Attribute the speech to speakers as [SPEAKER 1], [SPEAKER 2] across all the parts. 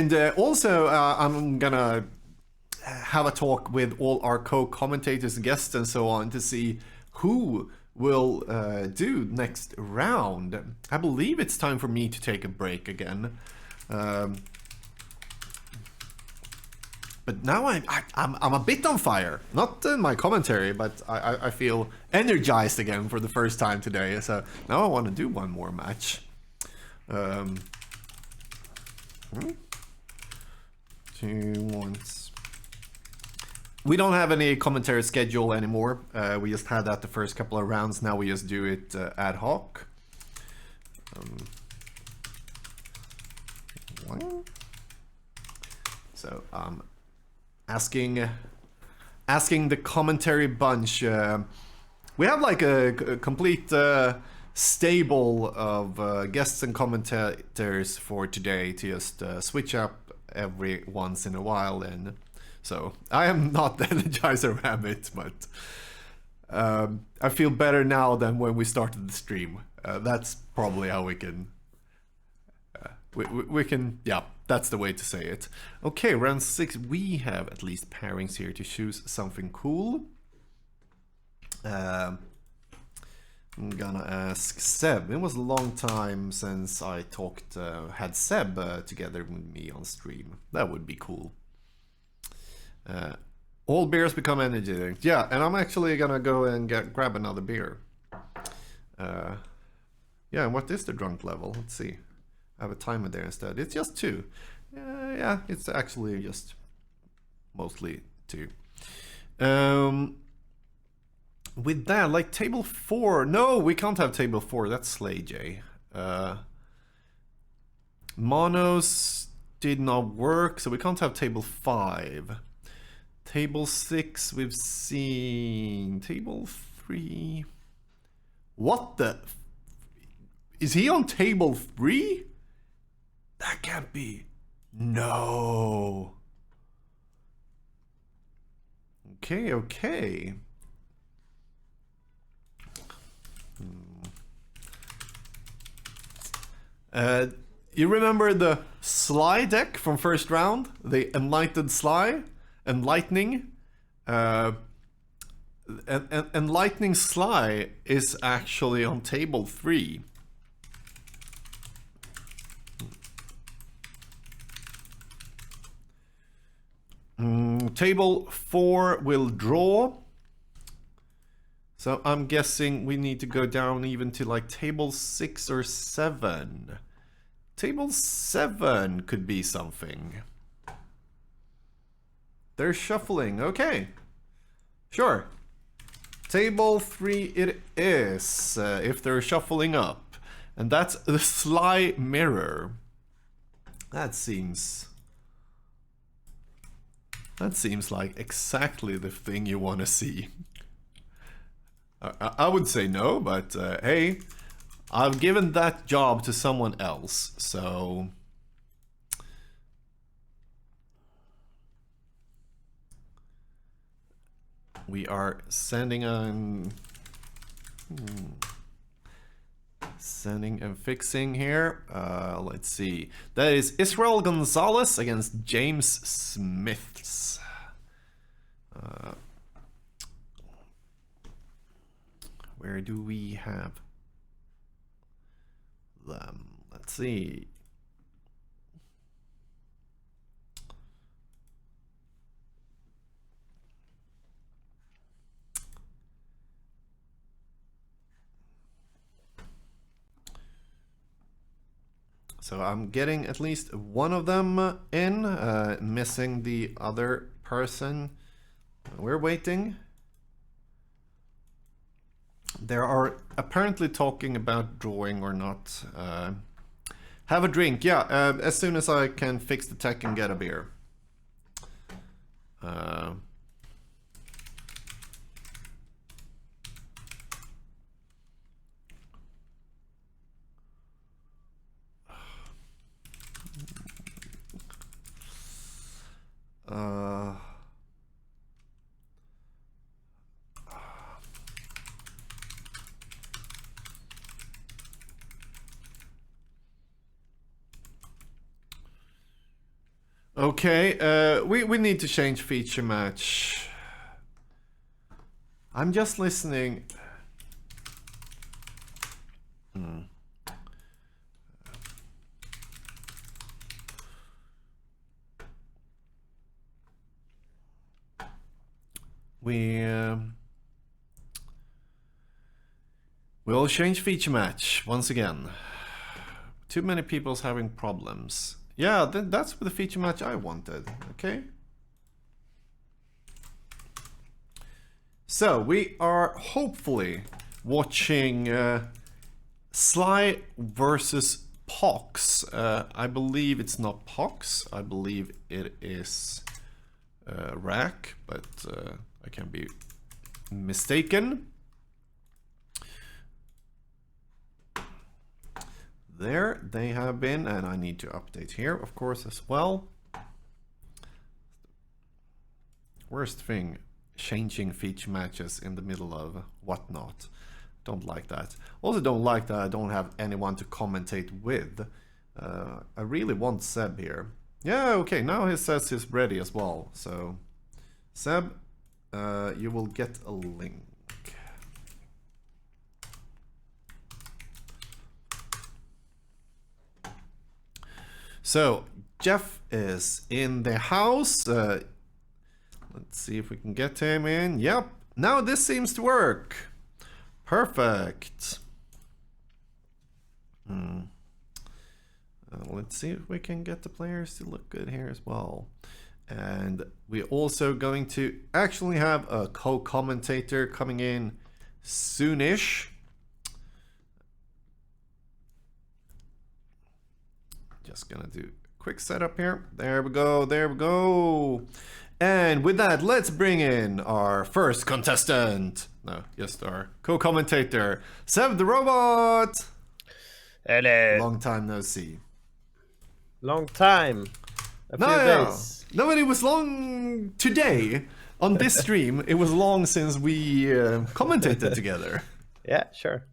[SPEAKER 1] And also, I'm gonna have a talk with all our co-commentators, guests, and so on to see who will do next round. I believe it's time for me to take a break again. But now I'm a bit on fire. Not in my commentary, but I feel energized again for the first time today. So now I want to do one more match. 2 once. We don't have any commentary schedule anymore. We just had that the first couple of rounds. Now we just do it ad hoc. So asking the commentary bunch. We have like a complete stable of guests and commentators for today to just switch up every once in a while. And so I am not the Energizer Rabbit, but I feel better now than when we started the stream. That's probably how we can. We can, yeah, that's the way to say it. Okay, round 6, we have at least pairings here to choose something cool. I'm gonna ask Seb. It was a long time since I had Seb together with me on stream. That would be cool. All beers become energy drinks. Yeah, and I'm actually gonna go and grab another beer. Yeah, and what is the drunk level? Let's see. I have a timer there instead. It's just 2. Yeah, it's actually just mostly 2. With that, like table 4. No, we can't have table 4. That's Slay J. Monos did not work, so we can't have table 5. Table 6, we've seen. Table 3. What the? Is he on table 3? That can't be. No. Okay. You remember the Sly deck from first round? The Enlightened Sly? Enlightening? Enlightening Sly is actually on table 3. Table 4 will draw. So I'm guessing we need to go down even to like table 6 or 7. Table 7 could be something. They're shuffling. Okay. Sure. Table 3 it is, if they're shuffling up. And that's the Sly Mirror. That seems like exactly the thing you want to see. I would say no, but hey, I've given that job to someone else, so... We are sending on... Sending and fixing here. Let's see. That is Israel Gonzalez against James Smiths. Where do we have them? Let's see. So I'm getting at least one of them in, missing the other person. We're waiting. They are apparently talking about drawing or not. Have a drink, yeah, as soon as I can fix the tech and get a beer. Okay, we need to change feature match. I'm just listening. We'll change feature match once again. Too many people's having problems. Yeah, that's the feature match I wanted. Okay. So we are hopefully watching Sly versus Pox. I believe it's not Pox. I believe it is Rack, but I can be mistaken. There they have been, and I need to update here, of course, as well. Worst thing, changing feature matches in the middle of whatnot. Don't like that. Also don't like that I don't have anyone to commentate with. I really want Seb here. Yeah, okay, now he says he's ready as well. So, Seb, you will get a link. So, Jeff is in the house. Let's see if we can get him in. Yep, now this seems to work. Perfect. Let's see if we can get the players to look good here as well. And we're also going to actually have a co-commentator coming in soonish. Just gonna do a quick setup here. There we go, there we go. And with that, let's bring in our first contestant. No, just our co-commentator, Seb the Robot.
[SPEAKER 2] Hello.
[SPEAKER 1] Long time no see.
[SPEAKER 2] Long time. A few days.
[SPEAKER 1] No, but it was long today. On this stream, it was long since we commentated together.
[SPEAKER 2] Yeah, sure.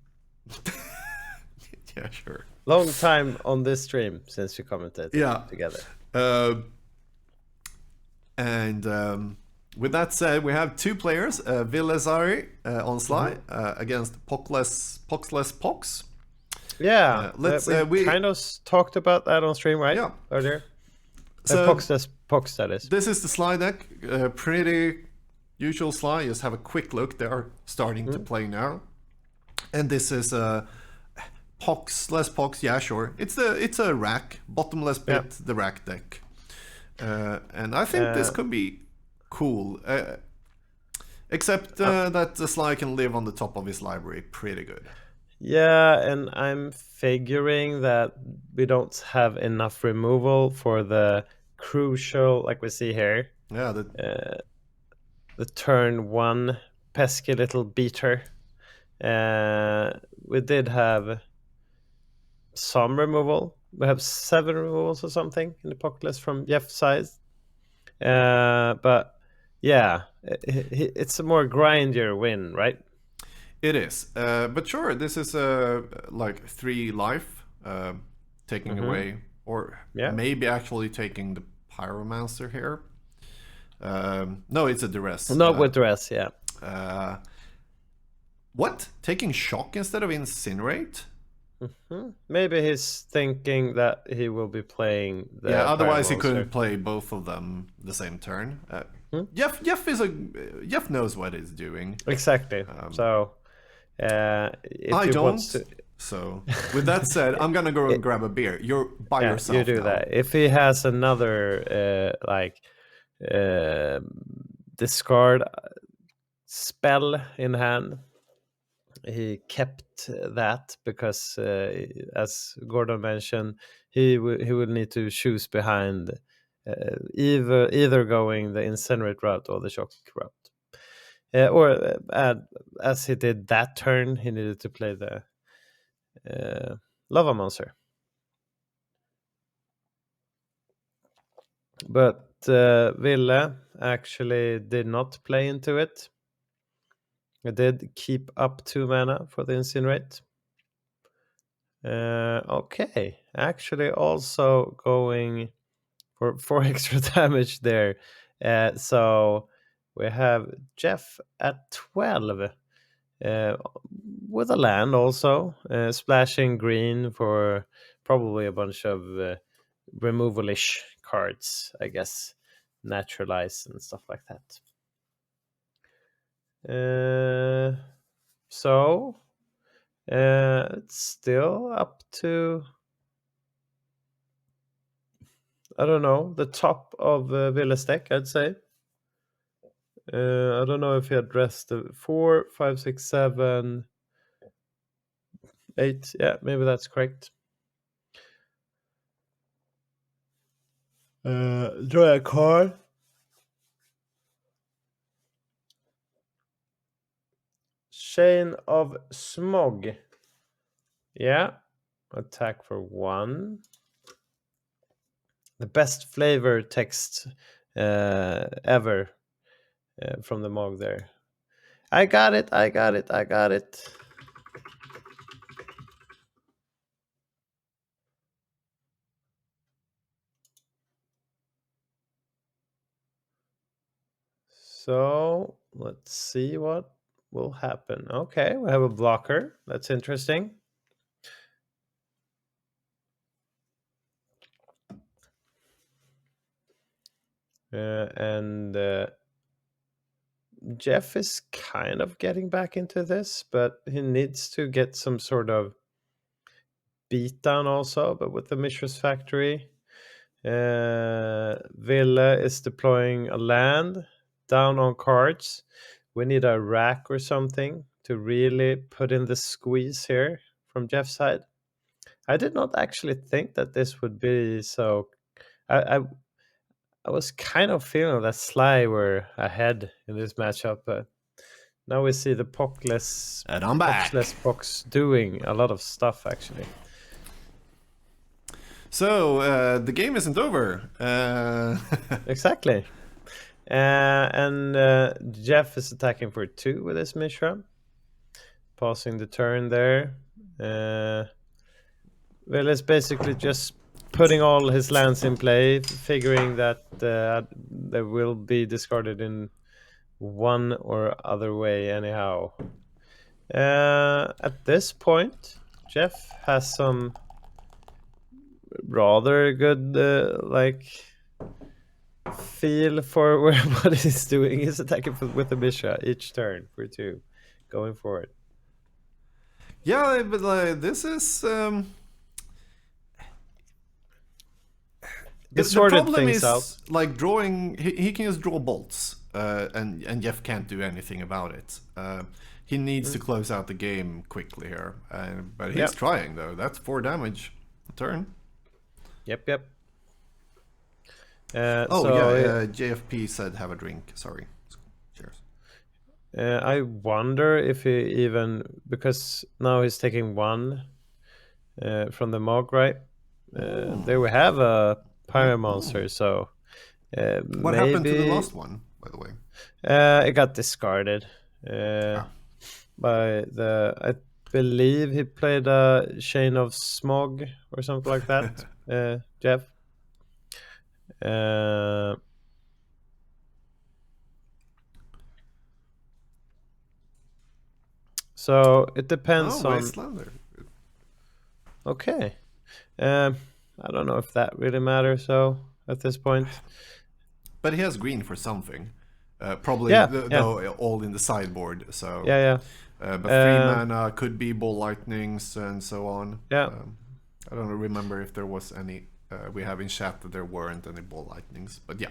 [SPEAKER 1] Yeah, sure.
[SPEAKER 2] Long time on this stream since we commented together.
[SPEAKER 1] With that said, we have two players, Vilazari on Sly against Poxless Pox.
[SPEAKER 2] Yeah, we kind of talked about that on stream, right?
[SPEAKER 1] Yeah.
[SPEAKER 2] Earlier.
[SPEAKER 1] So,
[SPEAKER 2] Pox, that is.
[SPEAKER 1] This is the Sly deck. Pretty usual Sly. Just have a quick look. They are starting to play now. And this is Poxless Pox. Yeah, sure. It's a rack. Bottomless pit, the rack deck. And I think this could be cool. Except that the Sly can live on the top of his library pretty good.
[SPEAKER 2] Yeah, and I'm figuring that we don't have enough removal for the crucial, like we see here.
[SPEAKER 1] Yeah,
[SPEAKER 2] the turn one pesky little beater. We did have some removal. We have 7 removals or something in the pocket list from Jeff's side. But yeah, it's a more grindier win, right?
[SPEAKER 1] It is, but sure, this is like 3 life taking away, or maybe actually taking the Pyromancer here. No, it's a duress.
[SPEAKER 2] No, with duress, yeah.
[SPEAKER 1] What? Taking shock instead of incinerate?
[SPEAKER 2] Maybe he's thinking that he will be playing the
[SPEAKER 1] otherwise he couldn't play both of them the same turn. Jeff knows what he's doing.
[SPEAKER 2] Exactly. So if
[SPEAKER 1] I don't. So with that said, I'm gonna go and grab a beer. You're by yourself.
[SPEAKER 2] You do
[SPEAKER 1] now.
[SPEAKER 2] that. If he has another discard spell in hand, he kept that because, as Gordon mentioned, he will need to choose behind either going the incinerate route or the shock route. As he did that turn, he needed to play the lava monster. But Ville actually did not play into it. He did keep up 2 mana for the incinerate. Okay, actually also going for 4 extra damage there. So we have Jeff at 12 with a land also, splashing green for probably a bunch of removal-ish cards, I guess, naturalize and stuff like that. So it's still up to, I don't know, the top of Villa's deck, I'd say. I don't know if he addressed the 4, 5, 6, 7, 8. Yeah, maybe that's correct. Draw a card. Chain of Smog. Yeah. Attack for 1. The best flavor text ever from the Mog there. I got it. So let's see what will happen. Okay, we have a blocker. That's interesting. And Jeff is kind of getting back into this, but he needs to get some sort of beatdown also. But with the Mishra's Factory, Villa is deploying a land down on cards. We need a rack or something to really put in the squeeze here from Jeff's side. I did not actually think that this would be so. I was kind of feeling that Sly were ahead in this matchup, but now we see the Pockless,
[SPEAKER 1] And I'm back.
[SPEAKER 2] Pox doing a lot of stuff actually.
[SPEAKER 1] So the game isn't over.
[SPEAKER 2] Exactly. And Jeff is attacking for 2 with his Mishra. Pausing the turn there. Well, it's basically just putting all his lands in play, figuring that they will be discarded in one or other way anyhow. At this point, Jeff has some rather good feel for what he's doing. He's attacking with a Mishra each turn for 2, going for it.
[SPEAKER 1] Yeah, but this is.
[SPEAKER 2] The
[SPEAKER 1] problem
[SPEAKER 2] things
[SPEAKER 1] is
[SPEAKER 2] out.
[SPEAKER 1] like drawing. He can just draw bolts, and Jeff can't do anything about it. He needs to close out the game quickly here, but he's trying though. That's 4 damage a turn.
[SPEAKER 2] Yep.
[SPEAKER 1] JFP said have a drink. Sorry. Cheers.
[SPEAKER 2] I wonder if he even, because now he's taking 1 from the Mog, right? There we have a Pyromonster, so
[SPEAKER 1] What happened to the last one, by the way?
[SPEAKER 2] It got discarded by I believe he played a Chain of Smog or something like that, Jeff. So it depends on.
[SPEAKER 1] Wastelander.
[SPEAKER 2] Okay. I don't know if that really matters, though, at this point.
[SPEAKER 1] But he has green for something. Probably though all in the sideboard. So but 3 mana could be ball lightnings and so on.
[SPEAKER 2] Yeah.
[SPEAKER 1] I don't remember if there was any. We have in chat that there weren't any ball lightnings, but yeah.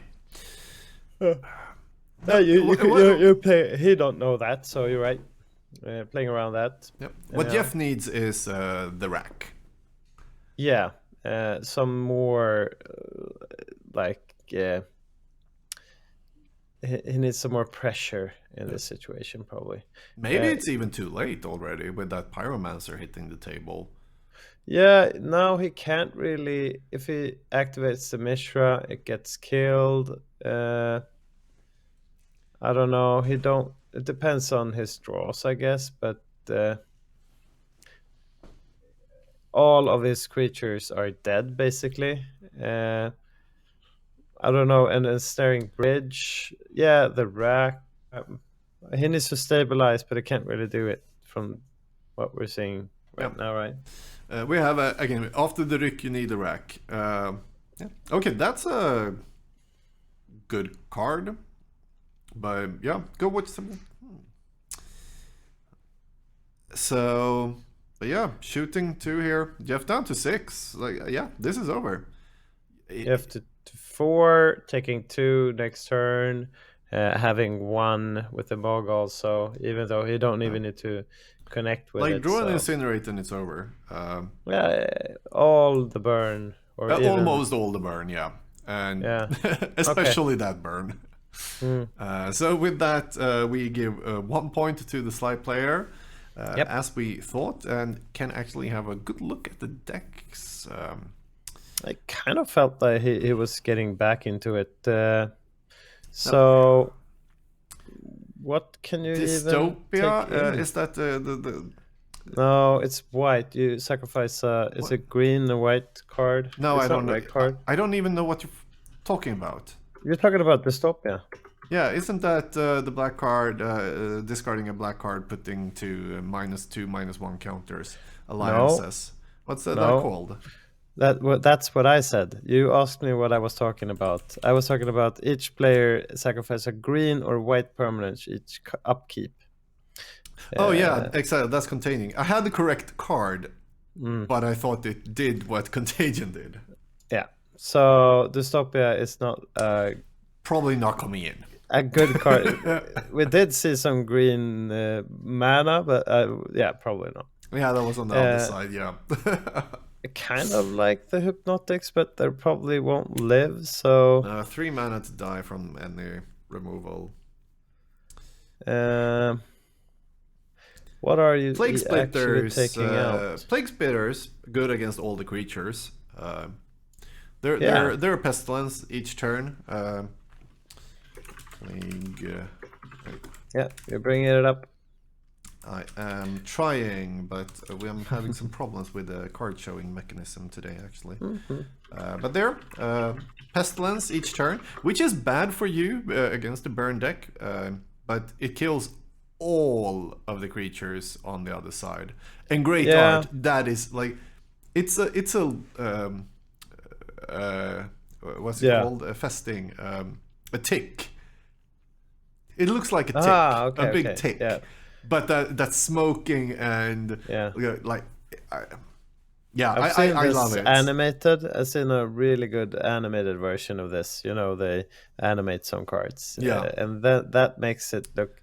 [SPEAKER 2] You play. He don't know that, so you're right. Playing around that.
[SPEAKER 1] Yep. What Jeff needs is the rack.
[SPEAKER 2] Yeah, some more he needs some more pressure in this situation, probably.
[SPEAKER 1] Maybe it's even too late already with that Pyromancer hitting the table.
[SPEAKER 2] Yeah, now he can't really. If he activates the Mishra, it gets killed. I don't know. It depends on his draws, I guess, but all of his creatures are dead, basically. I don't know, and a staring bridge. Yeah, the rack. He needs to stabilize, but he can't really do it from what we're seeing
[SPEAKER 1] Yeah.
[SPEAKER 2] right now, right?
[SPEAKER 1] We have again after the Ryk you need a rack. Yeah. Okay, that's a good card. But yeah, go watch some. So, but yeah, shooting 2 here. Jeff down to 6. Like, yeah, this is over.
[SPEAKER 2] You have to 4, taking 2 next turn, having 1 with the bog also, even though you don't even need to connect with
[SPEAKER 1] Like,
[SPEAKER 2] it.
[SPEAKER 1] draw an
[SPEAKER 2] So
[SPEAKER 1] incinerate and it's over.
[SPEAKER 2] yeah, all the burn or even
[SPEAKER 1] Almost all the burn, yeah. And
[SPEAKER 2] yeah.
[SPEAKER 1] especially that burn.
[SPEAKER 2] Mm.
[SPEAKER 1] So with that, we give 1 point to the Sly player,
[SPEAKER 2] Yep.
[SPEAKER 1] as we thought, and can actually have a good look at the decks.
[SPEAKER 2] I kind of felt that he was getting back into it. So what can you even
[SPEAKER 1] Dystopia,
[SPEAKER 2] take in?
[SPEAKER 1] is that the
[SPEAKER 2] No, it's white. You sacrifice it's
[SPEAKER 1] What?
[SPEAKER 2] a green and white card.
[SPEAKER 1] No, I
[SPEAKER 2] It's
[SPEAKER 1] don't
[SPEAKER 2] not
[SPEAKER 1] know.
[SPEAKER 2] red card.
[SPEAKER 1] I don't even know what you're talking about.
[SPEAKER 2] You're talking about dystopia.
[SPEAKER 1] Yeah, isn't that the black card, discarding a black card, putting to -2, -1 counters, alliances? What's that
[SPEAKER 2] No.
[SPEAKER 1] called?
[SPEAKER 2] That's what I said. You asked me what I was talking about. I was talking about each player sacrifice a green or white permanent each upkeep.
[SPEAKER 1] Oh yeah, exactly. That's containing. I had the correct card,
[SPEAKER 2] Mm,
[SPEAKER 1] but I thought it did what contagion did.
[SPEAKER 2] yeah. So dystopia is not
[SPEAKER 1] Probably not coming in.
[SPEAKER 2] a good card. We did see some green mana, but yeah, probably not.
[SPEAKER 1] Yeah, that was on the other side. Yeah.
[SPEAKER 2] Kind of like the hypnotics, but they probably won't live. So
[SPEAKER 1] 3 mana to die from any removal.
[SPEAKER 2] what are you
[SPEAKER 1] Plague
[SPEAKER 2] actually
[SPEAKER 1] Splitters,
[SPEAKER 2] taking out?
[SPEAKER 1] Plague Splitters, good against all the creatures.
[SPEAKER 2] Yeah.
[SPEAKER 1] They're a pestilence each turn. Plague.
[SPEAKER 2] Yeah, you're bringing it up.
[SPEAKER 1] I am trying, but I'm having some problems with the card showing mechanism today, actually. But there, pestilence each turn, which is bad for you against the burn deck, but it kills all of the creatures on the other side. And great
[SPEAKER 2] Yeah.
[SPEAKER 1] art, that is like, it's a what's it
[SPEAKER 2] Yeah.
[SPEAKER 1] called? A festing, a tick. It looks like a tick,
[SPEAKER 2] Okay,
[SPEAKER 1] a big
[SPEAKER 2] okay,
[SPEAKER 1] tick.
[SPEAKER 2] yeah.
[SPEAKER 1] But that's smoking and
[SPEAKER 2] Yeah.
[SPEAKER 1] like, I
[SPEAKER 2] I've seen
[SPEAKER 1] I
[SPEAKER 2] this
[SPEAKER 1] love it.
[SPEAKER 2] animated. I've seen a really good animated version of this. You know, they animate some cards.
[SPEAKER 1] Yeah.
[SPEAKER 2] And that makes it look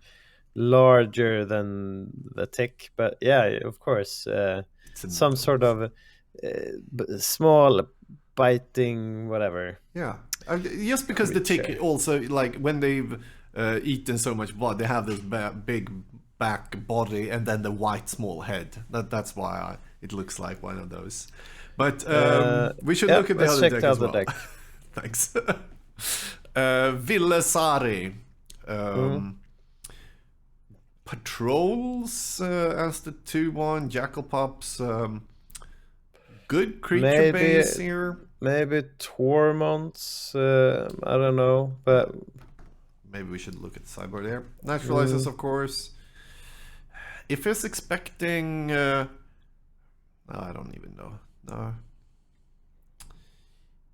[SPEAKER 2] larger than the tick. But yeah, of course, some sort of small biting whatever.
[SPEAKER 1] Yeah, just because the tick
[SPEAKER 2] Creature.
[SPEAKER 1] also, like, when they've eaten so much blood, they have this big back body and then the white small head. That's why it looks like one of those. But we should look at the
[SPEAKER 2] let's
[SPEAKER 1] other
[SPEAKER 2] check
[SPEAKER 1] deck
[SPEAKER 2] the
[SPEAKER 1] as
[SPEAKER 2] other
[SPEAKER 1] well.
[SPEAKER 2] deck.
[SPEAKER 1] Thanks. Villesari. Patrols as the 2/1. Jackal Pups. Good creature base here.
[SPEAKER 2] Maybe Tormonts. I don't know, but
[SPEAKER 1] maybe we should look at the sideboard there. Naturalizes, of course. If he's expecting, no, I don't even know. No.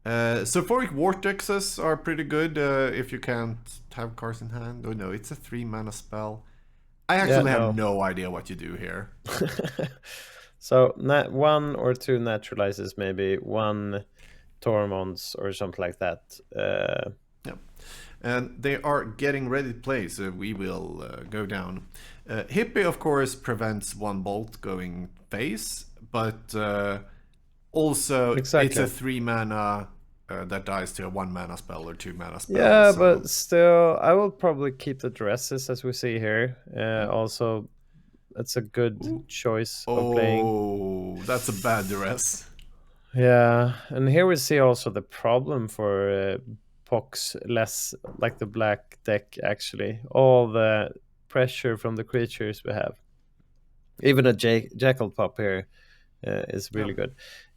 [SPEAKER 1] Sulfuric Vortexes are pretty good if you can't have cards in hand. Oh no, it's a 3 mana spell. I actually have no idea what you do here.
[SPEAKER 2] So 1 or 2 naturalizes, maybe 1 Tormonts or something like that.
[SPEAKER 1] Yeah, and they are getting ready to play, so we will go down. Hippie, of course, prevents 1 bolt going face, but also it's a 3 mana that dies to a 1 mana spell or 2 mana spell.
[SPEAKER 2] Yeah, so. But still, I will probably keep the dresses as we see here. Also, it's a good choice of playing.
[SPEAKER 1] Oh, that's a bad duress.
[SPEAKER 2] Yeah, and here we see also the problem for Pox, less like the black deck, actually. All the pressure from the creatures we have. Even a Jackal Pup here is really good.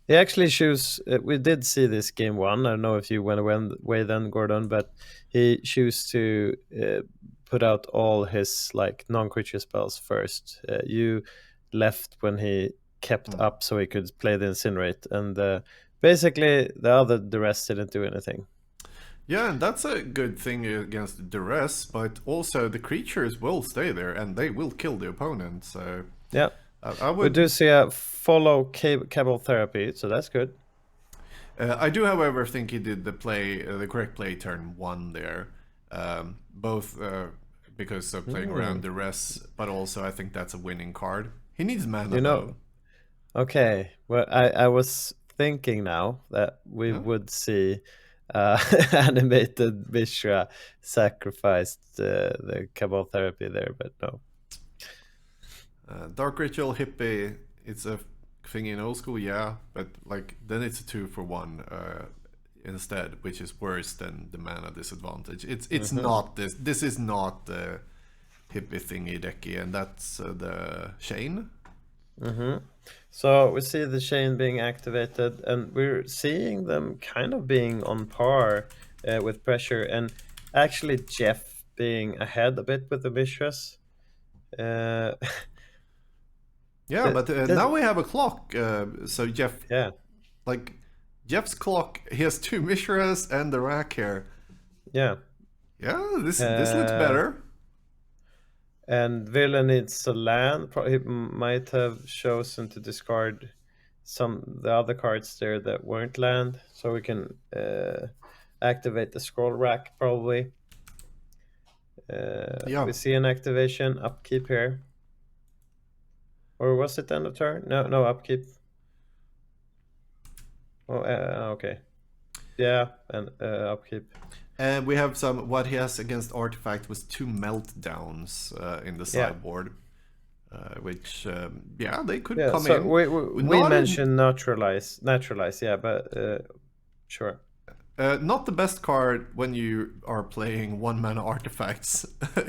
[SPEAKER 2] He actually choose. We did see this game one. I don't know if you went away then, Gordon, but he chose to put out all his like non-creature spells first. You left when he kept
[SPEAKER 1] Hmm.
[SPEAKER 2] up, so he could play the incinerate, and basically the rest didn't do anything.
[SPEAKER 1] Yeah, and that's a good thing against duress, but also the creatures will stay there and they will kill the opponent. So
[SPEAKER 2] Yeah,
[SPEAKER 1] I
[SPEAKER 2] we do
[SPEAKER 1] would.
[SPEAKER 2] see a follow cable therapy, so that's good.
[SPEAKER 1] I do, however, think he did the correct play turn one there, both because of playing around
[SPEAKER 2] Hmm.
[SPEAKER 1] duress, but also I think that's a winning card. He needs mana
[SPEAKER 2] You
[SPEAKER 1] though.
[SPEAKER 2] know, okay. Well, I was thinking now that we
[SPEAKER 1] Yeah.
[SPEAKER 2] would see uh, animated Mishra sacrificed the Cabal therapy there, but no.
[SPEAKER 1] Dark Ritual Hippie, it's a thing in old school, yeah, but like then it's a 2 for 1 instead, which is worse than the mana disadvantage. It's
[SPEAKER 2] Hmm.
[SPEAKER 1] not this. This is not the hippie thingy decky, and that's the Shane.
[SPEAKER 2] Hmm. So we see the chain being activated, and we're seeing them kind of being on par with pressure, and actually Jeff being ahead a bit with the Mishras. Uh,
[SPEAKER 1] Yeah,
[SPEAKER 2] the,
[SPEAKER 1] but now
[SPEAKER 2] the,
[SPEAKER 1] we have a clock. So
[SPEAKER 2] yeah,
[SPEAKER 1] like Jeff's clock, he has 2 Mishras and the rack here.
[SPEAKER 2] yeah.
[SPEAKER 1] Yeah, this looks
[SPEAKER 2] Uh,
[SPEAKER 1] better.
[SPEAKER 2] And Villa needs a land. He might have chosen to discard the other cards there that weren't land, so we can activate the scroll rack probably.
[SPEAKER 1] Yeah.
[SPEAKER 2] We see an activation upkeep here, or was it end of turn? No, no upkeep. Oh, okay, yeah, and upkeep.
[SPEAKER 1] And we have some. What he has against artifact was 2 meltdowns in the
[SPEAKER 2] Yeah,
[SPEAKER 1] sideboard, which yeah, they could
[SPEAKER 2] yeah.
[SPEAKER 1] come
[SPEAKER 2] So
[SPEAKER 1] in.
[SPEAKER 2] we
[SPEAKER 1] Not a,
[SPEAKER 2] mentioned naturalize. Yeah, but sure.
[SPEAKER 1] not the best card when you are playing 1 mana artifacts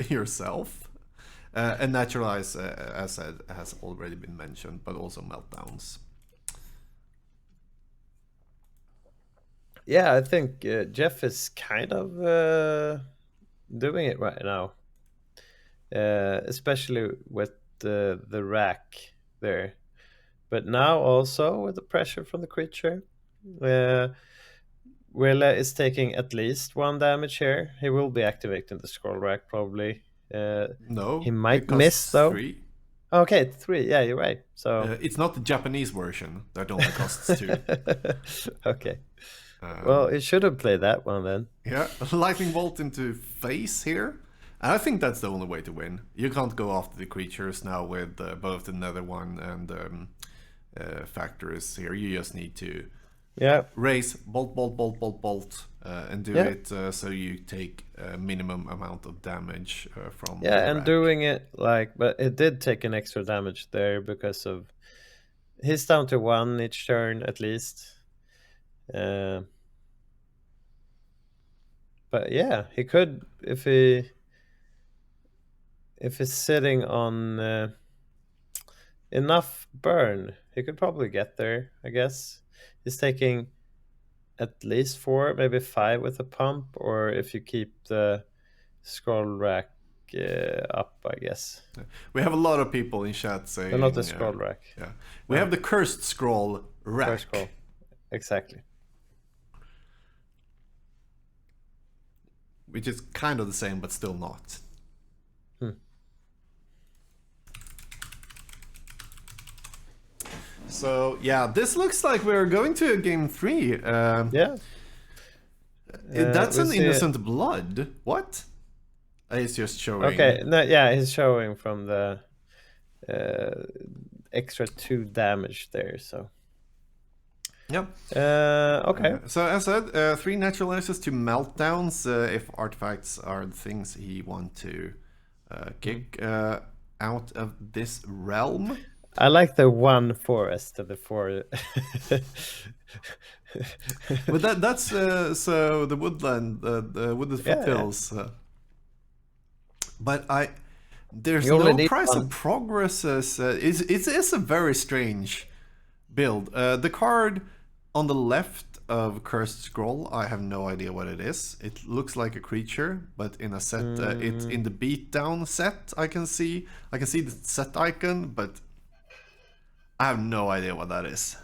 [SPEAKER 1] yourself. And naturalize, as said, has already been mentioned, but also meltdowns.
[SPEAKER 2] Yeah, I think Jeff is kind of doing it right now, especially with the rack there. But now also with the pressure from the creature, uh, Willa is taking at least 1 damage here. He will be activating the scroll rack probably. He
[SPEAKER 1] No, it
[SPEAKER 2] might miss
[SPEAKER 1] costs
[SPEAKER 2] though.
[SPEAKER 1] 3.
[SPEAKER 2] Okay, 3. Yeah, you're right. So
[SPEAKER 1] It's not the Japanese version that only costs 2.
[SPEAKER 2] okay. Well,
[SPEAKER 1] Um,
[SPEAKER 2] he should have played that one then.
[SPEAKER 1] yeah, lightning bolt into face here. And I think that's the only way to win. You can't go after the creatures now with both the nether one and factories here. You just need to
[SPEAKER 2] Yeah,
[SPEAKER 1] raise bolt, bolt, bolt, bolt, bolt, and do
[SPEAKER 2] yeah.
[SPEAKER 1] it so you take a minimum amount of damage from the
[SPEAKER 2] Yeah, and
[SPEAKER 1] rack.
[SPEAKER 2] doing it like, but it did take an extra damage there because of he's down to 1 each turn at least. Uh, but yeah, he could if he's sitting on enough burn, he could probably get there. I guess he's taking at least 4, maybe 5 with a pump, or if you keep the scroll rack up, I guess.
[SPEAKER 1] We have a lot of people in chat
[SPEAKER 2] No, not the
[SPEAKER 1] saying,
[SPEAKER 2] scroll rack.
[SPEAKER 1] yeah, we have
[SPEAKER 2] No,
[SPEAKER 1] the cursed scroll
[SPEAKER 2] first
[SPEAKER 1] rack,
[SPEAKER 2] scroll. Exactly.
[SPEAKER 1] which is kind of the same but still not.
[SPEAKER 2] Hmm.
[SPEAKER 1] So yeah, this looks like we're going to game 3.
[SPEAKER 2] Yeah.
[SPEAKER 1] That's
[SPEAKER 2] We
[SPEAKER 1] an
[SPEAKER 2] see.
[SPEAKER 1] innocent blood. What? It's just showing.
[SPEAKER 2] Okay, no, yeah, he's showing from the uh, extra 2 damage there. So,
[SPEAKER 1] Yeah.
[SPEAKER 2] okay.
[SPEAKER 1] So as I said, 3 naturalizes to meltdowns if artifacts are the things he want to
[SPEAKER 2] Mm.
[SPEAKER 1] kick out of this realm.
[SPEAKER 2] I like the 1 forest of the 4.
[SPEAKER 1] But that's so the woodland, the wooded
[SPEAKER 2] Yeah,
[SPEAKER 1] foothills. But there's
[SPEAKER 2] you only
[SPEAKER 1] no
[SPEAKER 2] need
[SPEAKER 1] price of
[SPEAKER 2] one.
[SPEAKER 1] progresses. It is a very strange build. The card on the left of Cursed Scroll, I have no idea what it is. It looks like a creature, but in a set, it's in the beatdown set. I can see the set icon, but I have no idea what that is.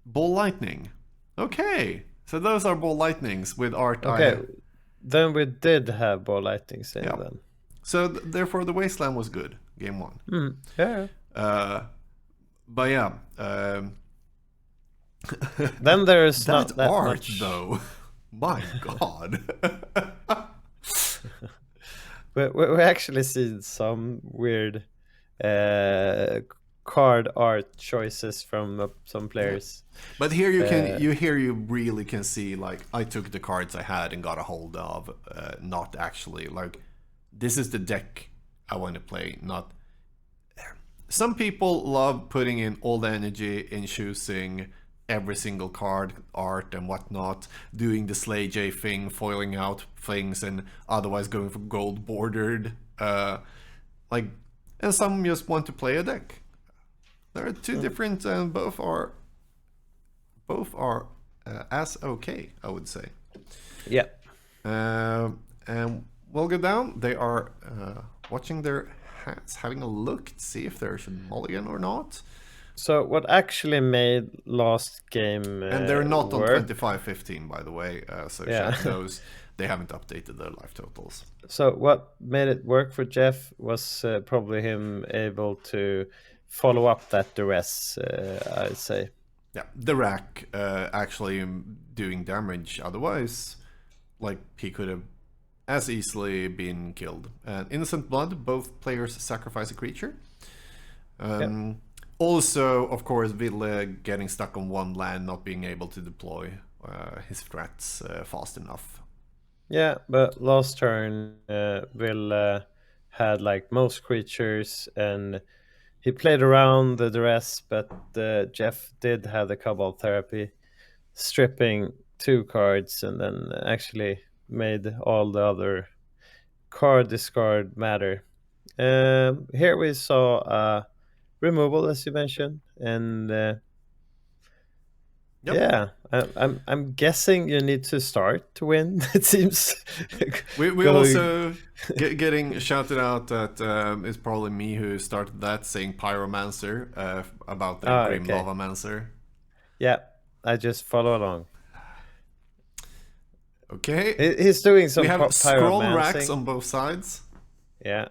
[SPEAKER 1] Ball lightning. Okay, so those are ball lightnings with art.
[SPEAKER 2] Okay, then we did have ball lightnings in
[SPEAKER 1] Yeah.
[SPEAKER 2] then.
[SPEAKER 1] So therefore, the Wasteland was good. Game 1.
[SPEAKER 2] Yeah.
[SPEAKER 1] But yeah.
[SPEAKER 2] Then there's
[SPEAKER 1] that
[SPEAKER 2] not that
[SPEAKER 1] art,
[SPEAKER 2] much.
[SPEAKER 1] though. My God.
[SPEAKER 2] We actually see some weird card art choices from some players.
[SPEAKER 1] But here you really can see, like, I took the cards I had and got a hold of, not actually like this is the deck I want to play. Not some people love putting in all the energy in choosing every single card art and whatnot, doing the Slay J thing, foiling out things, and otherwise going for gold bordered. Like, and some just want to play a deck. There are two different, and both are as okay, I would say.
[SPEAKER 2] Yeah.
[SPEAKER 1] And we'll go down. They are watching their hands, having a look to see if there's a mulligan or not.
[SPEAKER 2] So what actually made last game
[SPEAKER 1] And they're not
[SPEAKER 2] work?
[SPEAKER 1] on 25-15, by the way. So
[SPEAKER 2] Yeah.
[SPEAKER 1] chat knows they haven't updated their life totals.
[SPEAKER 2] So what made it work for Jeff was probably him able to follow up that duress, I'd say.
[SPEAKER 1] Yeah, the rack actually doing damage. Otherwise, like, he could have as easily been killed. Innocent Blood, both players sacrifice a creature. Also, of course, Ville getting stuck on one land, not being able to deploy his threats fast enough.
[SPEAKER 2] Yeah, but last turn, Will had like most creatures, and he played around the duress, but Jeff did have the Cobalt Therapy, stripping 2 cards, and then actually made all the other card discard matter. Here we saw removal, as you mentioned, and
[SPEAKER 1] Yep.
[SPEAKER 2] yeah, I'm guessing you need to start to win. It seems.
[SPEAKER 1] We also getting shouted out that it's probably me who started that, saying Pyromancer about the Grim
[SPEAKER 2] okay.
[SPEAKER 1] Lavamancer.
[SPEAKER 2] Yeah, I just follow along.
[SPEAKER 1] Okay.
[SPEAKER 2] He's doing some
[SPEAKER 1] we have scroll racks
[SPEAKER 2] pyromancing.
[SPEAKER 1] on both sides.
[SPEAKER 2] Yeah.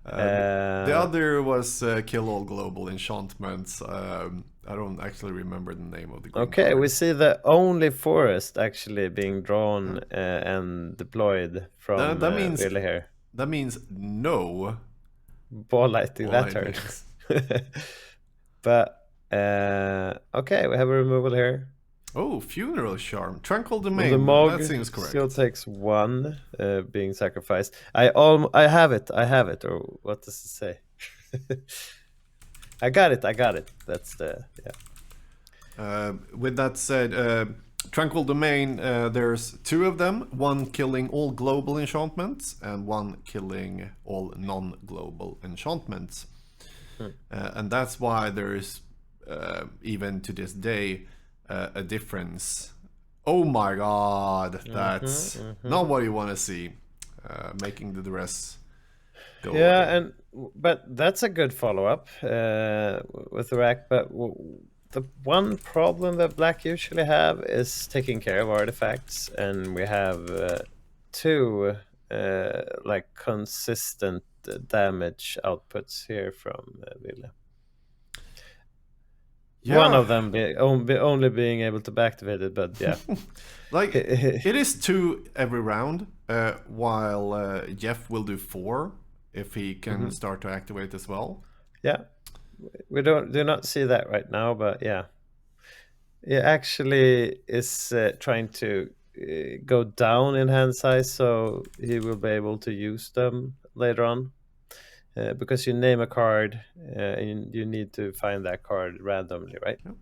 [SPEAKER 1] The other was kill all global enchantments. I don't actually remember the name of the green
[SPEAKER 2] Okay,
[SPEAKER 1] card.
[SPEAKER 2] we see the only forest actually being drawn and deployed from
[SPEAKER 1] That means
[SPEAKER 2] Ville here.
[SPEAKER 1] that means no
[SPEAKER 2] Ball lighting that turn. But okay, we have a removal here.
[SPEAKER 1] Oh, Funeral Charm. Tranquil
[SPEAKER 2] Well,
[SPEAKER 1] Domain.
[SPEAKER 2] the Mog
[SPEAKER 1] That seems correct.
[SPEAKER 2] still takes 1 being sacrificed. I have it. Or what does it say? I got it. That's the
[SPEAKER 1] With that said, Tranquil Domain, there's 2 of them. 1 killing all global enchantments and 1 killing all non-global enchantments. And that's why there's, even to this day, a difference. Oh my God, that's not what you want to see. Making the duress go away.
[SPEAKER 2] but that's a good follow-up with the rack. But the one problem that Black usually have is taking care of artifacts, and we have 2 like consistent damage outputs here from Ville.
[SPEAKER 1] Yeah.
[SPEAKER 2] One of them only being able to activate it, but yeah.
[SPEAKER 1] Like, it is 2 every round, while Jeff will do 4 if he can start to activate as well.
[SPEAKER 2] Yeah, we do not see that right now, but yeah, he actually is trying to go down in hand size, so he will be able to use them later on. Because you name a card, and you need to find that card randomly, right?
[SPEAKER 1] Yeah.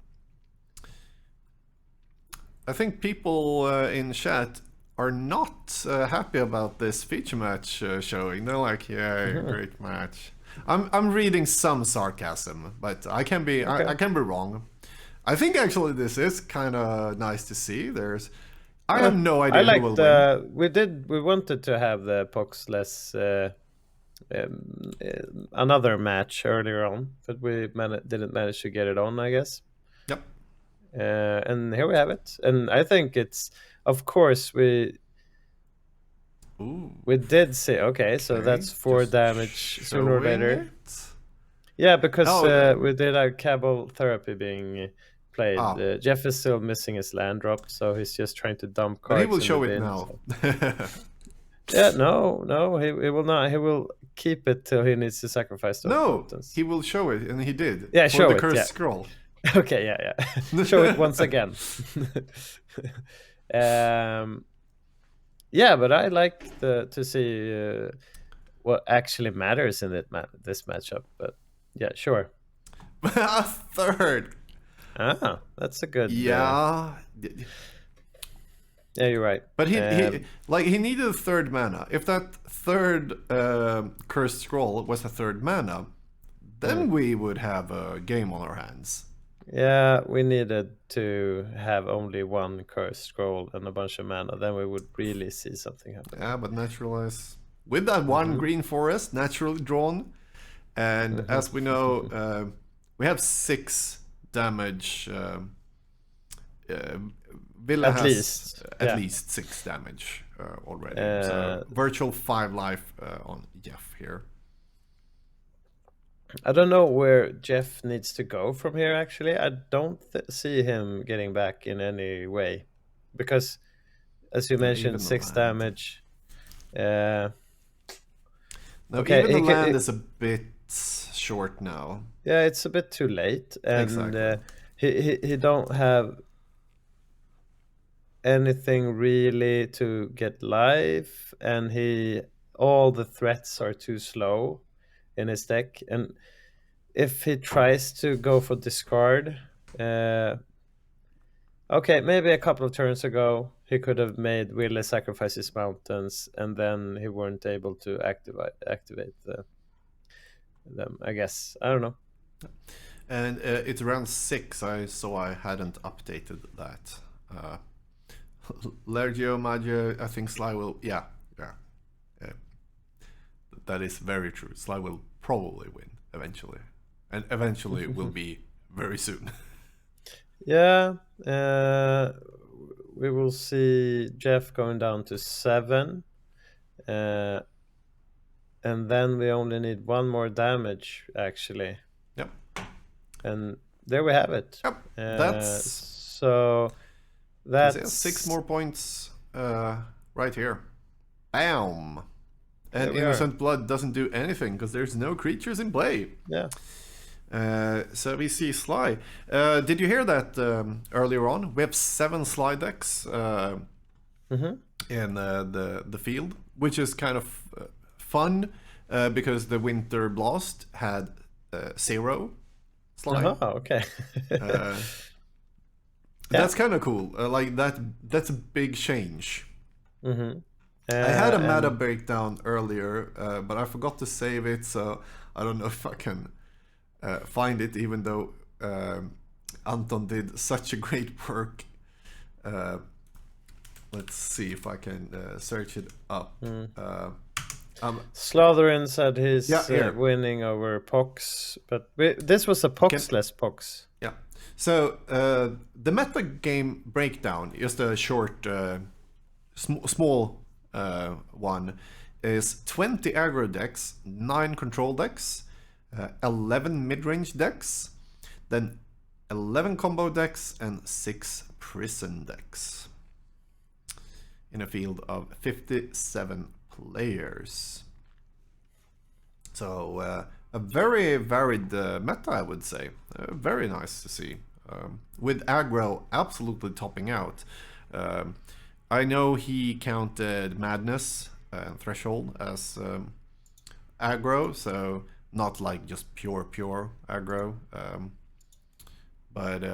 [SPEAKER 1] I think people in chat are not happy about this feature match showing. They're like, "Yeah, great match." I'm reading some sarcasm, but I can be
[SPEAKER 2] Okay.
[SPEAKER 1] I can be wrong. I think actually this is kind of nice to see. I have no
[SPEAKER 2] I
[SPEAKER 1] idea who
[SPEAKER 2] like
[SPEAKER 1] will win.
[SPEAKER 2] we wanted to have the Poxless another match earlier on, but we didn't manage to get it on, I guess.
[SPEAKER 1] Yep.
[SPEAKER 2] And here we have it. And I think it's, of course,
[SPEAKER 1] Ooh.
[SPEAKER 2] we did see. Okay, so
[SPEAKER 1] Okay.
[SPEAKER 2] that's 4
[SPEAKER 1] Just
[SPEAKER 2] damage sooner or
[SPEAKER 1] showing
[SPEAKER 2] later.
[SPEAKER 1] it.
[SPEAKER 2] Yeah, because
[SPEAKER 1] Oh.
[SPEAKER 2] we did our Cabal therapy being played.
[SPEAKER 1] Ah.
[SPEAKER 2] Jeff is still missing his land drop, so he's just trying to dump
[SPEAKER 1] But he
[SPEAKER 2] cards
[SPEAKER 1] will
[SPEAKER 2] in the
[SPEAKER 1] show it
[SPEAKER 2] bin.
[SPEAKER 1] now.
[SPEAKER 2] So. Yeah, no, he will not. He will keep it till he needs to sacrifice those
[SPEAKER 1] No,
[SPEAKER 2] mountains.
[SPEAKER 1] he will show it, and he did.
[SPEAKER 2] Yeah,
[SPEAKER 1] for
[SPEAKER 2] show
[SPEAKER 1] the
[SPEAKER 2] it,
[SPEAKER 1] cursed
[SPEAKER 2] yeah.
[SPEAKER 1] scroll.
[SPEAKER 2] Okay, yeah. Show it once again. Yeah, but I like to see what actually matters in this matchup. But yeah, sure.
[SPEAKER 1] A third.
[SPEAKER 2] That's a good.
[SPEAKER 1] Yeah.
[SPEAKER 2] Yeah, you're right.
[SPEAKER 1] But he needed a third mana. If that third cursed scroll was a third mana, then we would have a game on our hands.
[SPEAKER 2] Yeah, we needed to have only one cursed scroll and a bunch of mana. Then we would really see something happen.
[SPEAKER 1] Yeah, but naturalize with that one green forest naturally drawn, and as we know, we have 6 damage. Villa
[SPEAKER 2] At
[SPEAKER 1] has
[SPEAKER 2] least,
[SPEAKER 1] at
[SPEAKER 2] yeah.
[SPEAKER 1] least 6 damage already. So virtual 5 life on Jeff here.
[SPEAKER 2] I don't know where Jeff needs to go from here, actually. I don't see him getting back in any way. Because, as you mentioned, 6 damage.
[SPEAKER 1] No,
[SPEAKER 2] okay,
[SPEAKER 1] even the land is a bit short now.
[SPEAKER 2] Yeah, it's a bit too late. And
[SPEAKER 1] Exactly.
[SPEAKER 2] he don't have anything really to get life. And all the threats are too slow in his deck. And if he tries to go for discard, okay, maybe a couple of turns ago he could have made Wille sacrifice his mountains, and then he weren't able to activate them. I guess, I don't know.
[SPEAKER 1] And it's around 6. I hadn't updated that. Lergio, Maggio, I think Sly will. Yeah. That is very true. Sly will probably win eventually, and eventually will be very soon.
[SPEAKER 2] Yeah, we will see Jeff going down to 7, and then we only need 1 more damage, actually.
[SPEAKER 1] Yep.
[SPEAKER 2] And there we have it.
[SPEAKER 1] Yep. That's 6 more points right here. Bam. And Innocent Blood doesn't do anything because there's no creatures in play.
[SPEAKER 2] Yeah.
[SPEAKER 1] So we see Sly. Did you hear that earlier on? We have 7 Sly decks in the field, which is kind of fun because the Winter Blast had 0 Sly.
[SPEAKER 2] Okay.
[SPEAKER 1] That's kind of cool. That's a big change. I had a meta breakdown earlier, but I forgot to save it, so I don't know if I can find it, even though Anton did such a great work. Let's see if I can search it up.
[SPEAKER 2] Slatherin said he's winning over Pox, but this was a Poxless Pox.
[SPEAKER 1] Yeah. So the meta game breakdown, just a short, small one, is 20 aggro decks, 9 control decks, 11 mid-range decks, then 11 combo decks, and 6 prison decks in a field of 57 players. So a very varied meta, I would say. Very nice to see. With aggro absolutely topping out. I know he counted Madness and Threshold as aggro, so not like just pure aggro. But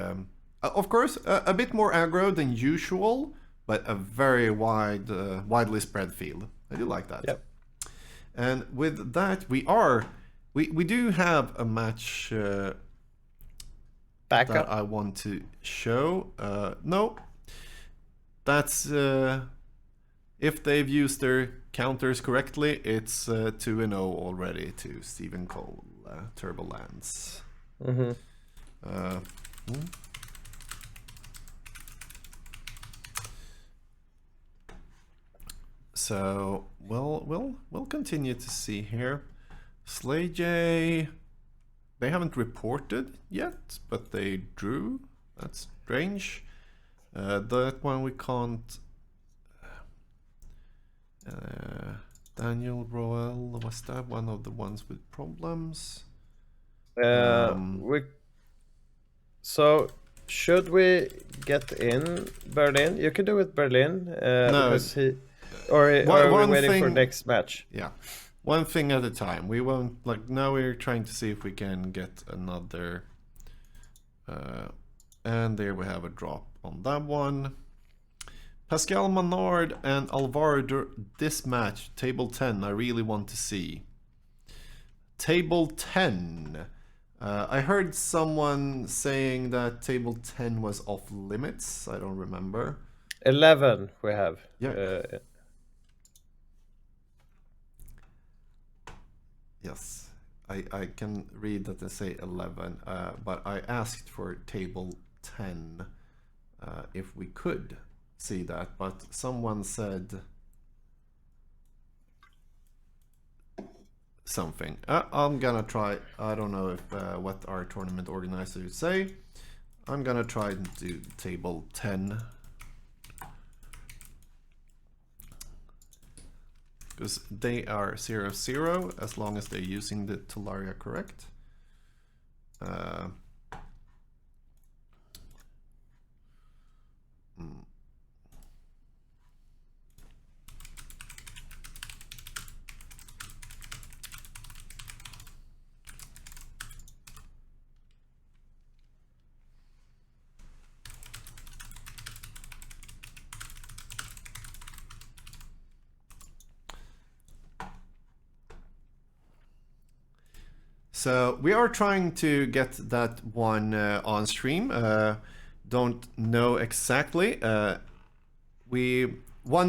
[SPEAKER 1] of course, a bit more aggro than usual, but a very widely spread field. I do like that.
[SPEAKER 2] Yep.
[SPEAKER 1] And with that, we are We do have a match that
[SPEAKER 2] Backup.
[SPEAKER 1] I want to show. No, that's if they've used their counters correctly, it's 2-0 already to Stephen Cole, Turbulence.
[SPEAKER 2] Mm-hmm.
[SPEAKER 1] So we'll continue to see here. Slay J, they haven't reported yet, but they drew. That's strange. That one we can't. Daniel Roel, was that one of the ones with problems?
[SPEAKER 2] So should we get in Berlin? You can do it Berlin
[SPEAKER 1] No,
[SPEAKER 2] because or are we waiting for next match?
[SPEAKER 1] Yeah, one thing at a time. We won't like now. We're trying to see if we can get another. And there we have a drop on that one. Pascal Menard and Alvaro, this match, table 10, I really want to see. Table 10. I heard someone saying that table 10 was off limits. I don't remember.
[SPEAKER 2] 11 we have.
[SPEAKER 1] Yeah. Yes. I can read that they say 11, but I asked for table 10 if we could see that, but someone said something. I'm gonna try. I don't know if what our tournament organizers say. I'm gonna try and do table 10 because they are 0-0 as long as they're using the Tularia correct. So we are trying to get that one on stream. Don't know exactly. One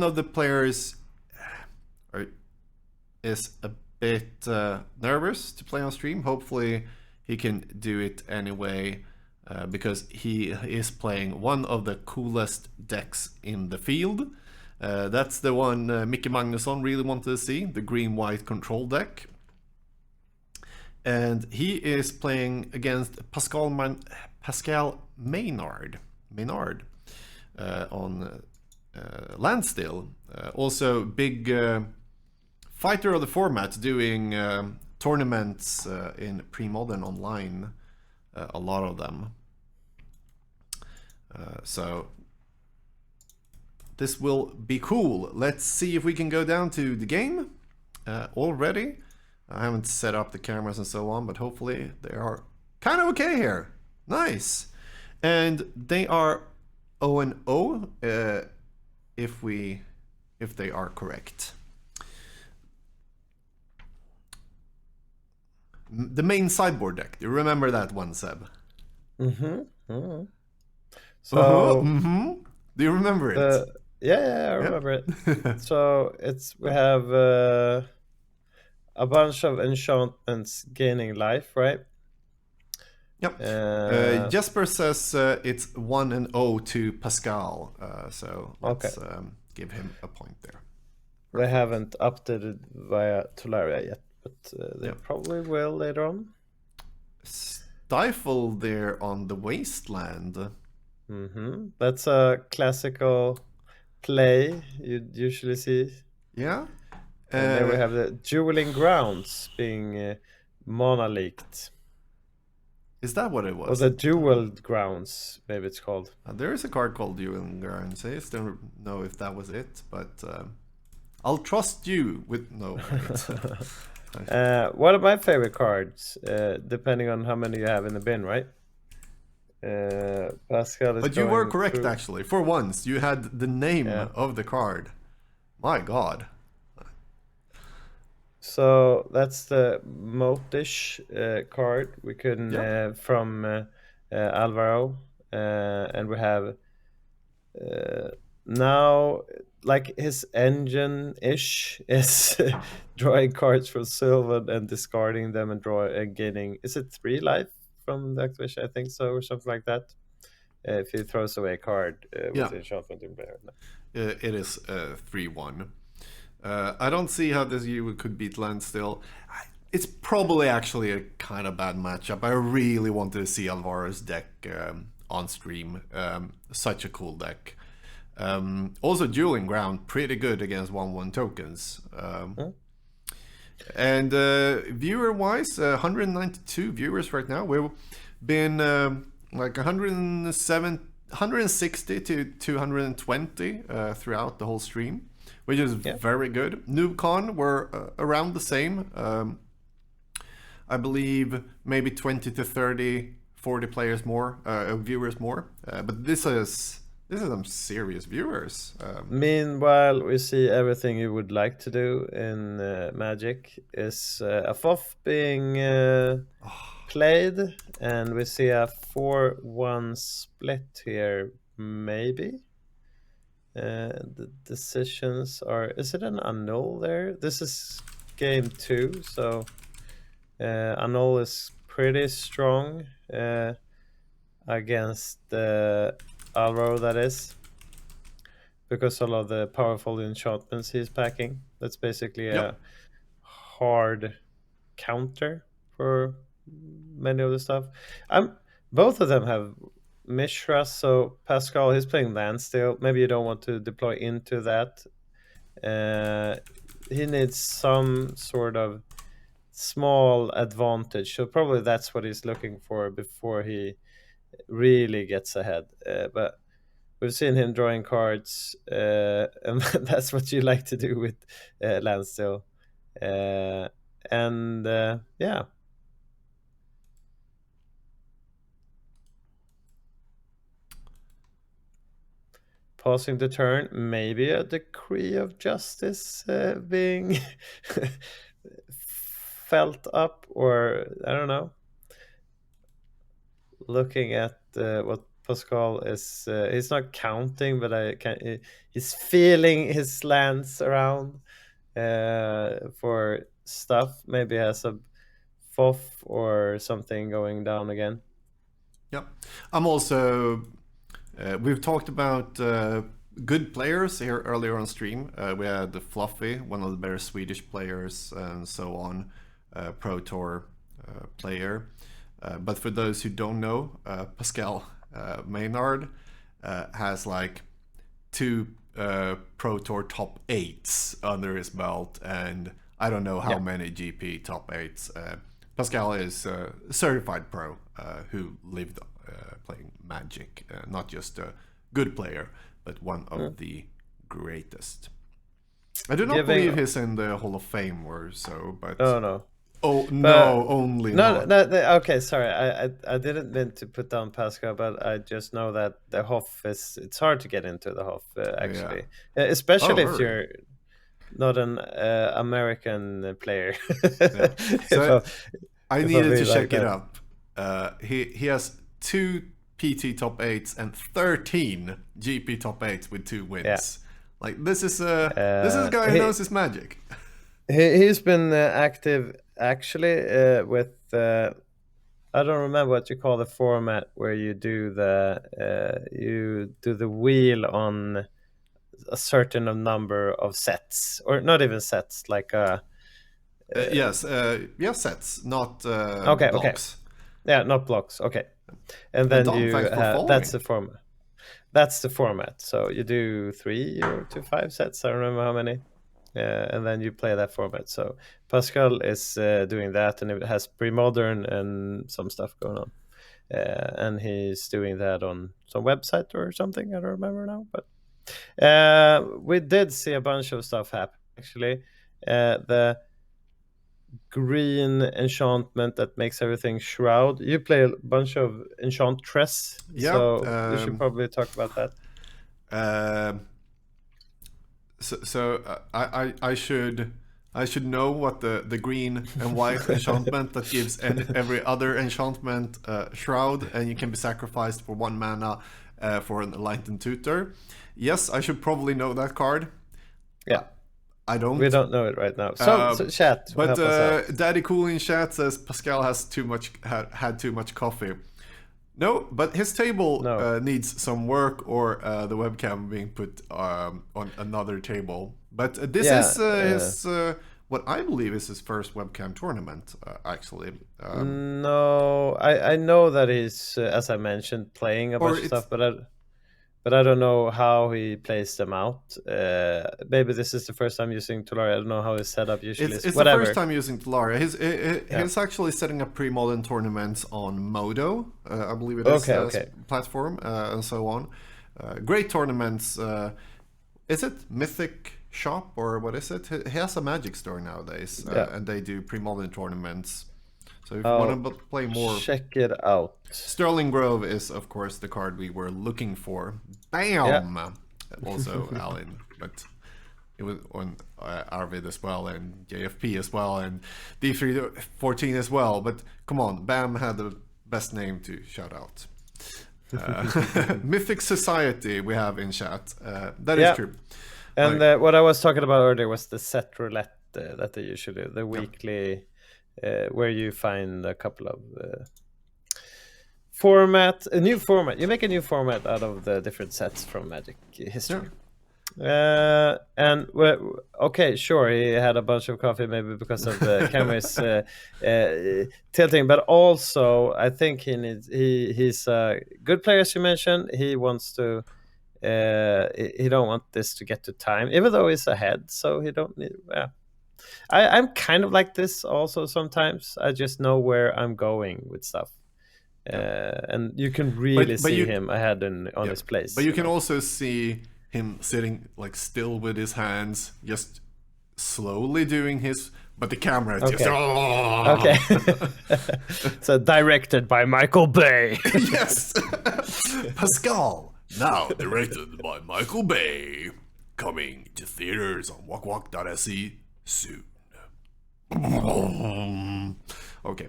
[SPEAKER 1] of the players is a bit nervous to play on stream. Hopefully he can do it anyway because he is playing one of the coolest decks in the field. That's the one Mickey Magnusson really wanted to see, the green-white control deck. And he is playing against Pascal Maynard on Landstill. Also big fighter of the format, doing tournaments in Premodern online, a lot of them. So this will be cool. Let's see if we can go down to the game already. I haven't set up the cameras and so on, but hopefully they are kind of okay here. Nice. And they are 0-0 if they are correct. The main sideboard deck. Do you remember that one, Seb?
[SPEAKER 2] So
[SPEAKER 1] do you remember it?
[SPEAKER 2] Yeah, I remember it. So we have a bunch of enchantments gaining life, right?
[SPEAKER 1] Yep. Jesper says it's 1-0 to Pascal. So let's give him a point there.
[SPEAKER 2] They haven't updated via Tularia yet, but they probably will later on.
[SPEAKER 1] Stifle there on the Wasteland.
[SPEAKER 2] That's a classical play you'd usually see.
[SPEAKER 1] Yeah.
[SPEAKER 2] And then we have the Dueling Grounds being mana leaked.
[SPEAKER 1] Is that what it was?
[SPEAKER 2] Or the Dual Grounds, maybe it's called.
[SPEAKER 1] There is a card called Dueling Grounds. I just don't know if that was it, but I'll trust you with no.
[SPEAKER 2] One of my favorite cards, depending on how many you have in the bin, right? Pascal is.
[SPEAKER 1] But you were correct, actually. For once, you had the name of the card. My God.
[SPEAKER 2] So that's the Motish card we can
[SPEAKER 1] Yep.
[SPEAKER 2] from Alvaro, and we have uh, now like his engine ish is drawing cards from Sylvan and discarding them and draw and gaining. Is it 3 life from the activation? I think so, or something like that. If he throws away a card
[SPEAKER 1] Yeah.
[SPEAKER 2] with enchantment in play.
[SPEAKER 1] It is 3-1. I don't see how this you could beat land still. It's probably actually a kind of bad matchup. I really wanted to see Alvaro's deck on stream. Such a cool deck. Also, dueling ground, pretty good against 1/1 tokens. And viewer wise, 192 viewers right now. We've been like 160 to 220 throughout the whole stream, which is very good. NoobCon were around the same. I believe maybe 20 to 30, 40 players more, viewers more. But this is some serious viewers.
[SPEAKER 2] Meanwhile, we see everything you would like to do in Magic is a FOF being played, and we see a 4-1 split here, maybe. The decisions are. Is it an annul there? This is game 2, so annul is pretty strong against Alvaro, that is, because of all of the powerful enchantments he's packing. That's basically a hard counter for many of the stuff. Both of them have Mishra, so Pascal, he's playing land still. Maybe you don't want to deploy into that. He needs some sort of small advantage, so probably that's what he's looking for before he really gets ahead. But we've seen him drawing cards, and that's what you like to do with land still. And yeah. Passing the turn, maybe a decree of justice being felt up, or I don't know. Looking at what Pascal is, he's not counting, but he's feeling his lands around for stuff. Maybe has a FOF or something going down again.
[SPEAKER 1] Yep. I'm also. We've talked about good players here earlier on stream. We had the Fluffy, one of the better Swedish players, and so on, Pro Tour player. But for those who don't know, Pascal Maynard has like 2 Pro Tour top 8s under his belt, and I don't know how many GP top 8s. Pascal is a certified pro who lived playing Magic, not just a good player, but one of the greatest. I do not believe he's in the Hall of Fame or so, but
[SPEAKER 2] oh no.
[SPEAKER 1] Oh no, only
[SPEAKER 2] no,
[SPEAKER 1] not.
[SPEAKER 2] no, okay, sorry. I didn't mean to put down Pascal, but I just know that the Hoff it's hard to get into the Hoff actually, especially if you're not an American player.
[SPEAKER 1] So I needed to check
[SPEAKER 2] like
[SPEAKER 1] it up. He has 2 PT top 8s and 13 GP top 8s with 2 wins.
[SPEAKER 2] Yeah.
[SPEAKER 1] Like this is a guy who knows his Magic.
[SPEAKER 2] He's been active actually with I don't remember what you call the format where you do the wheel on a certain number of sets, or not even sets, like
[SPEAKER 1] yes, sets, not
[SPEAKER 2] blocks. Okay. Yeah, not blocks. Okay, and then
[SPEAKER 1] Dom,
[SPEAKER 2] you that's the format. That's the format. So you do 3 or 5 sets. I don't remember how many. And then you play that format. So Pascal is doing that, and it has Premodern and some stuff going on. And he's doing that on some website or something. I don't remember now. But we did see a bunch of stuff happen, actually. The green enchantment that makes everything shroud. You play a bunch of enchantress, so we should probably talk about that.
[SPEAKER 1] So I should I should know what the green and white enchantment that gives every other enchantment shroud, and you can be sacrificed for 1 mana for an enlightened tutor. Yes, I should probably know that card.
[SPEAKER 2] Yeah.
[SPEAKER 1] I don't.
[SPEAKER 2] We don't know it right now. So chat,
[SPEAKER 1] but
[SPEAKER 2] help us out.
[SPEAKER 1] Daddy Cool in chat says Pascal has had too much coffee. No, but his table needs some work, or the webcam being put on another table. But this is his what I believe is his first webcam tournament, actually.
[SPEAKER 2] No, I know that he's, as I mentioned, playing a bunch of stuff, but I don't know how he plays them out. Maybe this is the first time using Tularia. I don't know how his setup usually is.
[SPEAKER 1] It's the first time using Tularia. He's actually setting up pre-modern tournaments on Modo, I believe it is, platform, and so on. Great tournaments. Is it Mythic Shop, or what is it? He has a Magic store nowadays, and they do pre-modern tournaments. So if you want to play more,
[SPEAKER 2] check it out.
[SPEAKER 1] Sterling Grove is, of course, the card we were looking for. Bam! Yeah. Also Alan, but it was on Arvid as well, and JFP as well, and D314 as well. But come on, Bam had the best name to shout out. Mythic Society we have in chat. That is true.
[SPEAKER 2] And what I was talking about earlier was the set roulette that they usually do, the weekly... where you find a couple of a new format. You make a new format out of the different sets from Magic history. And okay, sure, he had a bunch of coffee, maybe because of the cameras tilting, but also I think he's a good player, as you mentioned. He wants to. He don't want this to get to time, even though he's ahead, so he don't need. I'm kind of like this also sometimes. I just know where I'm going with stuff. And you can really see him ahead on his place.
[SPEAKER 1] But you can also see him sitting like still with his hands, just slowly doing his... But the camera is just... Oh!
[SPEAKER 2] Okay. So directed by Michael Bay.
[SPEAKER 1] Yes! Pascal, now directed by Michael Bay. Coming to theaters on Wak-Wak.se soon. Okay.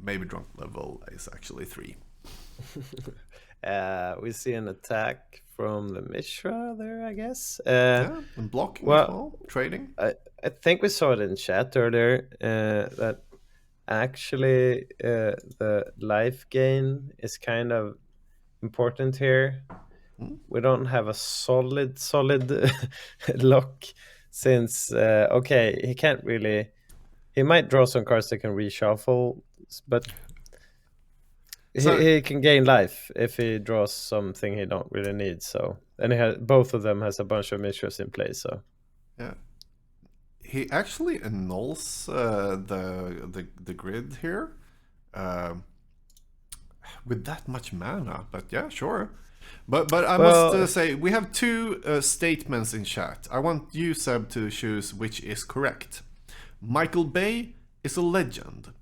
[SPEAKER 1] Maybe drunk level is actually 3.
[SPEAKER 2] We see an attack from the Mishra there, I guess.
[SPEAKER 1] And blocking as well, trading.
[SPEAKER 2] I think we saw it in chat earlier that actually the life gain is kind of important here. We don't have a solid lock, since he can't really... He might draw some cards that can reshuffle, but he can gain life if he draws something he don't really need. So, and both of them has a bunch of Mishras in play. So
[SPEAKER 1] yeah, he actually annuls the grid here with that much mana. But yeah, sure. But I must say, we have 2 statements in chat. I want you, Seb, to choose which is correct. Michael Bay is a legend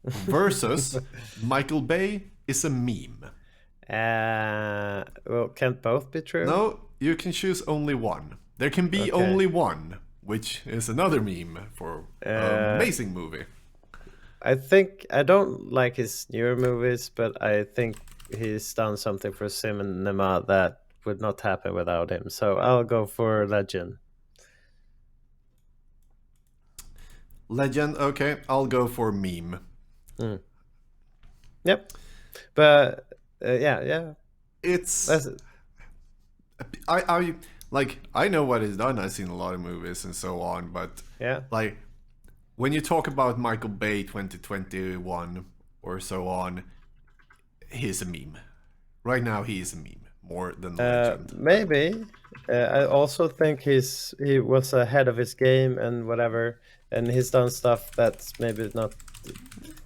[SPEAKER 1] versus Michael Bay is a meme.
[SPEAKER 2] Well, can't both be true?
[SPEAKER 1] No, you can choose only one. There can be only one, which is another meme for an amazing movie.
[SPEAKER 2] I think I don't like his newer movies, but I think he's done something for cinema that would not happen without him. So I'll go for legend.
[SPEAKER 1] Legend, okay. I'll go for meme.
[SPEAKER 2] Yep. But yeah.
[SPEAKER 1] It's I know what he's done. I've seen a lot of movies and so on, but like when you talk about Michael Bay 2021 or so on, he's a meme. Right now he is a meme more than a legend.
[SPEAKER 2] Maybe. I also think he was ahead of his game and whatever, and he's done stuff that's maybe not.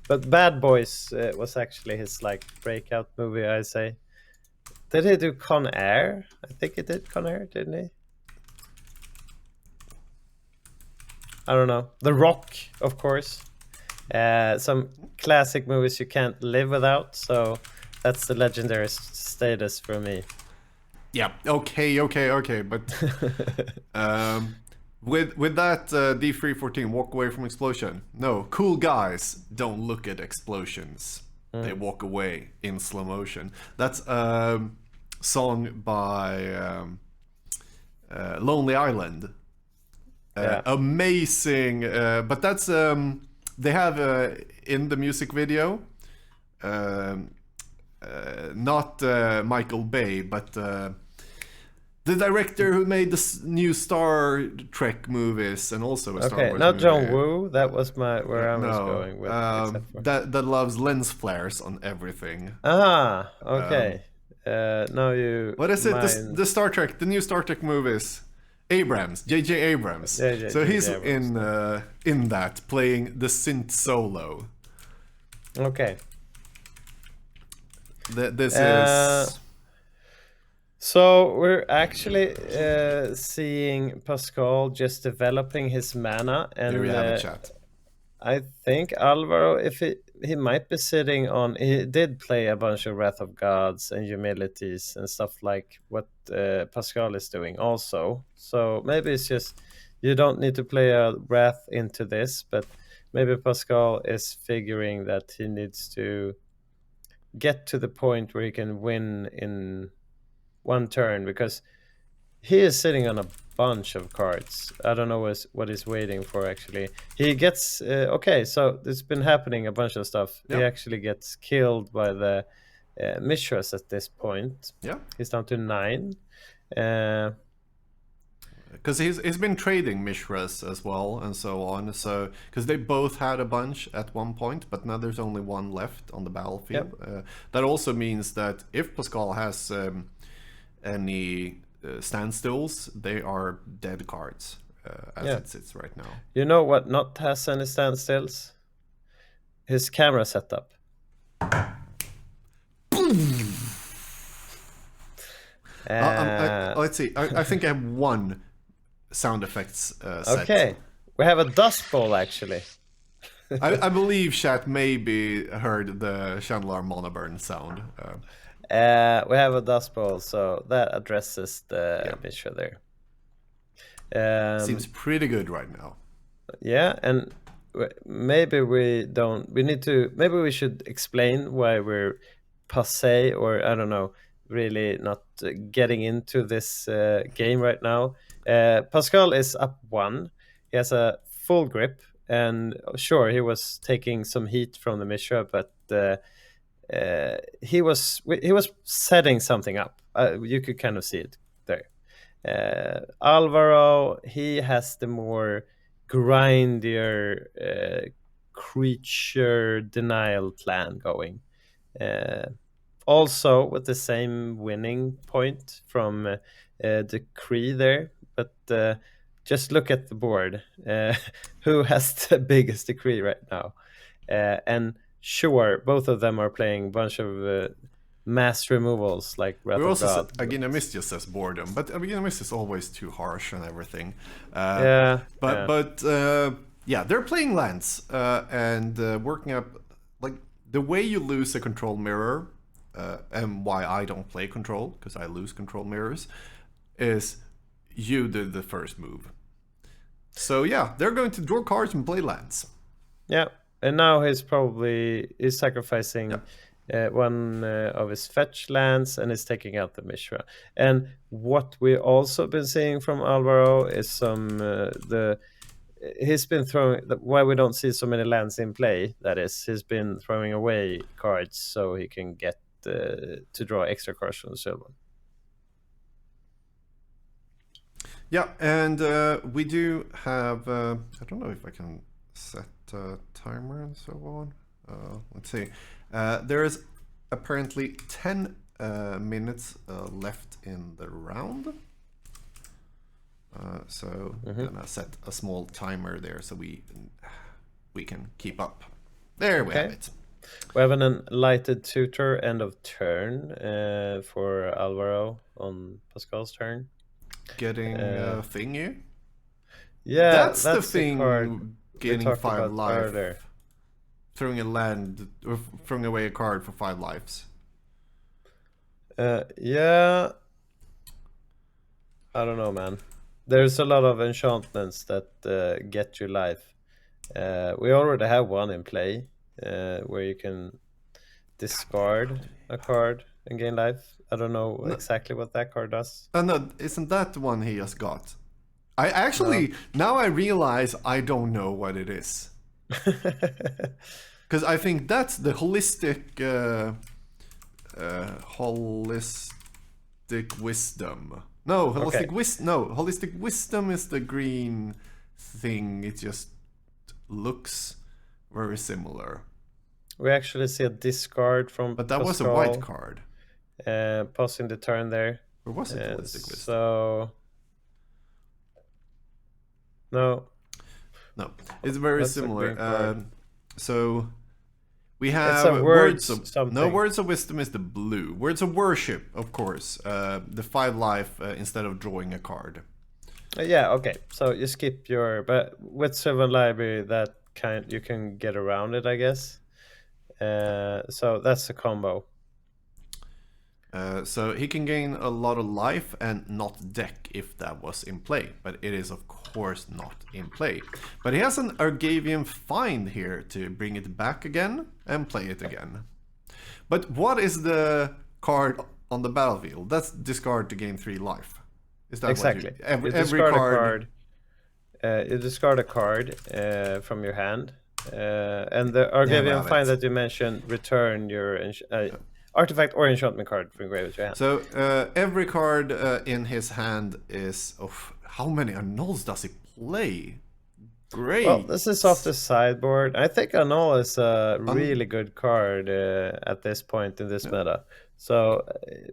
[SPEAKER 2] But Bad Boys was actually his like breakout movie, I say. Did he do Con Air? I think he did Con Air, didn't he? I don't know. The Rock, of course. Some classic movies you can't live without, so that's the legendary status for me.
[SPEAKER 1] Yeah, okay, but With that D314, walk away from explosion. No, cool guys don't look at explosions. They walk away in slow motion. That's a song by Lonely Island.
[SPEAKER 2] Yeah.
[SPEAKER 1] Amazing, but that's they have in the music video. Um, Not Michael Bay, but the director who made the new Star Trek movies and also a Star
[SPEAKER 2] Okay,
[SPEAKER 1] Wars
[SPEAKER 2] not
[SPEAKER 1] movie.
[SPEAKER 2] John Woo. That was where I was
[SPEAKER 1] No,
[SPEAKER 2] going with. Except for
[SPEAKER 1] that loves lens flares on everything.
[SPEAKER 2] okay. Now you
[SPEAKER 1] What is it?
[SPEAKER 2] mine.
[SPEAKER 1] The Star Trek, the new Star Trek movies. Abrams, J.J. Abrams. So he's
[SPEAKER 2] Abrams,
[SPEAKER 1] in that playing the synth solo.
[SPEAKER 2] Okay.
[SPEAKER 1] This is
[SPEAKER 2] So we're actually seeing Pascal just developing his mana, and
[SPEAKER 1] there we have it, chat.
[SPEAKER 2] I think Alvaro, if he might be sitting on, he did play a bunch of Wrath of Gods and Humilities and stuff like what Pascal is doing also. So maybe it's just you don't need to play a Wrath into this, but maybe Pascal is figuring that he needs to get to the point where he can win in one turn, because he is sitting on a bunch of cards. I don't know what he's waiting for actually. He gets okay, so it's been happening a bunch of stuff.
[SPEAKER 1] Yep.
[SPEAKER 2] He actually gets killed by the Mishras at this point.
[SPEAKER 1] Yeah.
[SPEAKER 2] He's down to 9.
[SPEAKER 1] Because he's been trading Mishras as well and so on. So because they both had a bunch at one point, but now there's only one left on the battlefield.
[SPEAKER 2] Yep.
[SPEAKER 1] That also means that if Pascal has any standstills, they are dead cards as it sits right now.
[SPEAKER 2] You know what not has any standstills? His camera setup.
[SPEAKER 1] Let's see. I think I have one sound effects set.
[SPEAKER 2] Okay, we have a dust bowl actually.
[SPEAKER 1] I believe chat maybe heard the Chandler Monoburn sound.
[SPEAKER 2] We have a dust bowl, so that addresses the Mishra there.
[SPEAKER 1] Seems pretty good right now.
[SPEAKER 2] Yeah, and maybe we don't. We need to. Maybe we should explain why we're passé, or I don't know, really not getting into this game right now. Pascal is up 1. He has a full grip, and sure, he was taking some heat from the Mishra, but he was setting something up. You could kind of see it there. Alvaro, he has the more grindier creature denial plan going. Also with the same winning point from Decree there, but just look at the board. Who has the biggest Decree right now? And sure, both of them are playing a bunch of mass removals like Wrath of God.
[SPEAKER 1] Aginamis just says boredom, but Aginamis is always too harsh and everything. But they're playing lands and working up like the way you lose a control mirror, and why I don't play control because I lose control mirrors, is you did the first move. So yeah, they're going to draw cards and play lands.
[SPEAKER 2] Yeah, and now he's sacrificing. One of his fetch lands and is taking out the Mishra. And what we also been seeing from Alvaro is he's been throwing, why we don't see so many lands in play, that is, he's been throwing away cards so he can get to draw extra cards from the silver.
[SPEAKER 1] Yeah, and we do have, I don't know if I can set a timer and so on. Let's see. There is apparently 10 minutes left in the round. So I'm gonna set a small timer there so we can keep up. There we have it.
[SPEAKER 2] We have an enlightened tutor end of turn for Alvaro on Pascal's turn.
[SPEAKER 1] Getting a thingy?
[SPEAKER 2] Yeah,
[SPEAKER 1] that's the thing. Gaining 5 life.
[SPEAKER 2] Earlier.
[SPEAKER 1] Throwing a land or throwing away a card for 5 lives.
[SPEAKER 2] Yeah. I don't know, man. there's a lot of enchantments that get you life. We already have one in play where you can discard a card and gain life. I don't know
[SPEAKER 1] No,
[SPEAKER 2] exactly what that card does.
[SPEAKER 1] no, isn't that the one he just got? I
[SPEAKER 2] No.
[SPEAKER 1] actually now I realize I don't know what it is, because I think that's the holistic wisdom. No,
[SPEAKER 2] Okay.
[SPEAKER 1] holistic wisdom is the green thing. It just looks very similar.
[SPEAKER 2] We actually see a discard from
[SPEAKER 1] But that was a
[SPEAKER 2] Pascal,
[SPEAKER 1] white card.
[SPEAKER 2] pausing the turn there.
[SPEAKER 1] Or was it holistic wisdom?
[SPEAKER 2] So no,
[SPEAKER 1] No, it's very
[SPEAKER 2] that's a green
[SPEAKER 1] similar.
[SPEAKER 2] card.
[SPEAKER 1] So we
[SPEAKER 2] It's
[SPEAKER 1] have
[SPEAKER 2] a words
[SPEAKER 1] no,
[SPEAKER 2] something.
[SPEAKER 1] words of wisdom is the blue. Words of worship, of course. The 5 life instead of drawing a card.
[SPEAKER 2] Yeah, okay. So you skip your, but with Sylvan Library, that you can get around it, I guess. So that's a combo.
[SPEAKER 1] So he can gain a lot of life and not deck if that was in play, but it is of course not in play. But he has an Argavian Find here to bring it back again and play it again. But what is the card on the battlefield? That's discard to gain 3 life. Is that
[SPEAKER 2] Exactly.
[SPEAKER 1] what every
[SPEAKER 2] discard
[SPEAKER 1] card?
[SPEAKER 2] You discard a card from your hand, and the
[SPEAKER 1] have
[SPEAKER 2] Argavian Find
[SPEAKER 1] it.
[SPEAKER 2] that you mentioned, return your artifact or enchantment card from grave to your hand.
[SPEAKER 1] So every card in his hand is of how many annuls does he play? Great.
[SPEAKER 2] Well, this is off the sideboard. I think Annul is a really good card at this point in this meta. So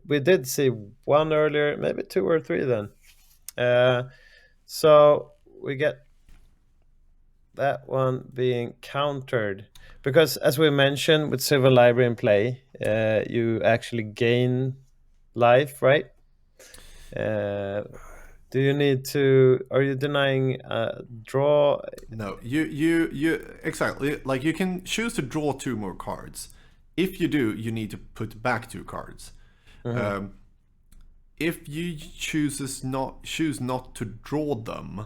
[SPEAKER 2] we did see one earlier, maybe 2 or 3 then. So we get that one being countered. Because as we mentioned with Civil Library in play, you actually gain life, right? Do you need to? Are you denying draw?
[SPEAKER 1] No, you exactly, like you can choose to draw 2 more cards. If you do, you need to put back 2 cards. If you choose not to draw them,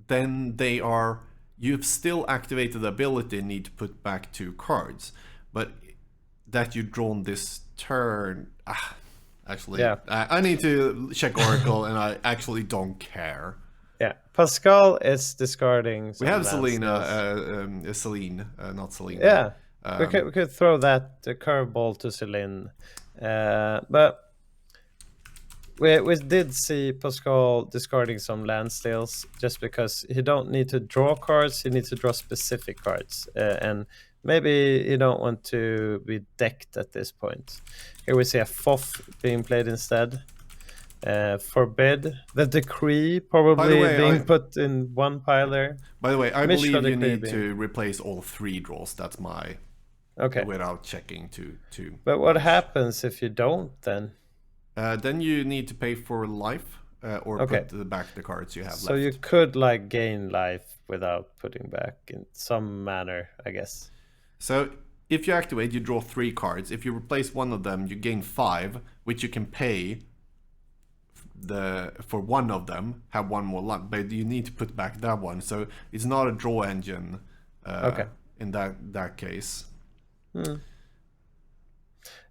[SPEAKER 1] then you've still activated the ability and need to put back 2 cards. But that you've drawn this turn, actually,
[SPEAKER 2] Yeah.
[SPEAKER 1] I need to check Oracle, and I actually don't care.
[SPEAKER 2] Yeah, Pascal is discarding.
[SPEAKER 1] We have
[SPEAKER 2] some land skills.
[SPEAKER 1] Celine, not Celine.
[SPEAKER 2] Yeah, we could throw that the curveball to Celine, but we did see Pascal discarding some land steals just because he don't need to draw cards. He needs to draw specific cards, and maybe you don't want to be decked at this point. Here we see a FOF being played instead. Forbid the decree probably being put in one pile there.
[SPEAKER 1] By the way, I
[SPEAKER 2] Mishra
[SPEAKER 1] believe you
[SPEAKER 2] decree
[SPEAKER 1] need
[SPEAKER 2] being-
[SPEAKER 1] to replace all 3 draws. That's my without checking to.
[SPEAKER 2] But what happens if you don't then?
[SPEAKER 1] Then you need to pay for life or put back the cards you have left.
[SPEAKER 2] So you could like gain life without putting back in some manner, I guess.
[SPEAKER 1] So if you activate, you draw 3 cards. If you replace one of them, you gain 5, which you can pay for one of them, have 1 more life, but you need to put back that one. So it's not a draw engine in that case.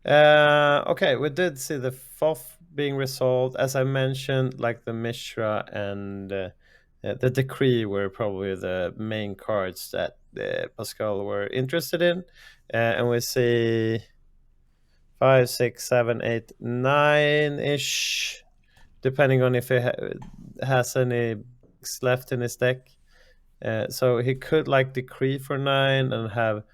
[SPEAKER 2] Okay, we did see the FOF being resolved. As I mentioned, like the Mishra and the Decree were probably the main cards that Pascal were interested in. And we see 5, 6, 7, 8, 9-ish, depending on if he has any left in his deck. So he could like Decree for 9 and have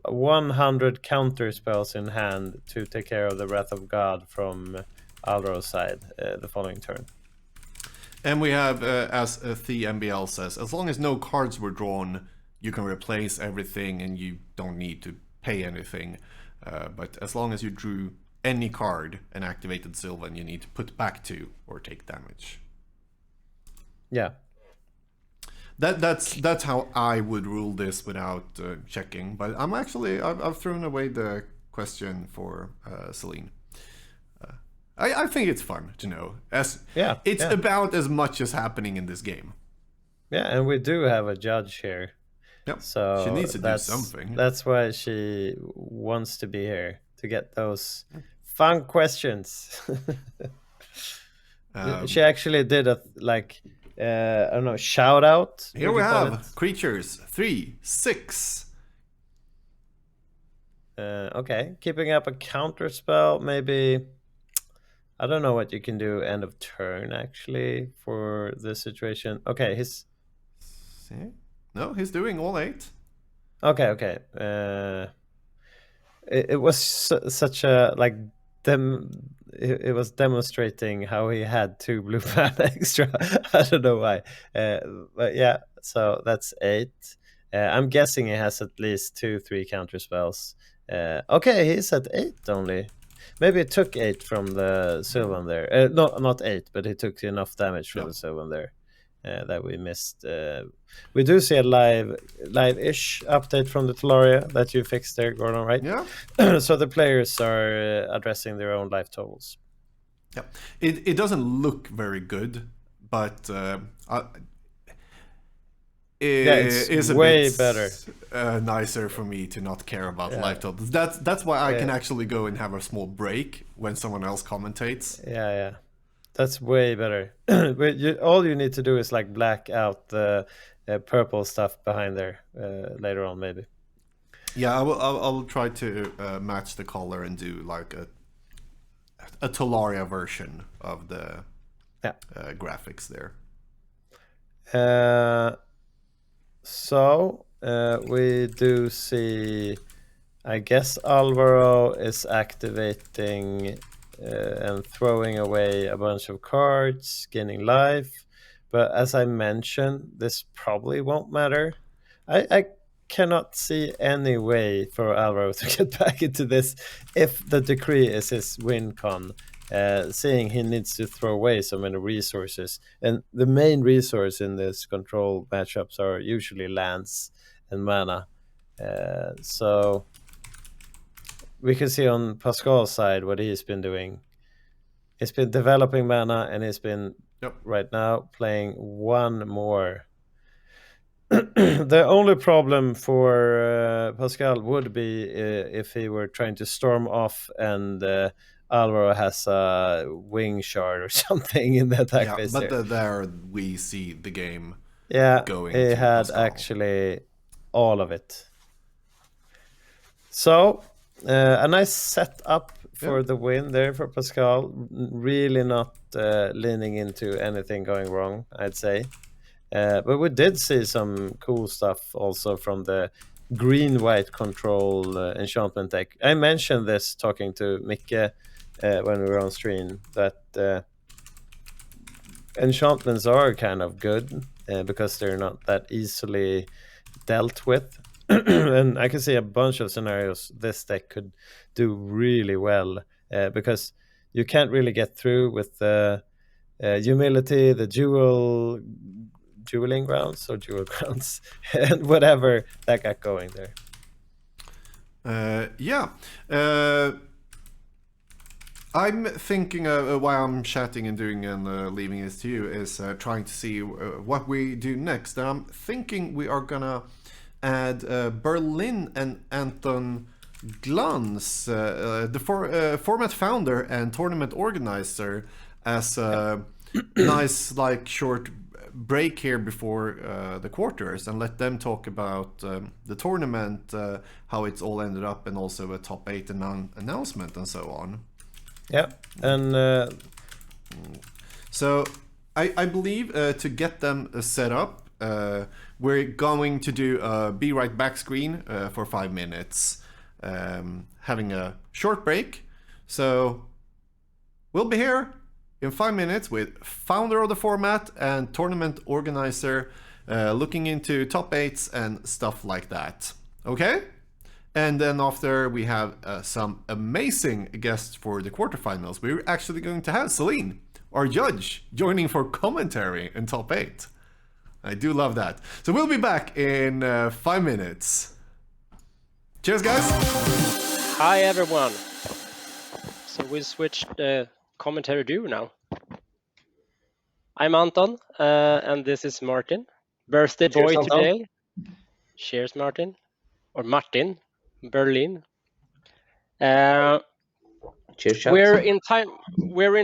[SPEAKER 2] 100 counter spells in hand to take care of the Wrath of God from Alvaro's side the following turn.
[SPEAKER 1] And we have, as the MBL says, as long as no cards were drawn, you can replace everything and you don't need to pay anything. But as long as you drew any card and activated Sylvan, you need to put back 2 or take damage.
[SPEAKER 2] Yeah.
[SPEAKER 1] That's how I would rule this without checking. But I've thrown away the question for Celine. I think it's fun to know.
[SPEAKER 2] Yeah,
[SPEAKER 1] It's
[SPEAKER 2] yeah.
[SPEAKER 1] about as much as happening in this game.
[SPEAKER 2] Yeah, and we do have a judge here.
[SPEAKER 1] Yep. She
[SPEAKER 2] So
[SPEAKER 1] needs to do something.
[SPEAKER 2] that's why she wants to be here, to get those fun questions. She actually did a I don't know, shout out,
[SPEAKER 1] Here
[SPEAKER 2] would
[SPEAKER 1] we
[SPEAKER 2] you call it?
[SPEAKER 1] have creatures 3, 6.
[SPEAKER 2] Okay, keeping up a counter spell, maybe. I don't know what you can do end of turn actually for this situation. Okay, his.
[SPEAKER 1] See? No, he's doing all 8.
[SPEAKER 2] Okay. It was such a like dem. It was demonstrating how he had 2 blue mana extra. I don't know why, uh, but yeah. So that's 8. I'm guessing he has at least 2, 3 counter spells. Okay, he's at 8 only. Maybe it took 8 from the Sylvan there. No, not 8, but he took enough damage from
[SPEAKER 1] Yeah.
[SPEAKER 2] the Sylvan there that we missed. We do see a live-ish update from the Talaria that you fixed there, Gordon, right?
[SPEAKER 1] Yeah.
[SPEAKER 2] So the players are addressing their own life totals.
[SPEAKER 1] Yeah. It doesn't look very good, but
[SPEAKER 2] it's
[SPEAKER 1] is a
[SPEAKER 2] way
[SPEAKER 1] bit
[SPEAKER 2] better.
[SPEAKER 1] Nicer for me to not care about life totals. That's why I can actually go and have a small break when someone else commentates.
[SPEAKER 2] Yeah. That's way better. But all you need to do is like black out the purple stuff behind there later on, maybe.
[SPEAKER 1] Yeah, I'll try to match the color and do like a Talaria version of the graphics there.
[SPEAKER 2] So we do see, I guess Alvaro is activating and throwing away a bunch of cards, gaining life. But as I mentioned, this probably won't matter. I cannot see any way for Alvaro to get back into this if the decree is his win con. Seeing he needs to throw away so many resources, and the main resource in this control matchups are usually lands and mana. So we can see on Pascal's side what he's been doing. He's been developing mana, and he's been right now playing one more. The only problem for Pascal would be if he were trying to storm off and Alvaro has a wing shard or something in the attack phase.
[SPEAKER 1] But there we see the game going.
[SPEAKER 2] He
[SPEAKER 1] to
[SPEAKER 2] had
[SPEAKER 1] Pascal.
[SPEAKER 2] actually all of it. So a nice setup for the win there for Pascal. Really not leaning into anything going wrong, I'd say. But we did see some cool stuff also from the green-white control enchantment deck. I mentioned this talking to Mikke when we were on stream, that enchantments are kind of good because they're not that easily dealt with. And I can see a bunch of scenarios this deck could do really well because you can't really get through with the humility, the dueling grounds or dual grounds, and whatever that got going there.
[SPEAKER 1] I'm thinking why I'm chatting and doing and leaving this to you is trying to see what we do next. And I'm thinking we are gonna add Berlin and Anton Glans, the format founder and tournament organizer, as a nice like short break here before the quarters, and let them talk about the tournament, how it's all ended up, and also a top 8 announcement and so on.
[SPEAKER 2] Yeah, and
[SPEAKER 1] so I believe to get them set up, we're going to do a Be Right Back screen for 5 minutes, having a short break. So we'll be here in 5 minutes with founder of the format and tournament organizer, looking into top 8s and stuff like that. Okay? And then after we have some amazing guests for the quarterfinals, we're actually going to have Celine, our judge, joining for commentary in top 8. I do love that. So we'll be back in 5 minutes. Cheers, guys.
[SPEAKER 3] Hi, everyone. So we switched commentary duo now. I'm Anton, and this is Martin. Birthday
[SPEAKER 4] Cheers,
[SPEAKER 3] boy
[SPEAKER 4] Anton.
[SPEAKER 3] today. Cheers, Martin. Or Martin, Berlin.
[SPEAKER 4] Cheers, chat.
[SPEAKER 3] We're in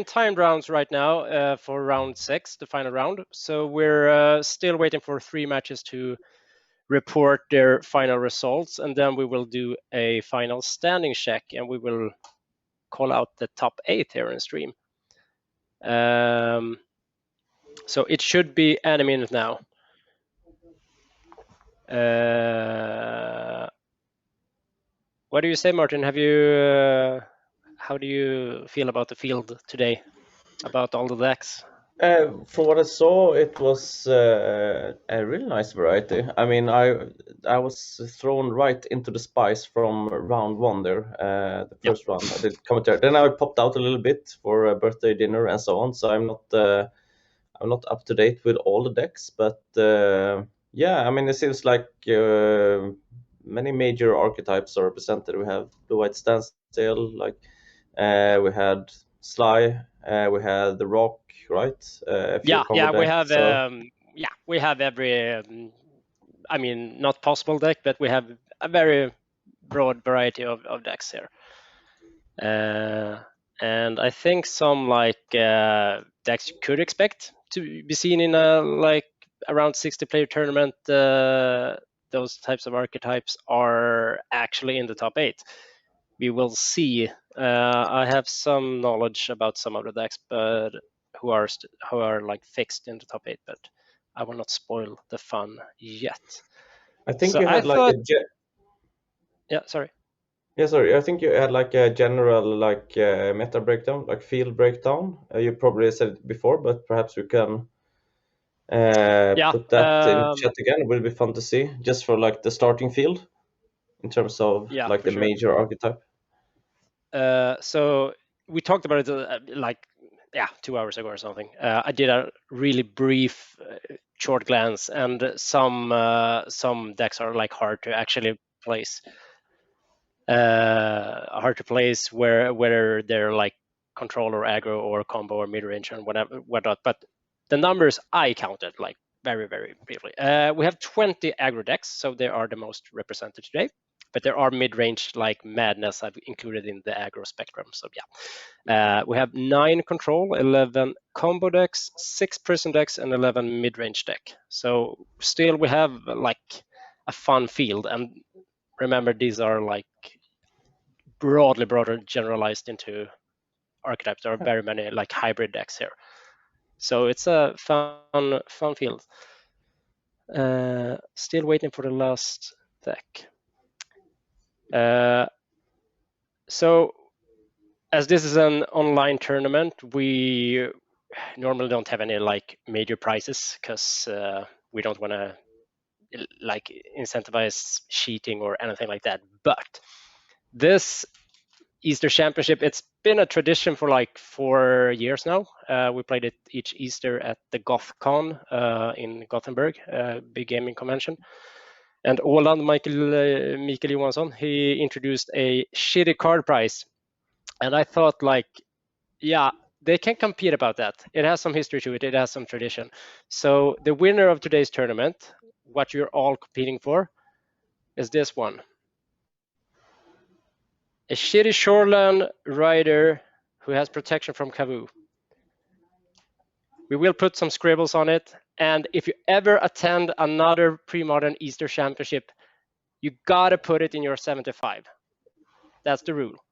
[SPEAKER 3] time rounds right now for round 6, the final round. So we're still waiting for 3 matches to report their final results, and then we will do a final standing check, and we will call out the top 8 here in stream. So it should be any minute now. What do you say, Martin? How do you feel about the field today? About all the decks?
[SPEAKER 4] From what I saw, it was a really nice variety. I mean, I was thrown right into the spice from round 1 there, the first round. I did commentary. Then I popped out a little bit for a birthday dinner and so on. So I'm not up to date with all the decks, but yeah, I mean, it seems like many major archetypes are represented. We have the White Standstill, like we had Sly, we had the Rock, right? A few combo
[SPEAKER 3] we
[SPEAKER 4] decks,
[SPEAKER 3] have
[SPEAKER 4] so...
[SPEAKER 3] we have every I mean, not possible deck, but we have a very broad variety of decks here. And I think some decks you could expect to be seen in a around 60 player tournament, those types of archetypes are actually in the top 8. We will see. I have some knowledge about some of the decks, but who are fixed in the top 8, but I will not spoil the fun yet.
[SPEAKER 4] I think
[SPEAKER 3] So
[SPEAKER 4] you had
[SPEAKER 3] sorry.
[SPEAKER 4] Yeah, sorry. I think you had a general meta breakdown, field breakdown. You probably said it before, but perhaps we can put that in chat again. It will be fun to see, just for the starting field in terms of the major archetype.
[SPEAKER 3] So we talked about it 2 hours ago or something. I did a really brief short glance, and some decks are hard to actually place. Hard to place whether they're control or aggro or combo or mid range and whatnot. But the numbers I counted very, very briefly. We have 20 aggro decks, so they are the most represented today. But there are mid-range like madness I've included in the aggro spectrum. So yeah, we have 9 control, 11 combo decks, 6 prison decks, and 11 mid-range deck. So still we have a fun field. And remember, these are broadly generalized into archetypes. There are very many hybrid decks here. So it's a fun field. Still waiting for the last deck. So as this is an online tournament, we normally don't have any major prizes because we don't want to incentivize cheating or anything like that. But this Easter Championship, it's been a tradition for 4 years now. We played it each Easter at the GothCon in Gothenburg, big gaming convention. And Åland, Mikael Johansson, he introduced a shitty card prize. And I thought yeah, they can compete about that. It has some history to it. It has some tradition. So the winner of today's tournament, what you're all competing for, is this one. A shitty shoreline rider who has protection from Kavoo. We will put some scribbles on it. And if you ever attend another Premodern Easter Championship, you gotta put it in your 75. That's the rule.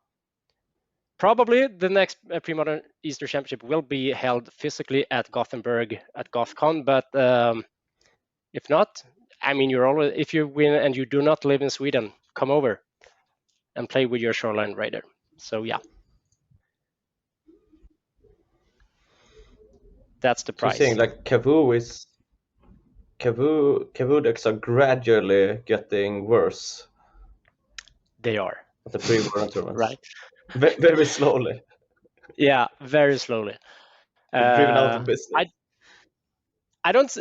[SPEAKER 3] Probably the next Premodern Easter Championship will be held physically at Gothenburg at GothCon, but if not, I mean, if you win and you do not live in Sweden, come over and play with your Shoreline Raider. So yeah, that's the price.
[SPEAKER 4] So you're saying Kavoo decks are gradually getting worse.
[SPEAKER 3] They are.
[SPEAKER 4] At the pre-modern tournaments.
[SPEAKER 3] Right.
[SPEAKER 4] Very slowly.
[SPEAKER 3] Yeah, very slowly.
[SPEAKER 4] Driven out of business.
[SPEAKER 3] I don't.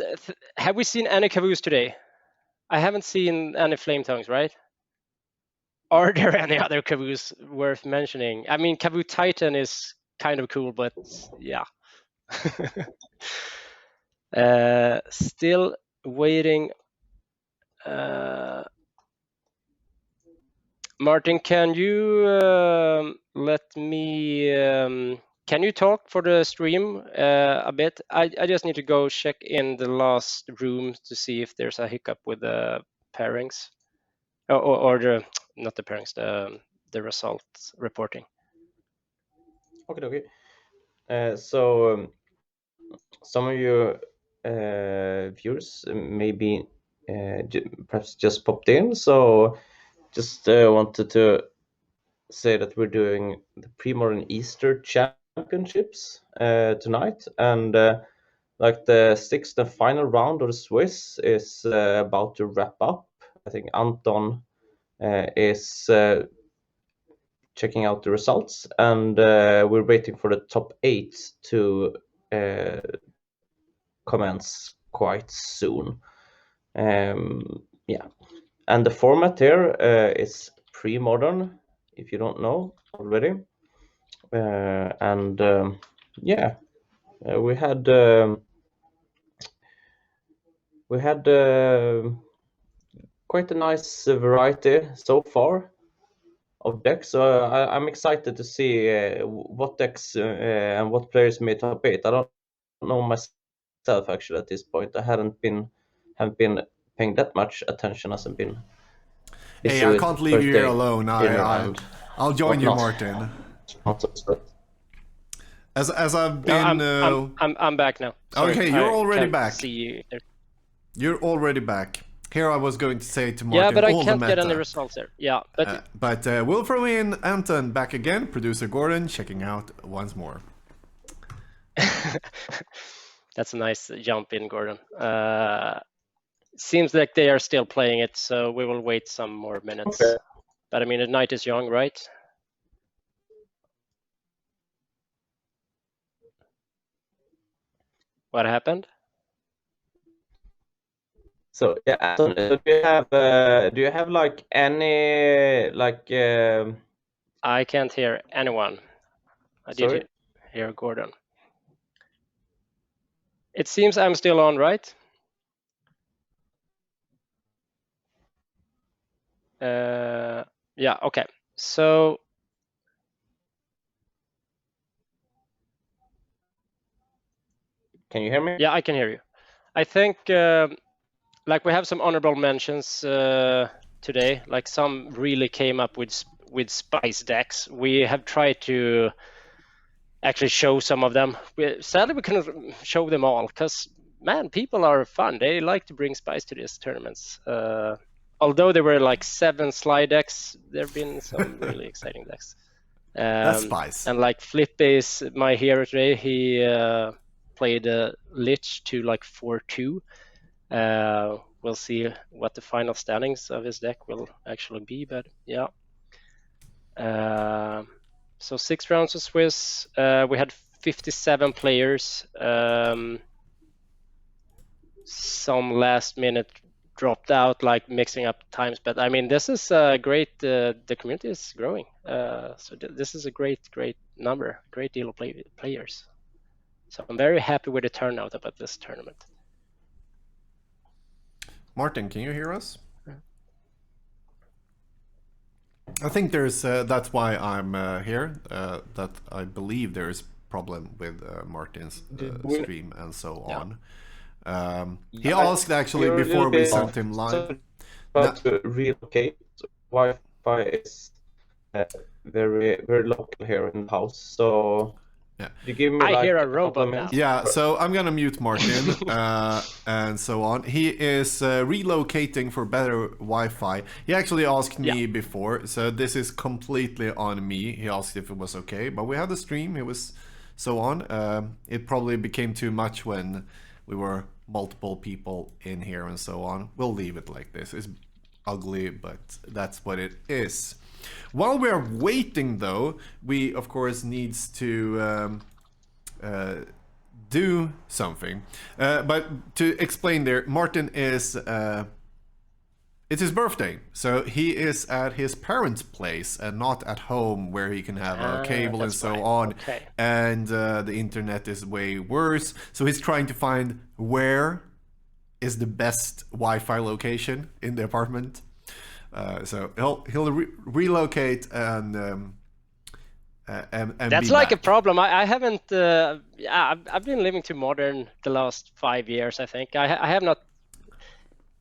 [SPEAKER 3] Have we seen any Kavoos today? I haven't seen any Flame Tongues, right? Are there any other Kavoos worth mentioning? I mean, Kavoo Titan is kind of cool, but yeah. Still waiting. Martin, can you can you talk for the stream a bit? I just need to go check in the last room to see if there's a hiccup with the pairings, or the not the pairings, the results reporting.
[SPEAKER 4] Okay. So some of you viewers maybe perhaps just popped in, so just wanted to say that we're doing the Premodern Easter Championships tonight, and like the sixth and final round of the Swiss is about to wrap up. I think Anton is checking out the results, and we're waiting for the top 8 to commence quite soon. Yeah, and the format here is pre-modern, if you don't know already. And yeah, we had quite a nice variety so far of decks. So I'm excited to see what decks and what players made top 8. I don't know myself actually at this point. I haven't been paying that much attention as I've been busy
[SPEAKER 1] Hey, I
[SPEAKER 4] with
[SPEAKER 1] can't leave you here
[SPEAKER 4] birthday
[SPEAKER 1] alone.
[SPEAKER 4] dinner and
[SPEAKER 1] I'll join you,
[SPEAKER 4] whatnot.
[SPEAKER 1] Martin.
[SPEAKER 4] But
[SPEAKER 1] As I've
[SPEAKER 3] No,
[SPEAKER 1] been.
[SPEAKER 3] I'm back now. Sorry,
[SPEAKER 1] Okay, you're
[SPEAKER 3] I
[SPEAKER 1] already
[SPEAKER 3] can't
[SPEAKER 1] back.
[SPEAKER 3] See you there.
[SPEAKER 1] You're already back. Here I was going to say to Martin,
[SPEAKER 3] Yeah, but I
[SPEAKER 1] all
[SPEAKER 3] can't
[SPEAKER 1] the
[SPEAKER 3] get
[SPEAKER 1] meta.
[SPEAKER 3] any results there. Yeah, but
[SPEAKER 1] We'll throw in Anton back again, producer Gordon checking out once more.
[SPEAKER 3] that's a nice jump in, Gordon. Seems like they are still playing it, so we will wait some more minutes.
[SPEAKER 4] Okay.
[SPEAKER 3] But I mean, the night is young, right? What happened?
[SPEAKER 4] So yeah, Anton, do you have like any like
[SPEAKER 3] I can't hear anyone. I
[SPEAKER 4] sorry?
[SPEAKER 3] did hear Gordon. It seems I'm still on, right? Yeah, okay. So
[SPEAKER 4] Can you hear me?
[SPEAKER 3] yeah, I can hear you. I think like we have some honorable mentions today. Like some really came up with spice decks. We have tried to actually show some of them. Sadly, we couldn't show them all because man, people are fun. They like to bring spice to these tournaments. Although there were like 7 slide decks, there have been some really exciting decks.
[SPEAKER 1] That's spice.
[SPEAKER 3] And like Flippy is my hero today. He played Lich to like 4-2. We'll see what the final standings of his deck will actually be, but yeah. So 6 rounds of Swiss. We had 57 players. Some last minute dropped out, like mixing up times. But I mean, this is great. The community is growing. So this is a great number, great deal of players. So I'm very happy with the turnout about this tournament.
[SPEAKER 1] Martin, can you hear us? I think there's. That's why I'm here. That I believe there is problem with Martin's stream and so on. He asked actually before we sent him live.
[SPEAKER 4] About to relocate. Wi-Fi is very local here in the house, so
[SPEAKER 1] yeah.
[SPEAKER 4] You give me
[SPEAKER 3] I hear a
[SPEAKER 4] couple
[SPEAKER 3] robot now.
[SPEAKER 4] minutes.
[SPEAKER 1] Yeah, so I'm gonna mute Martin and so on. He is relocating for better Wi-Fi. He actually asked me before, so this is completely on me. He asked if it was okay, but we had the stream. It was so on. It probably became too much when we were multiple people in here and so on. We'll leave it like this. It's ugly, but that's what it is. While we are waiting, though, we of course needs to do something. But to explain, there, Martin is it's his birthday, so he is at his parents' place and not at home where he can have a cable and
[SPEAKER 3] that's
[SPEAKER 1] so
[SPEAKER 3] why.
[SPEAKER 1] on.
[SPEAKER 3] Okay.
[SPEAKER 1] And the internet is way worse, so he's trying to find where is the best Wi-Fi location in the apartment. So he'll relocate and
[SPEAKER 3] That's
[SPEAKER 1] be
[SPEAKER 3] like a
[SPEAKER 1] back.
[SPEAKER 3] problem. I haven't. I've been living too modern the last 5 years. I think I have not.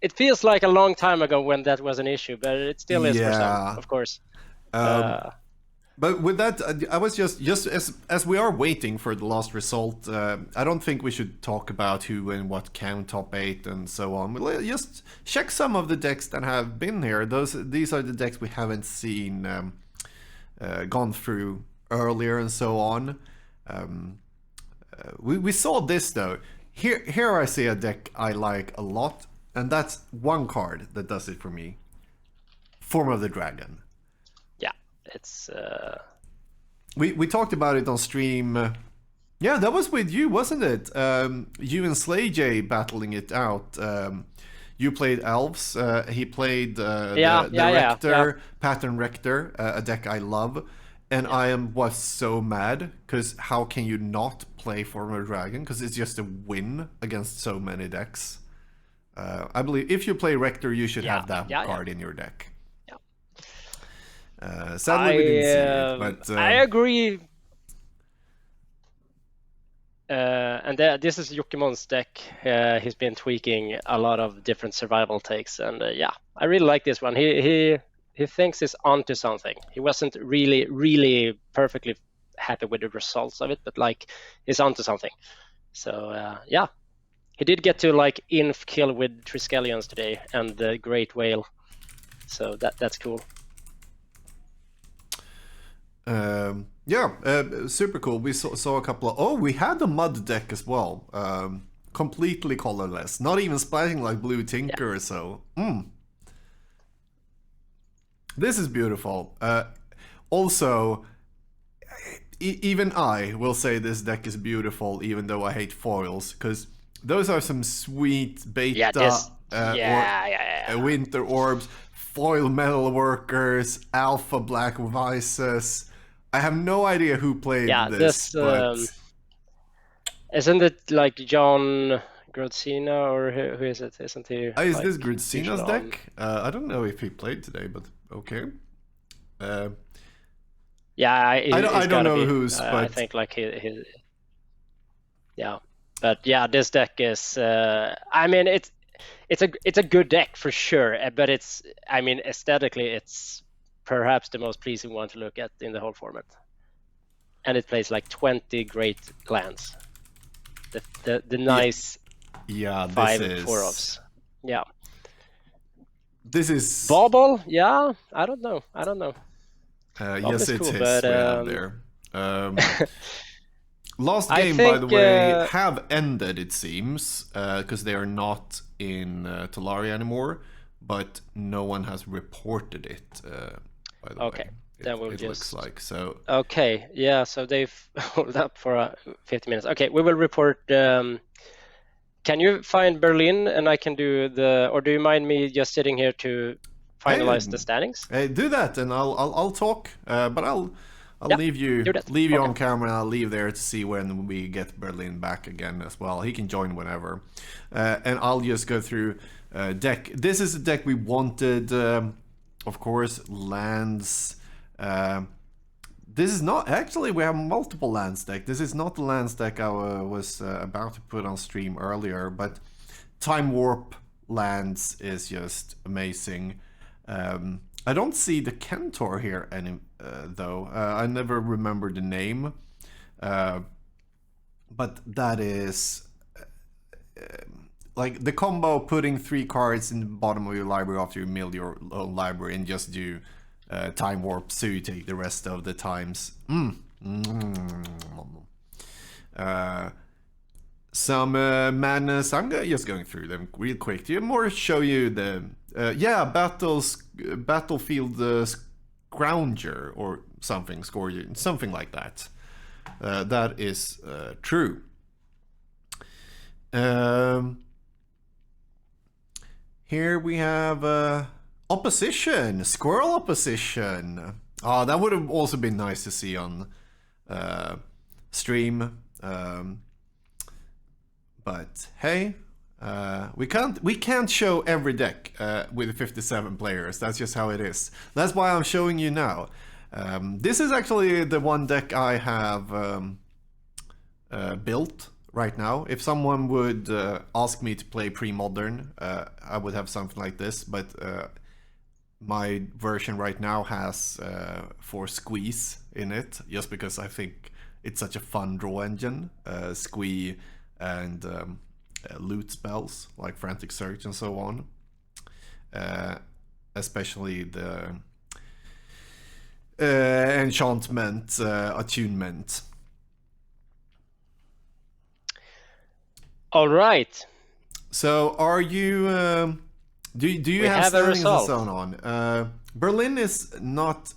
[SPEAKER 3] It feels like a long time ago when that was an issue, but it still is for some,
[SPEAKER 1] Yeah.
[SPEAKER 3] of course.
[SPEAKER 1] But with that, I was just as we are waiting for the last result. I don't think we should talk about who and what count top 8 and so on. We'll just check some of the decks that have been here. These are the decks we haven't seen gone through earlier and so on. We saw this though. Here I see a deck I like a lot, and that's one card that does it for me. Form of the Dragon.
[SPEAKER 3] Yeah, it's.
[SPEAKER 1] We talked about it on stream. Yeah, that was with you, wasn't it? You and Slay J battling it out. You played Elves. He played the Rector, Pattern Rector, a deck I love. And I was so mad, because how can you not play Form of Dragon? Because it's just a win against so many decks. I believe if you play Rector, you should have that card in your deck. Sadly, we didn't see it, but
[SPEAKER 3] I agree. And this is Yokimon's deck. He's been tweaking a lot of different survival takes, and I really like this one. He thinks he's onto something. He wasn't really perfectly happy with the results of it, but like he's onto something. So he did get to like inf kill with Triskelions today and the Great Whale. So that's cool.
[SPEAKER 1] Super cool. We saw a couple of... we had a mud deck as well. Completely colorless. Not even splashing like Blue Tinker or so. This is beautiful. Also, even I will say this deck is beautiful, even though I hate foils, because those are some sweet beta winter orbs, foil metal workers, alpha black vices. I have no idea who played this, but...
[SPEAKER 3] Isn't it like John Grodzina, or who is it? Isn't he?
[SPEAKER 1] Is this Grodzina's deck? I don't know if he played today, but okay.
[SPEAKER 3] I
[SPEAKER 1] don't know who's, but...
[SPEAKER 3] I think like he but this deck is. I mean, it's a good deck for sure, but it's. I mean, aesthetically, it's perhaps the most pleasing one to look at in the whole format, and it plays like 20 great lands. The nice 5 4-offs. Yeah.
[SPEAKER 1] This is
[SPEAKER 3] Bauble. Yeah, I don't know.
[SPEAKER 1] Yes, it's
[SPEAKER 3] cool,
[SPEAKER 1] his.
[SPEAKER 3] But,
[SPEAKER 1] we have there. Last game, by the way, have ended, it seems, because they are not in Talaria anymore, but no one has reported it, by the way.
[SPEAKER 3] Then we'll
[SPEAKER 1] it looks like so.
[SPEAKER 3] Okay, yeah, so they've hold up for 50 minutes. Okay, we will report. Can you find Berlin, and I can do or do you mind me just sitting here to finalize the standings?
[SPEAKER 1] Do that, and I'll talk, but I'll leave you on camera. And I'll leave there to see when we get Berlin back again as well. He can join whenever, and I'll just go through deck. This is a deck we wanted, of course, lands. This is not actually. We have multiple lands deck. This is not the lands deck I was about to put on stream earlier, but Time Warp lands is just amazing. I don't see the Kentor here though. I never remember the name, but that is like the combo: putting 3 cards in the bottom of your library after you mill your own library and just do Time Warp, so you take the rest of the times. Some madness. I'm just going through them real quick. Do you more show you the battlefield scrounger or something, something like that. That is true. Here we have opposition, squirrel opposition. Oh, that would have also been nice to see on stream. But hey, we can't show every deck with 57 players. That's just how it is. That's why I'm showing you now. This is actually the one deck I have built right now. If someone would ask me to play Premodern, I would have something like this. But my version right now has 4 squeeze in it, just because I think it's such a fun draw engine. Squee and loot spells like Frantic Search and so on. Especially the enchantment, attunement.
[SPEAKER 3] All right.
[SPEAKER 1] So are you... do you
[SPEAKER 3] We
[SPEAKER 1] have
[SPEAKER 3] have a
[SPEAKER 1] standings and
[SPEAKER 3] result.
[SPEAKER 1] so on? Berlin is not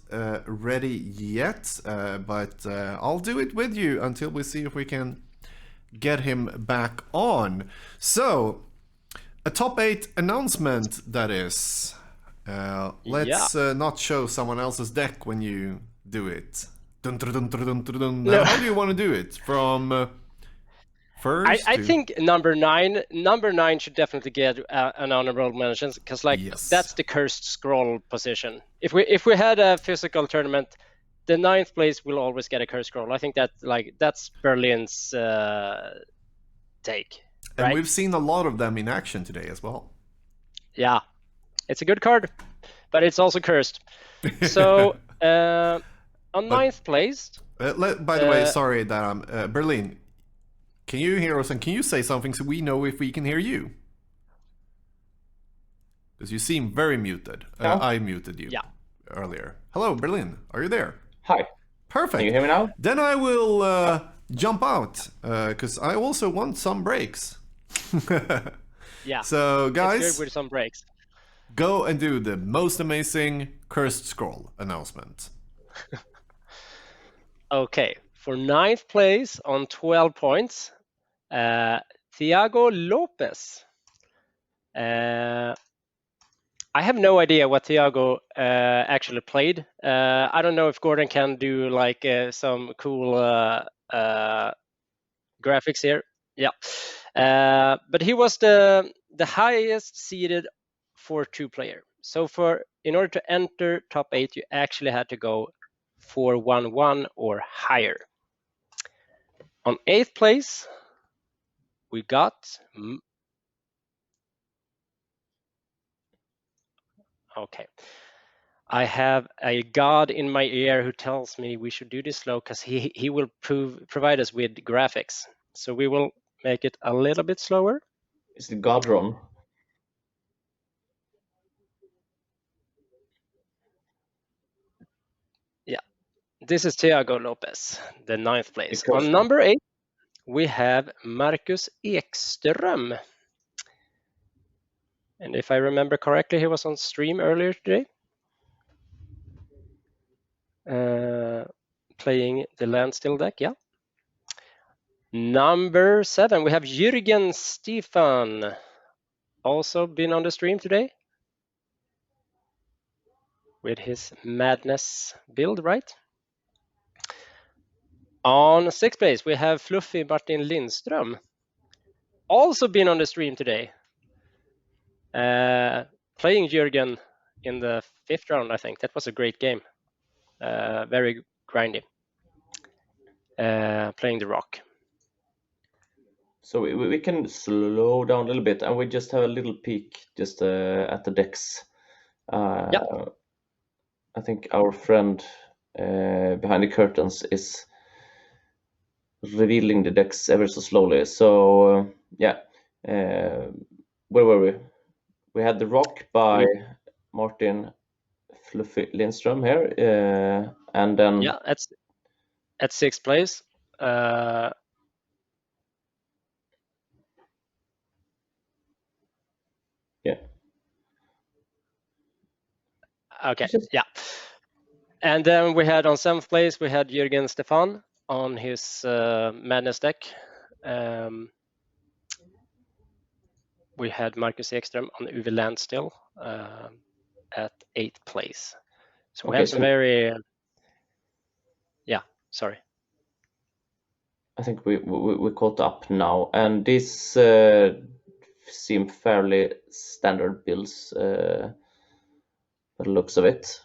[SPEAKER 1] ready yet, but I'll do it with you until we see if we can get him back on. So, a top 8 announcement, that is. Let's not show someone else's deck when you do it. Dun, dun, dun, dun, dun, dun, dun.
[SPEAKER 3] No.
[SPEAKER 1] How do you want to do it? From first
[SPEAKER 3] I
[SPEAKER 1] to...
[SPEAKER 3] think number 9 should definitely get an honorable mention, because
[SPEAKER 1] Yes.
[SPEAKER 3] that's the cursed scroll position. If we had a physical tournament, the 9th place will always get a cursed scroll. I think that's Berlin's take.
[SPEAKER 1] And
[SPEAKER 3] right?
[SPEAKER 1] we've seen a lot of them in action today as well.
[SPEAKER 3] Yeah, it's a good card, but it's also cursed. So on 9th place.
[SPEAKER 1] By the way, sorry that I'm... Berlin, can you hear us and can you say something so we know if we can hear you? Because you seem very muted. I muted you earlier. Hello, Berlin. Are you there?
[SPEAKER 4] Hi.
[SPEAKER 1] Perfect.
[SPEAKER 4] Can you hear me now?
[SPEAKER 1] Then I will jump out because I also want some breaks.
[SPEAKER 3] Yeah.
[SPEAKER 1] So, guys,
[SPEAKER 3] it's good with some breaks.
[SPEAKER 1] Go and do the most amazing cursed scroll announcement.
[SPEAKER 3] Okay. For 9th place on 12 points, Thiago Lopez. I have no idea what Thiago actually played. I don't know if Gordon can do like some cool graphics here. Yeah, but he was the highest seeded 4-2 player. So in order to enter top 8, you actually had to go 4-1-1 or higher. On 8th place, we got okay. I have a god in my ear who tells me we should do this slow because he will provide us with graphics. So we will make it a little bit slower.
[SPEAKER 4] Is the Godron?
[SPEAKER 3] Yeah, this is Thiago Lopez, the 9th place.
[SPEAKER 4] Because
[SPEAKER 3] On number 8, we have Marcus Ekström. And if I remember correctly, he was on stream earlier today. Playing the Landstill deck, yeah. Number 7, we have Jürgen Stefan. Also been on the stream today with his Madness build, right? On 6th place, we have Fluffy Martin Lindström. Also been on the stream today. Playing Jürgen in the 5th round, I think. That was a great game. Very grindy. Playing the Rock.
[SPEAKER 4] So we can slow down a little bit and we just have a little peek just at the decks. I think our friend behind the curtains is revealing the decks ever so slowly. So where were we? We had the Rock by Martin Fluffy Lindström here, and then
[SPEAKER 3] at 6th place. Okay, yeah. And then we had on 7th place, we had Jürgen Stefan on his Madness deck. We had Marcus Ekström on UV Landstill. at 8th place. So we
[SPEAKER 4] Okay,
[SPEAKER 3] have some
[SPEAKER 4] so
[SPEAKER 3] very, sorry.
[SPEAKER 4] I think we caught up now, and these seem fairly standard builds by the looks of it.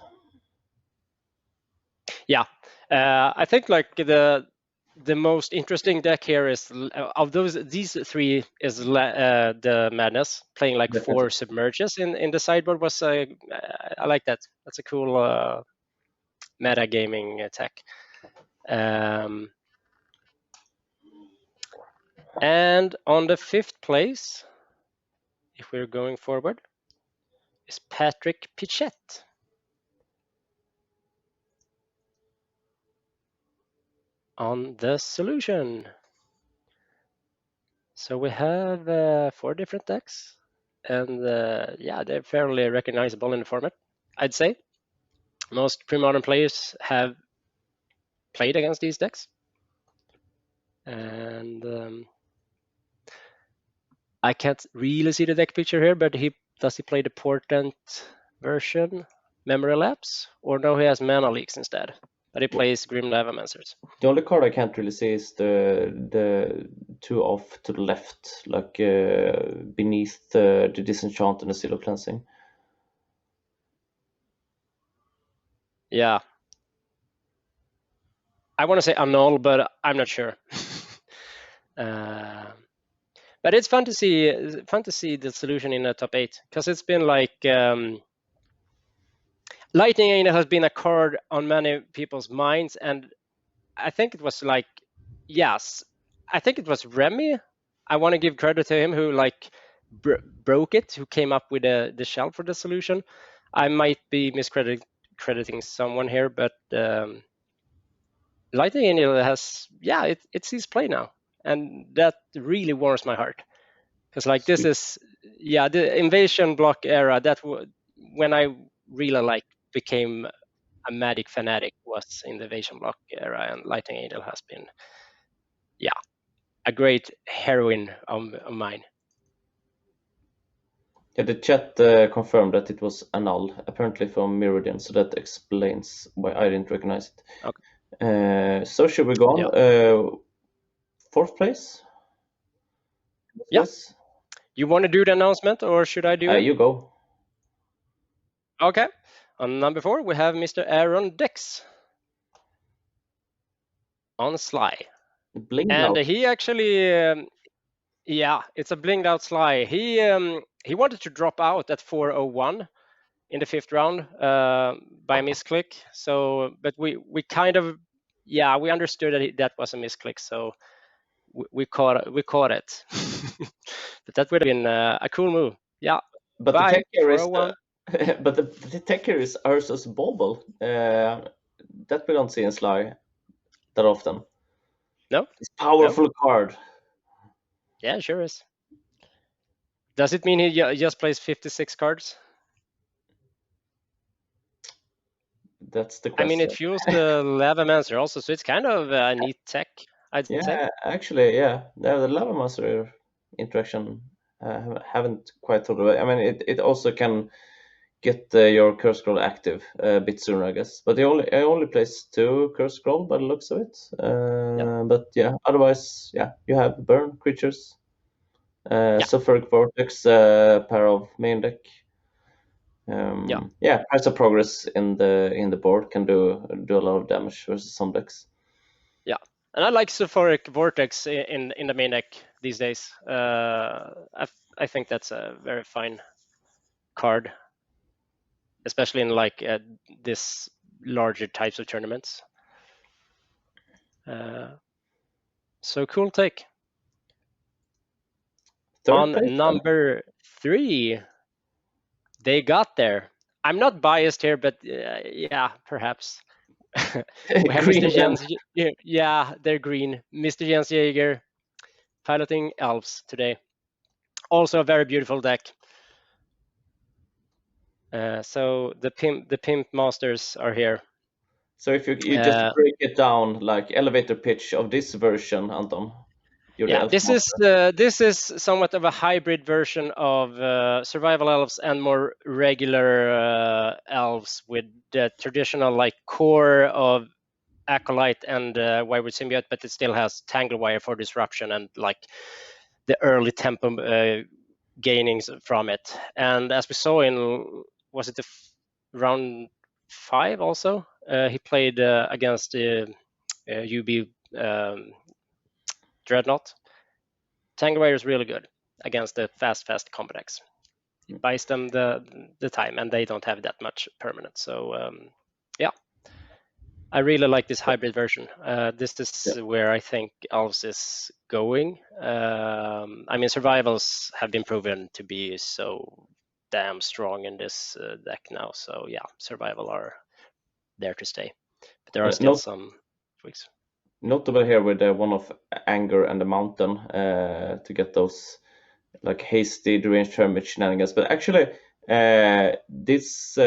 [SPEAKER 3] Yeah, I think like the most interesting deck here is of these three is the Madness playing like
[SPEAKER 4] Definitely.
[SPEAKER 3] 4 submerges in the sideboard was I like that. That's a cool meta gaming tech. And on the 5th place, if we're going forward, is Patrick Pichette. On the solution. So we have 4 different decks, and yeah, they're fairly recognizable in the format, I'd say. Most Premodern players have played against these decks, and I can't really see the deck picture here, but does he play the Portent version, Memory Lapse, or no? He has Mana Leaks instead, but he plays Grim Lavamancers.
[SPEAKER 4] The only card I can't really see is the 2 off to the left, like beneath the Disenchant and the Seal of Cleansing.
[SPEAKER 3] Yeah, I want to say annul, but I'm not sure. But it's fun to see the solution in the top 8, because it's been like Lightning Angel has been a card on many people's minds, and I think it was like, yes, I think it was Remy. I want to give credit to him who like broke it, who came up with the shell for the solution. I might be miscrediting someone here, but Lightning Angel has, it sees play now, and that really warms my heart. Because like this is, the invasion block era, when I really like became a Magic fanatic was in the invasion block era, and Lightning Angel has been, a great heroine of mine.
[SPEAKER 4] Yeah, the chat confirmed that it was annul, apparently from Mirrodin, so that explains why I didn't recognize it.
[SPEAKER 3] Okay.
[SPEAKER 4] So should we go on?
[SPEAKER 3] Yeah.
[SPEAKER 4] 4th place?
[SPEAKER 3] Yeah.
[SPEAKER 4] Yes.
[SPEAKER 3] You want to do the announcement, or should I do it?
[SPEAKER 4] You go.
[SPEAKER 3] Okay. On number 4, we have Mr. Aaron Dex on Sly.
[SPEAKER 4] Blinged
[SPEAKER 3] And
[SPEAKER 4] out.
[SPEAKER 3] he actually, it's a blinged out Sly. He wanted to drop out at 401 in the 5th round by a misclick. So, but we kind of, we understood that that was a misclick. So we caught it. But that would have been a cool move. Yeah.
[SPEAKER 4] But
[SPEAKER 3] Bye,
[SPEAKER 4] the tech here is
[SPEAKER 3] 401.
[SPEAKER 4] but the tech here is Ursus Bauble. That we don't see in Sly that often.
[SPEAKER 3] No.
[SPEAKER 4] It's powerful card.
[SPEAKER 3] Yeah, sure is. Does it mean he just plays 56 cards?
[SPEAKER 4] That's the question.
[SPEAKER 3] I mean, it fuels the Lavamancer also, so it's kind of a neat tech, I'd say.
[SPEAKER 4] Yeah, actually, yeah. The Lava Master interaction haven't quite thought of it. I mean, it also can get your curse scroll active a bit sooner, I guess. But I only plays 2 curse scroll by the looks of it. But yeah, otherwise, you have burn creatures, Sulfuric Vortex, pair of main deck. Price of Progress in the board can do a lot of damage versus some decks.
[SPEAKER 3] Yeah, and I like Sulfuric Vortex in the main deck these days. I think that's a very fine card, especially in like this larger types of tournaments. So cool take. On number 3, they got there. I'm not biased here, but perhaps. We have Mr. Jens. Yeah, they're green. Mr. Jens Jaeger piloting elves today. Also a very beautiful deck. So the pimp masters are here.
[SPEAKER 4] So if you just break it down, like elevator pitch of this version, Anton. You're the
[SPEAKER 3] Yeah,
[SPEAKER 4] elf
[SPEAKER 3] this
[SPEAKER 4] master.
[SPEAKER 3] is somewhat of a hybrid version of survival elves and more regular elves with the traditional like core of acolyte and wayward symbiote, but it still has tangle wire for disruption and like the early tempo gainings from it. And as we saw in, was it the round 5 also? He played against the UB Dreadnought. Tangle wire is really good against the fast combo decks. It buys them the time, and they don't have that much permanent. So yeah, I really like this hybrid version. This is where I think Elves is going. I mean, survivals have been proven to be so damn strong in this deck now. So yeah, survival are there to stay. But there are still some tweaks.
[SPEAKER 4] Notable here with the one of anger and the mountain to get those like hasty deranged hermit shenanigans. But actually, this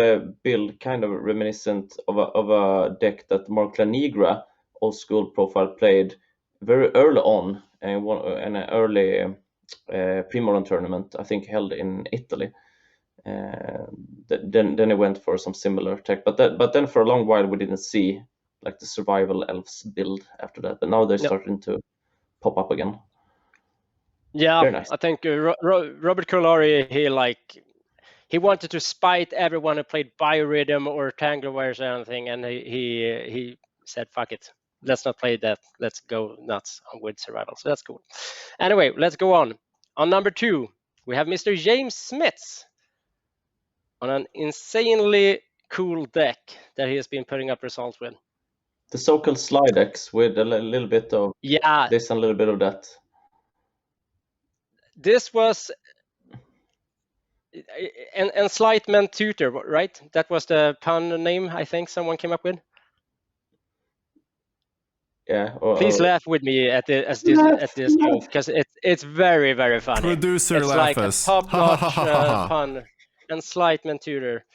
[SPEAKER 4] build kind of reminiscent of a deck that Mark Lanigra, old school profile, played very early on in an early Premodern tournament, I think held in Italy. Then it went for some similar tech, but then for a long while we didn't see like the survival elves build after that. But now they're starting to pop up again.
[SPEAKER 3] Yeah,
[SPEAKER 4] very nice.
[SPEAKER 3] I think Robert Colari, he wanted to spite everyone who played Biorhythm or Tanglewires or anything, and he said, "Fuck it, let's not play that. Let's go nuts with survival." So that's cool. Anyway, let's go on. On number 2, we have Mr. James Smits on an insanely cool deck that he has been putting up results with.
[SPEAKER 4] The so-called slide decks with a little bit of this and a little bit of that.
[SPEAKER 3] This was an Enlightenment Tutor, right? That was the pun name I think someone came up with.
[SPEAKER 4] Yeah.
[SPEAKER 3] Please laugh with me at this joke because it's very funny.
[SPEAKER 1] Producer
[SPEAKER 3] it's
[SPEAKER 1] laugh
[SPEAKER 3] like
[SPEAKER 1] us.
[SPEAKER 3] a top-notch pun. Enlightenment Tutor.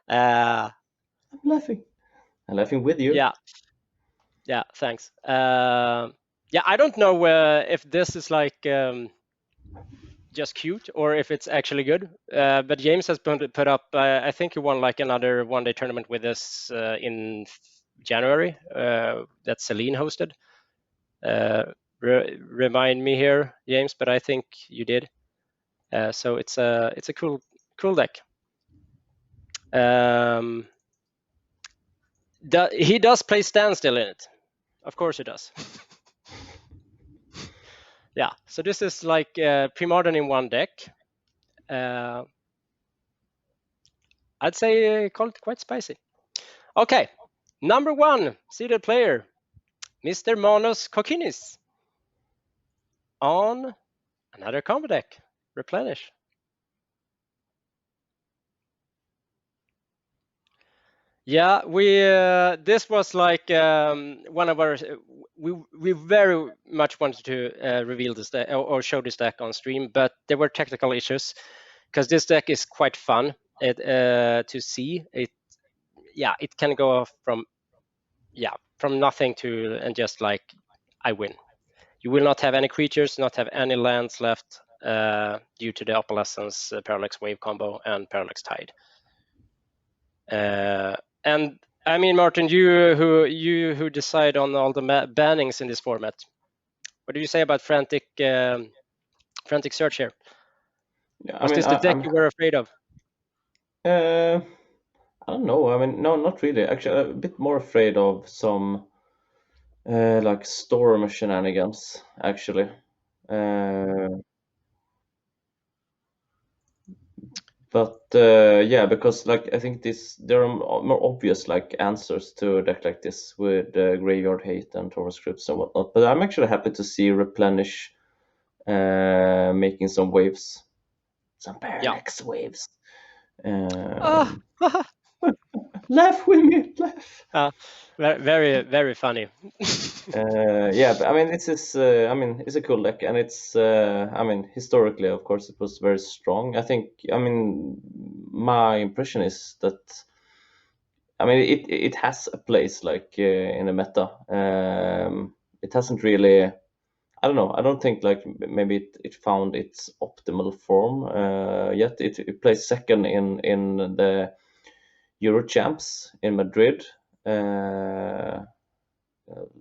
[SPEAKER 4] I'm laughing. I'm laughing with you.
[SPEAKER 3] Yeah. Thanks. Yeah, I don't know if this is like just cute or if it's actually good. But James has put up. I think he won like another one-day tournament with us in January that Celine hosted. Remind me here, James, but I think you did. So it's a cool deck. He does play Standstill in it. Of course he does. Yeah, so this is like Premodern in one deck. I'd say call it quite spicy. Okay, number 1 seeded player, Mr. Manos Kokinis, on another combo deck, Replenish. Yeah, we this was like one of our. We very much wanted to reveal this deck or show this deck on stream, but there were technical issues because this deck is quite fun to see. It can go from nothing to and just like I win. You will not have any creatures, not have any lands left due to the Opalescence Parallax Wave combo and Parallax Tide. And I mean, Martin, you who decide on all the bannings in this format. What do you say about frantic search here?
[SPEAKER 4] Yeah,
[SPEAKER 3] Was this the deck you were afraid of?
[SPEAKER 4] I don't know. I mean, no, not really. Actually, a bit more afraid of some like storm shenanigans. Actually, but yeah, because like I think there are more obvious like answers to a deck like this with Graveyard Hate and Torvald Scripts and whatnot. But I'm actually happy to see Replenish making some waves, some Parallax waves. Laugh with me, laugh.
[SPEAKER 3] Very funny.
[SPEAKER 4] Yeah, but I mean, it's a cool deck, and it's, I mean, historically, of course, it was very strong. I think, I mean, my impression is that, I mean, it has a place like in the meta. It hasn't really I don't know. I don't think like maybe it found its optimal form yet. It placed second in the Euro Champs in Madrid.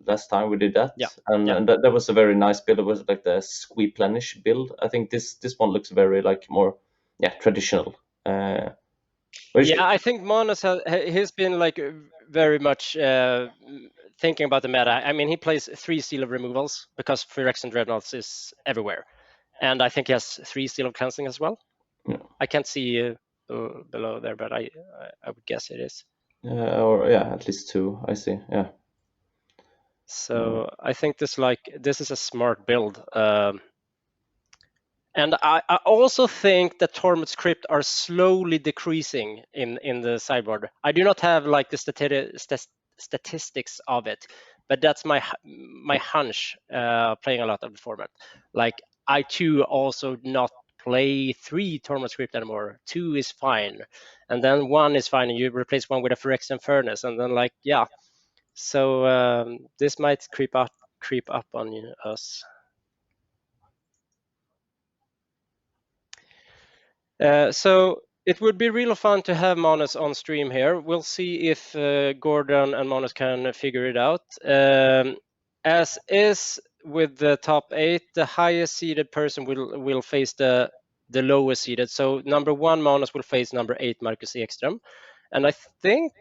[SPEAKER 4] Last time we did that,
[SPEAKER 3] Yeah.
[SPEAKER 4] and that was a very nice build. It was like the squeeplenish build. I think this one looks very like more traditional.
[SPEAKER 3] Yeah, I think Manos he's been like very much thinking about the meta. I mean, he plays 3 Seal of Removals because Phyrexian Dreadnoughts is everywhere, and I think he has 3 Seal of Cleansing as well.
[SPEAKER 4] Yeah.
[SPEAKER 3] I can't see below there, but I would guess it is.
[SPEAKER 4] Or at least 2. I see. Yeah.
[SPEAKER 3] So I think this is a smart build. And I also think that Tormod's Crypt are slowly decreasing in the sideboard. I do not have like the statistics of it, but that's my hunch playing a lot of the format. Like I too also not play 3 Tormod's Crypt anymore. 2 is fine, and then 1 is fine, and you replace 1 with a Phyrexian Furnace, and then like yeah. So this might creep up on us. So it would be real fun to have Manus on stream here. We'll see if Gordon and Manus can figure it out. As is with the top 8, the highest seeded person will face the lowest seeded. So number 1 Manus will face number 8 Marcus Ekström, and I think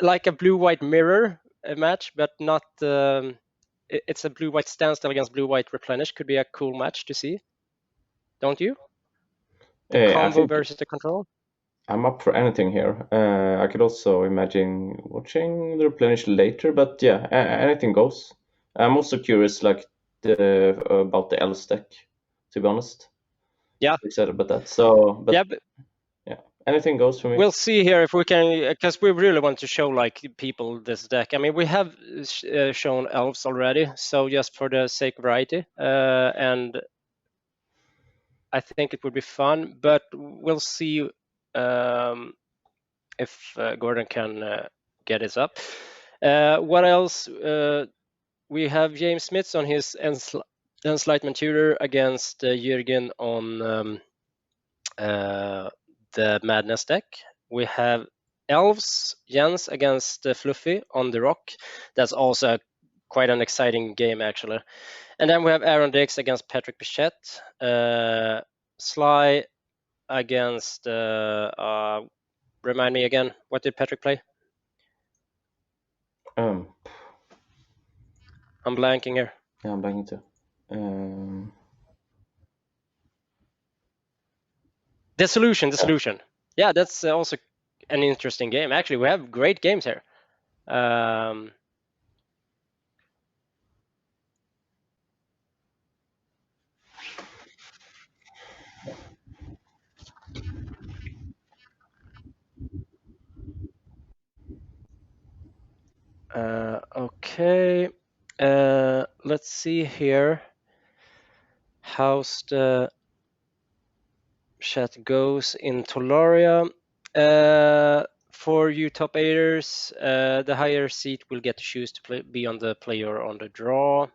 [SPEAKER 3] like a blue-white mirror match, but not. It's a blue-white standstill against blue-white replenish. Could be a cool match to see, don't you? The combo versus the control.
[SPEAKER 4] I'm up for anything here. I could also imagine watching the replenish later, but yeah, anything goes. I'm also curious, like about the L stack, to be honest.
[SPEAKER 3] Yeah,
[SPEAKER 4] excited about that. So, but yeah, anything goes for me.
[SPEAKER 3] We'll see here if we can, because we really want to show like people this deck. I mean, we have shown elves already, so just for the sake of variety, and I think it would be fun. But we'll see if Gordon can get this up. What else? We have James Smith on his Enlightenment Tutor against Jürgen on the Madness deck. We have Elves, Jens against Fluffy on the Rock. That's also quite an exciting game, actually. And then we have Aaron Dix against Patrick Bichette. Sly against, remind me again, what did Patrick play?
[SPEAKER 4] I'm
[SPEAKER 3] blanking here.
[SPEAKER 4] Yeah, I'm blanking too.
[SPEAKER 3] Dissolution. Yeah, that's also an interesting game. Actually, we have great games here. Okay, let's see here. How's the chat goes in Tolaria? For you top 8ers, the higher seat will get to choose to be on the play or on the draw.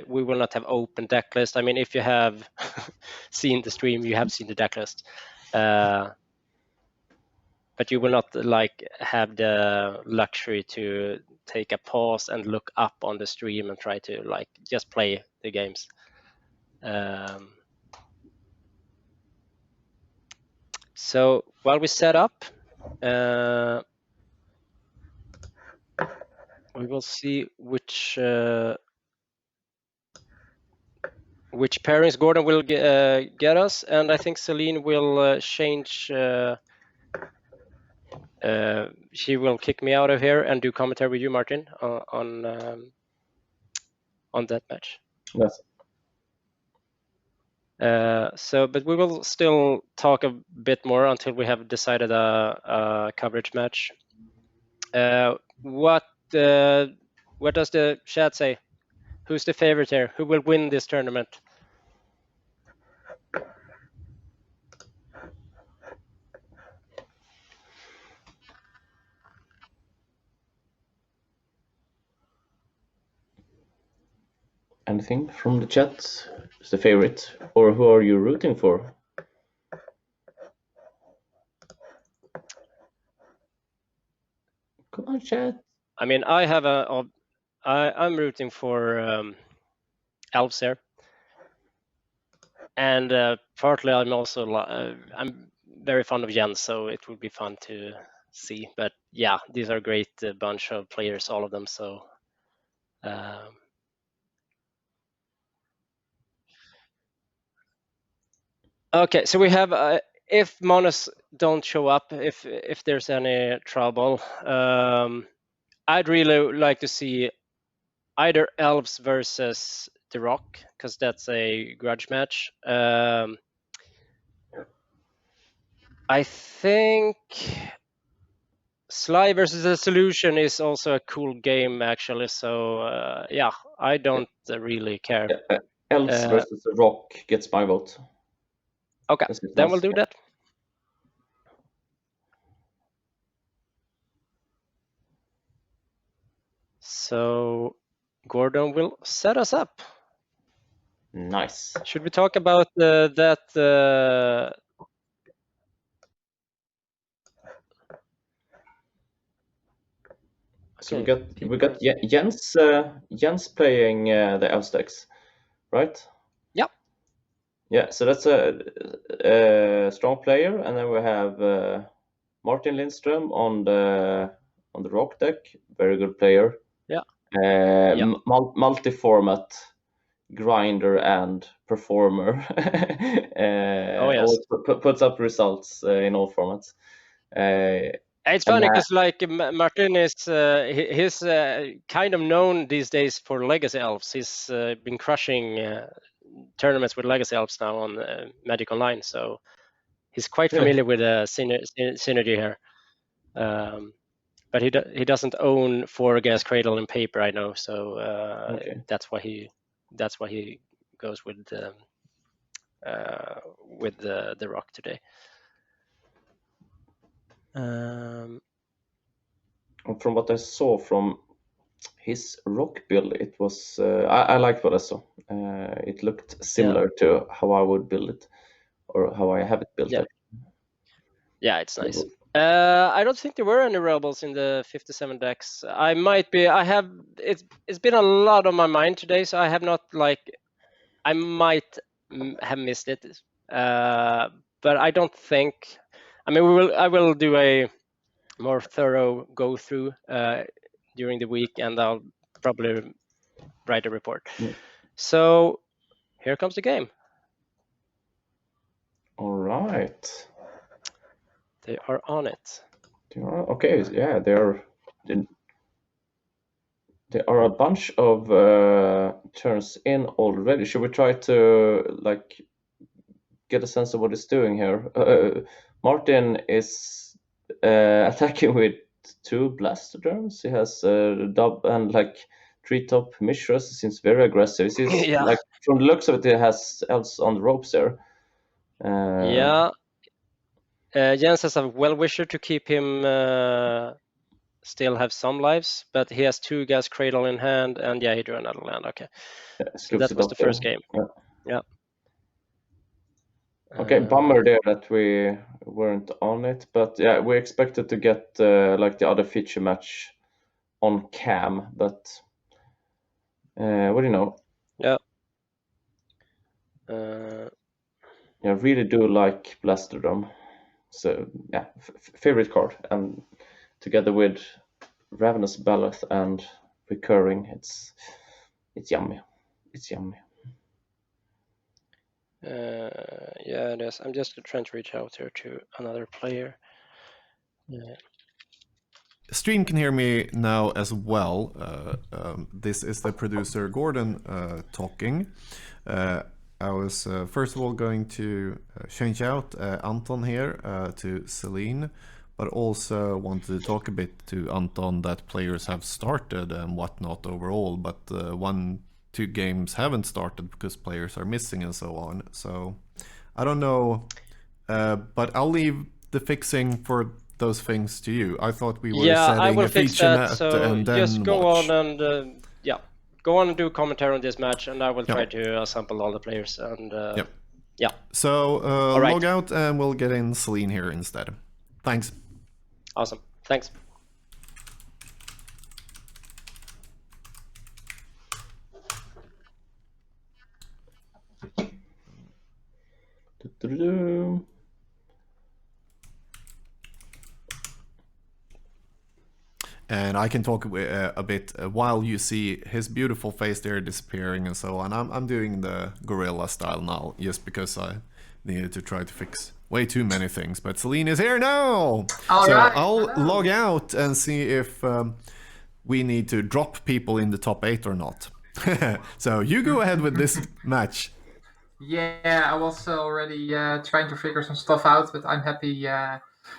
[SPEAKER 3] We will not have open deck list. I mean, if you have seen the stream, you have seen the deck list. But you will not like have the luxury to take a pause and look up on the stream and try to like just play the games. So while we set up, we will see which pairings Gordon will get us, and I think Celine will change. She will kick me out of here and do commentary with you, Martin, on that match.
[SPEAKER 4] Yes.
[SPEAKER 3] But we will still talk a bit more until we have decided a coverage match. What does the chat say? Who's the favorite here? Who will win this tournament?
[SPEAKER 4] Anything from the chat? Is the favorite, or who are you rooting for? Come on, chat.
[SPEAKER 3] I mean, I'm rooting for elves here, and partly I'm also I'm very fond of Jens, so it would be fun to see. But yeah, these are a great bunch of players, all of them. So okay, so we have if monos don't show up, if there's any trouble, I'd really like to see either elves versus the rock, because that's a grudge match. I think Sly versus the Solution is also a cool game, actually. So yeah, I don't really care.
[SPEAKER 4] Elves versus the Rock gets my vote.
[SPEAKER 3] Okay, then we'll do that. So Gordon will set us up.
[SPEAKER 4] Nice.
[SPEAKER 3] Should we talk about that?
[SPEAKER 4] So we got Jens playing the elf decks, right?
[SPEAKER 3] Yeah.
[SPEAKER 4] Yeah. So that's a strong player, and then we have Martin Lindström on the rock deck, very good player.
[SPEAKER 3] Yeah.
[SPEAKER 4] Multi-format grinder and performer.
[SPEAKER 3] Oh yes.
[SPEAKER 4] Always puts up results in all formats.
[SPEAKER 3] It's funny because like Martin is he's kind of known these days for Legacy Elves. He's been crushing tournaments with Legacy Elves now on Magic Online, so he's quite familiar with synergy here. But he doesn't own 4 Gas Cradle in paper, I know. So that's why he goes with the rock today.
[SPEAKER 4] From what I saw from his rock build, it was I liked what I saw. It looked similar to how I would build it, or how I have it built.
[SPEAKER 3] Yeah, it's nice. I don't think there were any rebels in the 57 decks. It's been a lot on my mind today, so I have not I might have missed it, but I don't think. I mean, I will do a more thorough go through during the week, and I'll probably write a report. So here comes the game.
[SPEAKER 4] All right.
[SPEAKER 3] They are on it.
[SPEAKER 4] Okay, yeah, there are a bunch of turns in already. Should we try to get a sense of what it's doing here? Martin is attacking with 2 Blastoderms. He has dub and treetop Mishras. Seems very aggressive. He's from the looks of it, he has elves on the ropes there.
[SPEAKER 3] Jens has a well-wisher to keep him still have some lives, but he has 2 Gas Cradle in hand, and he drew another land. Okay, so that was the first game. Yeah.
[SPEAKER 4] Okay, bummer there that we weren't on it, but yeah, we expected to get the other feature match on cam, but what do you know?
[SPEAKER 3] Yeah.
[SPEAKER 4] I really do like Blasterdom. So yeah, favorite card, and together with Ravenous Baloth and Recurring, it's yummy. It's yummy.
[SPEAKER 3] Yeah, it is. I'm just trying to reach out here to another player.
[SPEAKER 1] Stream can hear me now as well. This is the producer Gordon talking. I was first of all going to change out Anton here to Celine, but also wanted to talk a bit to Anton that players have started and whatnot overall, but 1-2 games haven't started because players are missing and so on. So I don't know, but I'll leave the fixing for those things to you. I thought we were setting a feature net
[SPEAKER 3] so
[SPEAKER 1] and then
[SPEAKER 3] just go
[SPEAKER 1] watch.
[SPEAKER 3] on and go on and do commentary on this match, and I will try
[SPEAKER 1] Yep.
[SPEAKER 3] to assemble all the players. And
[SPEAKER 1] Yep.
[SPEAKER 3] yeah,
[SPEAKER 1] So
[SPEAKER 3] right.
[SPEAKER 1] log out, and we'll get in Celine here instead. Thanks.
[SPEAKER 3] Awesome. Thanks.
[SPEAKER 4] Do-do-do.
[SPEAKER 1] And I can talk a bit while you see his beautiful face there disappearing and so on. I'm doing the gorilla style now, just because I needed to try to fix way too many things. But Celine is here now!
[SPEAKER 5] All
[SPEAKER 1] so
[SPEAKER 5] right,
[SPEAKER 1] I'll
[SPEAKER 5] hello.
[SPEAKER 1] log out and see if we need to drop people in the top 8 or not. So you go ahead with this match.
[SPEAKER 5] Yeah, I was already trying to figure some stuff out, but I'm happy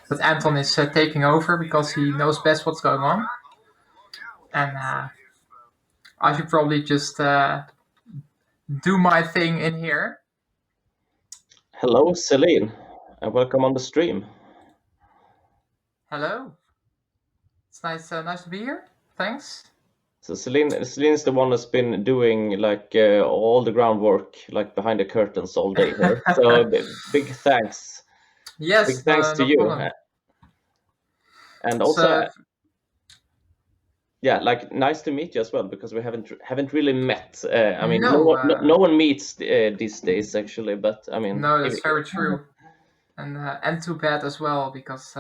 [SPEAKER 5] that Anton is taking over because he knows best what's going on. And I should probably just do my thing in here.
[SPEAKER 4] Hello, Celine, and welcome on the stream.
[SPEAKER 5] Hello. It's nice to be here. Thanks.
[SPEAKER 4] So Celine's the one that's been doing like all the groundwork, like behind the curtains all day here. So big thanks.
[SPEAKER 5] Yes,
[SPEAKER 4] Big thanks to
[SPEAKER 5] no
[SPEAKER 4] you.
[SPEAKER 5] problem.
[SPEAKER 4] And also,
[SPEAKER 5] So,
[SPEAKER 4] yeah, like nice to meet you as well, because we haven't really met. I mean,
[SPEAKER 5] No,
[SPEAKER 4] no one meets these days actually, but I mean,
[SPEAKER 5] no, that's very true, and too bad as well because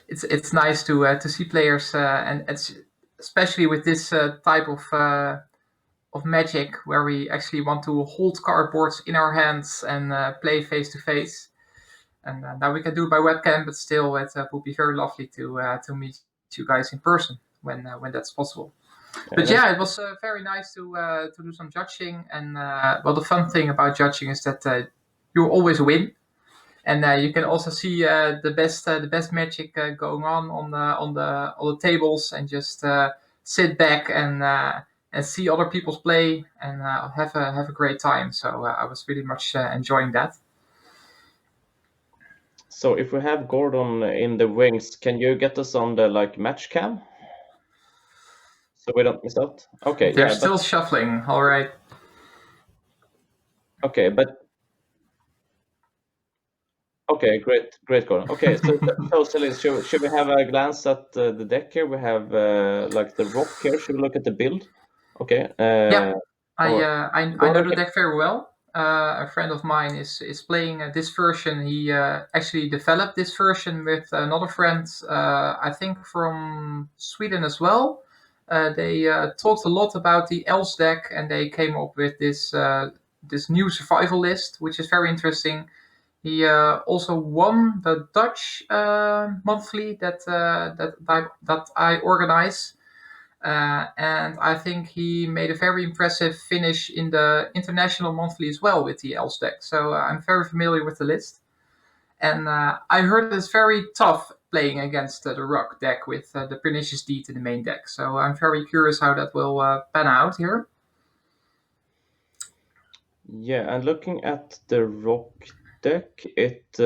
[SPEAKER 5] it's nice to see players and it's especially with this type of Magic where we actually want to hold cardboards in our hands and play face to face. And now we can do it by webcam, but still, it would be very lovely to meet you guys in person when that's possible. But yeah, it was very nice to do some judging. And well, the fun thing about judging is that you always win, and you can also see the best magic going on the tables, and just sit back and see other people's play and have a great time. So I was really much enjoying that.
[SPEAKER 4] So if we have Gordon in the wings, can you get us on the like match cam? So we don't miss out? Okay,
[SPEAKER 5] They're
[SPEAKER 4] yeah,
[SPEAKER 5] still shuffling, all right.
[SPEAKER 4] okay, okay, great, Gordon. Okay, so Celine, should we have a glance at the deck here? We have like the rock here. Should we look at the build? Okay.
[SPEAKER 5] Yeah, I know
[SPEAKER 4] Gordon,
[SPEAKER 5] the deck very well. A friend of mine is playing this version. He actually developed this version with another friend, I think from Sweden as well. They talked a lot about the Elves deck, and they came up with this new survival list, which is very interesting. He also won the Dutch monthly that I organize. And I think he made a very impressive finish in the international monthly as well with the Elves deck. So I'm very familiar with the list. And I heard it's very tough playing against the Rock deck with the Pernicious Deed in the main deck. So I'm very curious how that will pan out here.
[SPEAKER 4] Yeah, and looking at the rock deck, it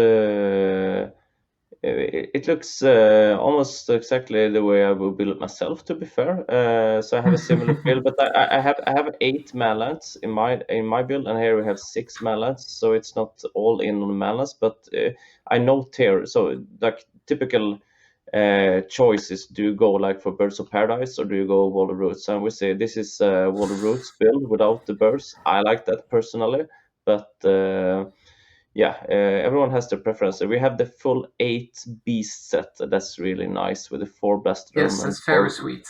[SPEAKER 4] looks almost exactly the way I would build it myself, to be fair. So I have a similar build, but I have 8 manlands in my build, and here we have 6 manlands, so it's not all in on manlands. But I note here, so like typical choices: do you go like for Birds of Paradise, or do you go Wall of Roots? And we say this is Wall of Roots build without the birds. I like that personally, but yeah, everyone has their preference. We have the full 8 beast set. That's really nice with the 4 blaster
[SPEAKER 5] Yes, that's very sweet.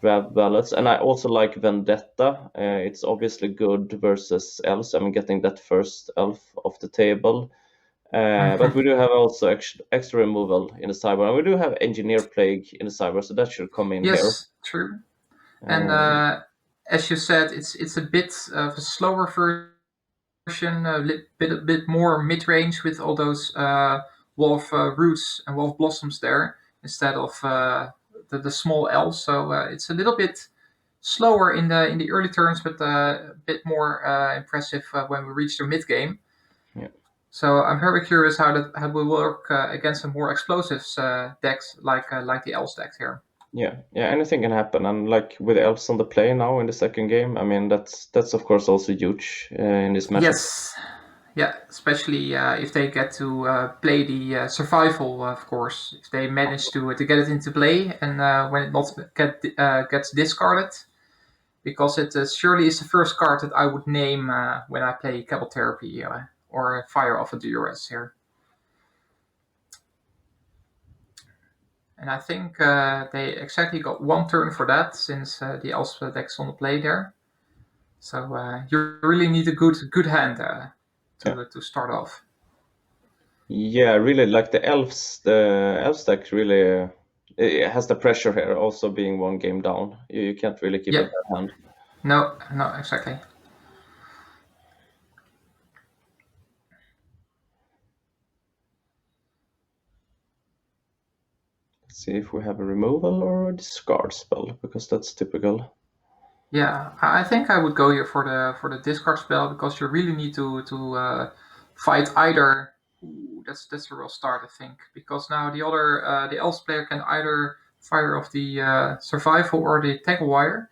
[SPEAKER 4] grab ballots. And I also like Vendetta. It's obviously good versus elves. I'm getting that first elf off the table. But we do have also extra removal in the cyber, and we do have engineer plague in the cyber, so that should come in here.
[SPEAKER 5] Yes, true. And as you said, it's a bit of a slower version, a bit more mid-range with all those wolf roots and wolf blossoms there instead of the small elves. So it's a little bit slower in the early turns, but a bit more impressive when we reach the mid game.
[SPEAKER 4] Yeah.
[SPEAKER 5] So I'm very curious how will work against some more explosives decks like the elves decks here.
[SPEAKER 4] Yeah, anything can happen, and like with elves on the play now in the second game, I mean that's of course also huge in this matchup.
[SPEAKER 5] Yes, yeah, especially if they get to play the survival, of course. If they manage to get it into play, and when it not gets discarded, because it surely is the first card that I would name when I play Cabal Therapy or Fire of a Duress here. And I think they exactly got 1 turn for that, since the Elf deck's on the play there. So you really need a good hand to start off.
[SPEAKER 4] Yeah, really, like the elves deck really it has the pressure here, also being 1 game down. You can't really keep a bad hand.
[SPEAKER 5] No, exactly.
[SPEAKER 4] Let's see if we have a removal or a discard spell, because that's typical.
[SPEAKER 5] Yeah, I think I would go here for the discard spell, because you really need to fight either. Ooh, that's a real start, I think, because now the Elves player can either Fire of the Survival or the Tackle Wire,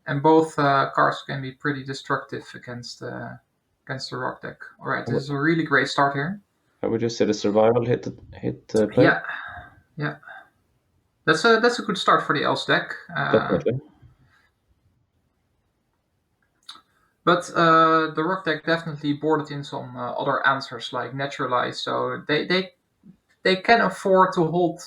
[SPEAKER 5] and both cards can be pretty destructive against the Rock deck. All right, this is a really great start here.
[SPEAKER 4] I would just say the survival hit play.
[SPEAKER 5] Yeah. That's a good start for the Elves deck.
[SPEAKER 4] Definitely.
[SPEAKER 5] But the Rock deck definitely boarded in some other answers like Naturalize, so they can afford to hold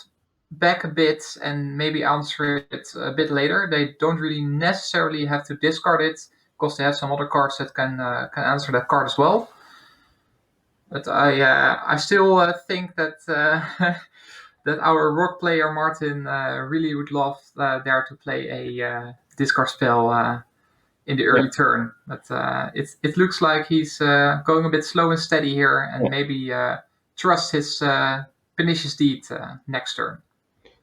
[SPEAKER 5] back a bit and maybe answer it a bit later. They don't really necessarily have to discard it, because they have some other cards that can answer that card as well. But I still think that that our Rock player Martin really would love there to play a discard spell in the early turn. But it looks like he's going a bit slow and steady here, and maybe trust his Pernicious Deed next turn.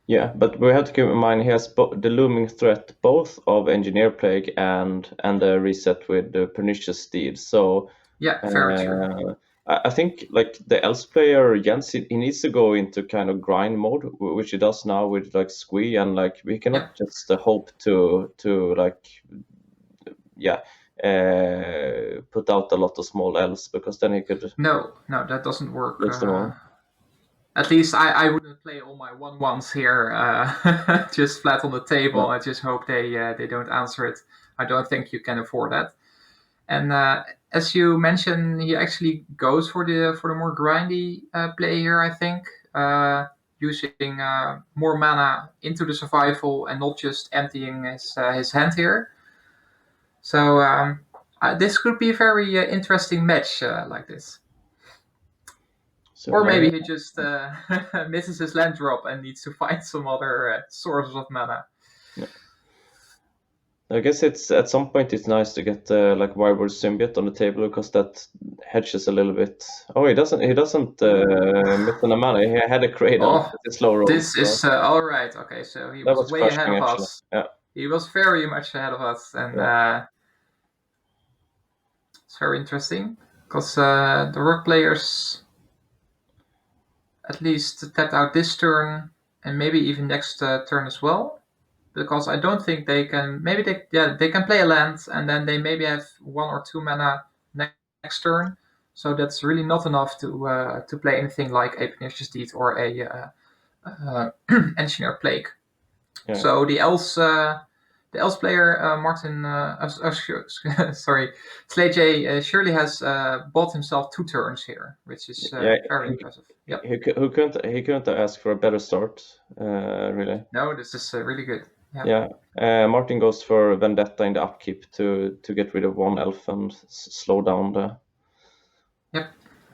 [SPEAKER 4] Yeah, but we have to keep in mind he has the looming threat both of Engineer Plague and the reset with the Pernicious Deed. So
[SPEAKER 5] yeah, very true.
[SPEAKER 4] I think like the Elves player Jens, he needs to go into kind of grind mode, which he does now with like Squee, and like we cannot just hope to like put out a lot of small elves, because then he could.
[SPEAKER 5] No, that doesn't work.
[SPEAKER 4] Lose them all.
[SPEAKER 5] At least I wouldn't play all my 1/1s here just flat on the table. I just hope they don't answer it. I don't think you can afford that. And as you mentioned, he actually goes for the more grindy play here, I think, using more mana into the survival and not just emptying his hand here. So this could be a very interesting match like this. So or maybe he just misses his land drop and needs to find some other sources of mana.
[SPEAKER 4] Yeah. I guess it's at some point it's nice to get like Wildwood Symbiote on the table, because that hedges a little bit. Oh, he doesn't miss on the mana. He had a Cradle.
[SPEAKER 5] Oh, it's slow roll. This is all right. Okay, so he was way ahead of us.
[SPEAKER 4] Yeah.
[SPEAKER 5] He was very much ahead of us, and it's very interesting, because the Rock players at least tapped out this turn and maybe even next turn as well. Because I don't think they can. Maybe they can play a land, and then they maybe have 1 or 2 mana next turn. So that's really not enough to play anything like a Pernicious Deed or a Engineer Plague. Yeah. So the Elves player Martin, sorry, Slay J surely has bought himself 2 turns here, which is very impressive. Yep.
[SPEAKER 4] He couldn't ask for a better start, really.
[SPEAKER 5] No, this is really good.
[SPEAKER 4] Yeah. Martin goes for Vendetta in the upkeep to get rid of 1 elf and slow down the.
[SPEAKER 5] Yep.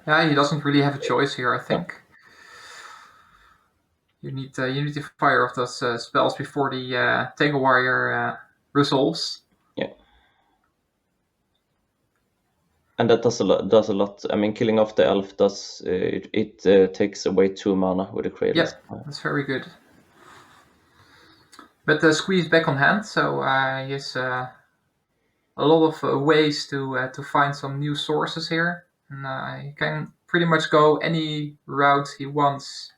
[SPEAKER 5] Yeah, he doesn't really have a choice here, I think. You need to fire off those spells before the Tangle Warrior resolves.
[SPEAKER 4] Yeah. And that does a lot. I mean, killing off the elf does it takes away 2 mana with the Cradle.
[SPEAKER 5] Yeah, that's very good. But Squeeze back on hand, so he has a lot of ways to find some new sources here, and he can pretty much go any route he wants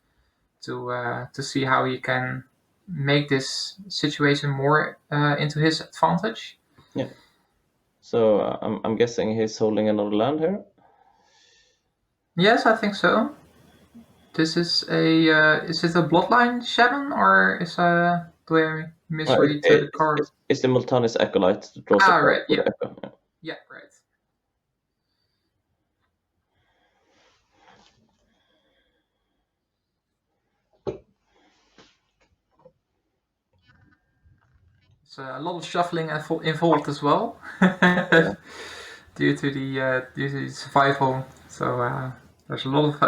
[SPEAKER 5] to see how he can make this situation more into his advantage.
[SPEAKER 4] Yeah. So I'm guessing he's holding another land here.
[SPEAKER 5] Yes, I think so. This is it a Bloodline Shaman or do I misread the card?
[SPEAKER 4] It's the Multanis Acolyte that draws a card
[SPEAKER 5] Right,
[SPEAKER 4] for
[SPEAKER 5] yeah.
[SPEAKER 4] the Echo.
[SPEAKER 5] Yeah, right. It's a lot of shuffling involved as well, due to the survival. So there's a lot of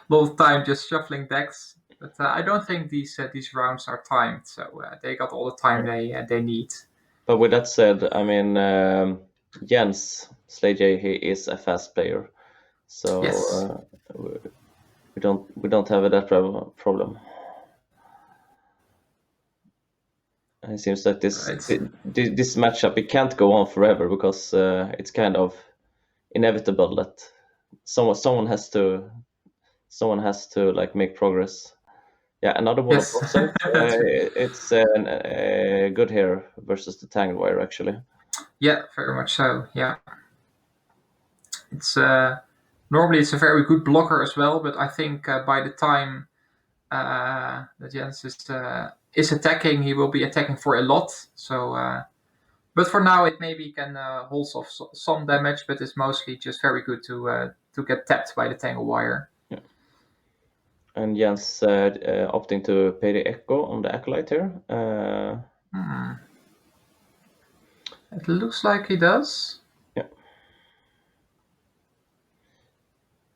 [SPEAKER 5] lot of time just shuffling decks. But I don't think these rounds are timed, so they got all the time they need.
[SPEAKER 4] But with that said, I mean, Jens Slay he is a fast player, so
[SPEAKER 5] Yes.
[SPEAKER 4] we don't have that problem. And it seems like this matchup, it can't go on forever because it's kind of inevitable that someone has to like make progress. Yeah, another one
[SPEAKER 5] Yes.
[SPEAKER 4] of Blossom. It's good here versus the Tangled Wire, actually.
[SPEAKER 5] Yeah, very much so. Yeah, it's normally it's a very good blocker as well, but I think by the time that Jens is attacking, he will be attacking for a lot. So, but for now, it maybe can hold off some damage, but it's mostly just very good to get tapped by the Tangle Wire.
[SPEAKER 4] Yeah. And Jens opting to pay the Echo on the Acolyte here.
[SPEAKER 5] It looks like he does.
[SPEAKER 4] Yeah.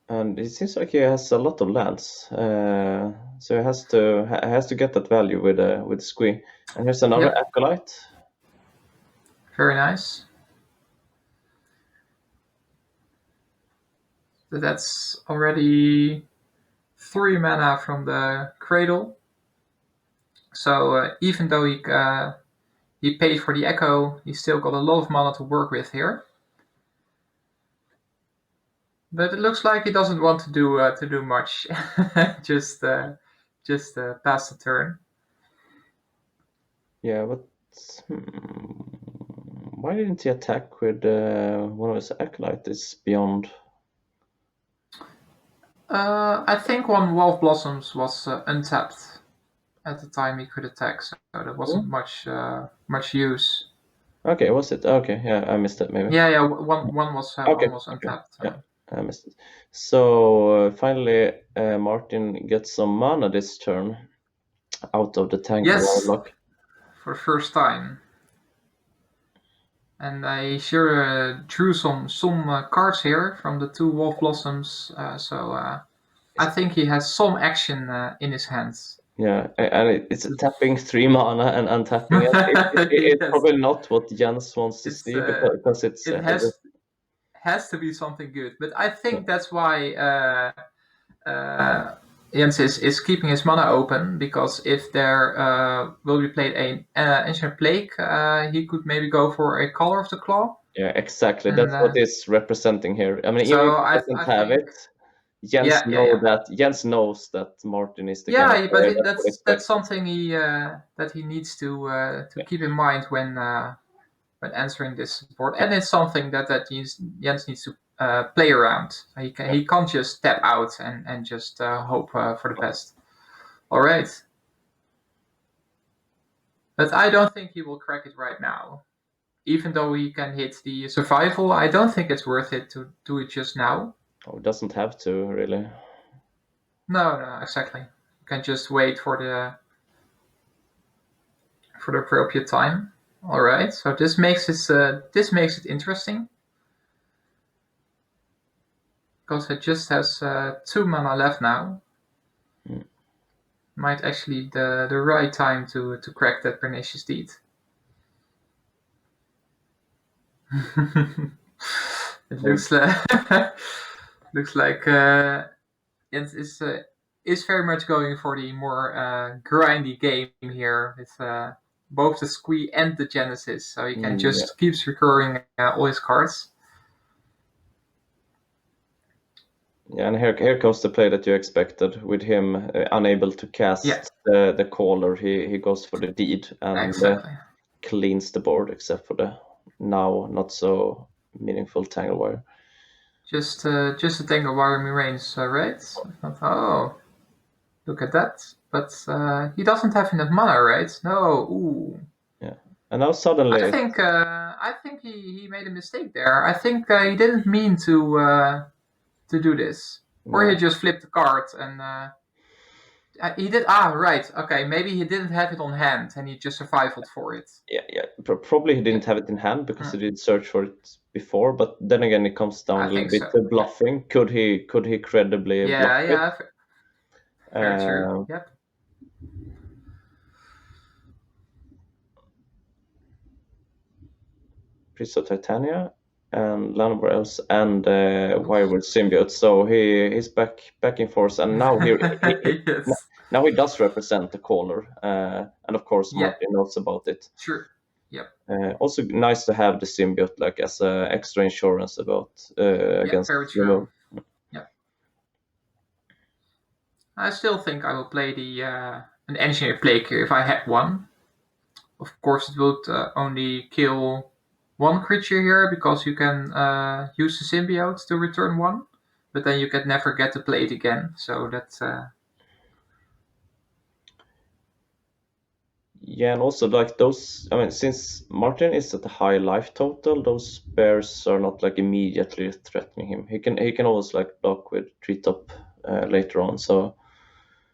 [SPEAKER 4] And it seems like he has a lot of lands, so he has to get that value with Squee. And here's another Acolyte.
[SPEAKER 5] Very nice. So that's already 3 mana from the Cradle. So even though he paid for the Echo, he still got a lot of mana to work with here. But it looks like he doesn't want to do much. just pass the turn.
[SPEAKER 4] Yeah, but why didn't he attack with one of his Acolytes beyond?
[SPEAKER 5] I think one Wolf Blossoms was untapped at the time he could attack, so there wasn't much use.
[SPEAKER 4] Okay, was it? Okay, yeah, I missed it maybe.
[SPEAKER 5] Yeah, one was untapped.
[SPEAKER 4] Yeah, I missed it. So finally, Martin gets some mana this turn out of the tank warlock.
[SPEAKER 5] For the first time. And I sure drew some cards here from the 2 Wolf Blossoms, so I think he has some action in his hands.
[SPEAKER 4] Yeah, and it's tapping 3 mana and untapping it. It's probably not what Jens wants to see because it
[SPEAKER 5] has to be something good. But I think that's why Jens is keeping his mana open, because if there will be played an Ancient Plague, he could maybe go for a Color of the Claw.
[SPEAKER 4] Yeah, exactly. And that's what it's representing here. I mean,
[SPEAKER 5] so
[SPEAKER 4] even if he doesn't have it, Jens knows that Martin is the kind of player
[SPEAKER 5] that's something that he needs to keep in mind when answering this support, and it's something that Jens needs to play around. He can't just tap out and just hope for the best. All right, but I don't think he will crack it right now. Even though he can hit the survival, I don't think it's worth it to do it just now.
[SPEAKER 4] Oh, it doesn't have to, really.
[SPEAKER 5] No, exactly. You can just wait for the appropriate time. All right, so this makes it interesting, because it just has 2 mana left now. Might actually the right time to crack that Pernicious Deed. It looks like Jens is very much going for the more grindy game here with both the Squee and the Genesis, so he can just keeps recurring all his cards.
[SPEAKER 4] Yeah, and here comes the play that you expected with him unable to cast
[SPEAKER 5] Yeah.
[SPEAKER 4] the caller. He goes for the deed and
[SPEAKER 5] Exactly.
[SPEAKER 4] cleans the board except for the now not so meaningful tangle wire.
[SPEAKER 5] Just a tangle wire range, right? Oh, look at that. But he doesn't have enough mana, right? No. Ooh.
[SPEAKER 4] Yeah, and now suddenly
[SPEAKER 5] I think he made a mistake there. I think he didn't mean to do this, or he
[SPEAKER 4] no.
[SPEAKER 5] just flipped the card and he did. Right. Okay, maybe he didn't have it on hand and he just survivaled for it.
[SPEAKER 4] Yeah. Probably he didn't have it in hand because he did search for it before. But then again, it comes down
[SPEAKER 5] I
[SPEAKER 4] a little
[SPEAKER 5] think
[SPEAKER 4] bit
[SPEAKER 5] so,
[SPEAKER 4] to bluffing. Could he credibly bluff it?
[SPEAKER 5] Yeah. Very true. Yep.
[SPEAKER 4] Priest of Titania and Lanowars and Wireward Symbiote. So he's back in force, and now
[SPEAKER 5] Yes.
[SPEAKER 4] now he does represent the caller, and of course
[SPEAKER 5] Yeah.
[SPEAKER 4] Martin knows about it.
[SPEAKER 5] Sure. Yep.
[SPEAKER 4] Also nice to have the symbiote like as extra insurance about against
[SPEAKER 5] very true.
[SPEAKER 4] removal.
[SPEAKER 5] Yeah. I still think I will play the an engineer plague here if I had one. Of course, it would only kill one creature here because you can use the symbiote to return one, but then you can never get to play it again. So that's
[SPEAKER 4] Yeah, and also like those. I mean, since Martin is at a high life total, those bears are not like immediately threatening him. He can always like block with treat up later on. So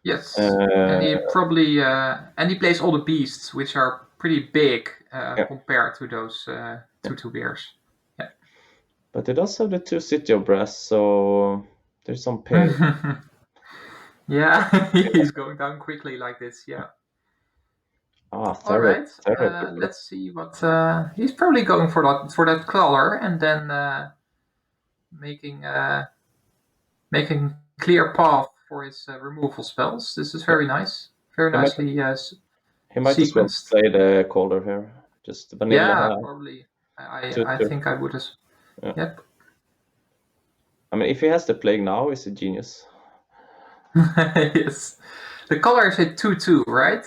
[SPEAKER 5] yes, and he probably and he plays all the beasts, which are pretty big compared to those two bears. Yeah,
[SPEAKER 4] but he does have the 2 City of Brass, so there's some pain.
[SPEAKER 5] Yeah, he's going down quickly like this. Yeah. All right. Let's see what he's probably going for that color, and then making clear path for his removal spells. This is very nice. Very nicely
[SPEAKER 4] he might as well
[SPEAKER 5] sequenced.
[SPEAKER 4] play the caller here, just vanilla.
[SPEAKER 5] Yeah, probably. I think I would as.
[SPEAKER 4] Yeah.
[SPEAKER 5] Yep.
[SPEAKER 4] I mean, if he has the plague now, he's a genius.
[SPEAKER 5] Yes. The color is a 2/2, right?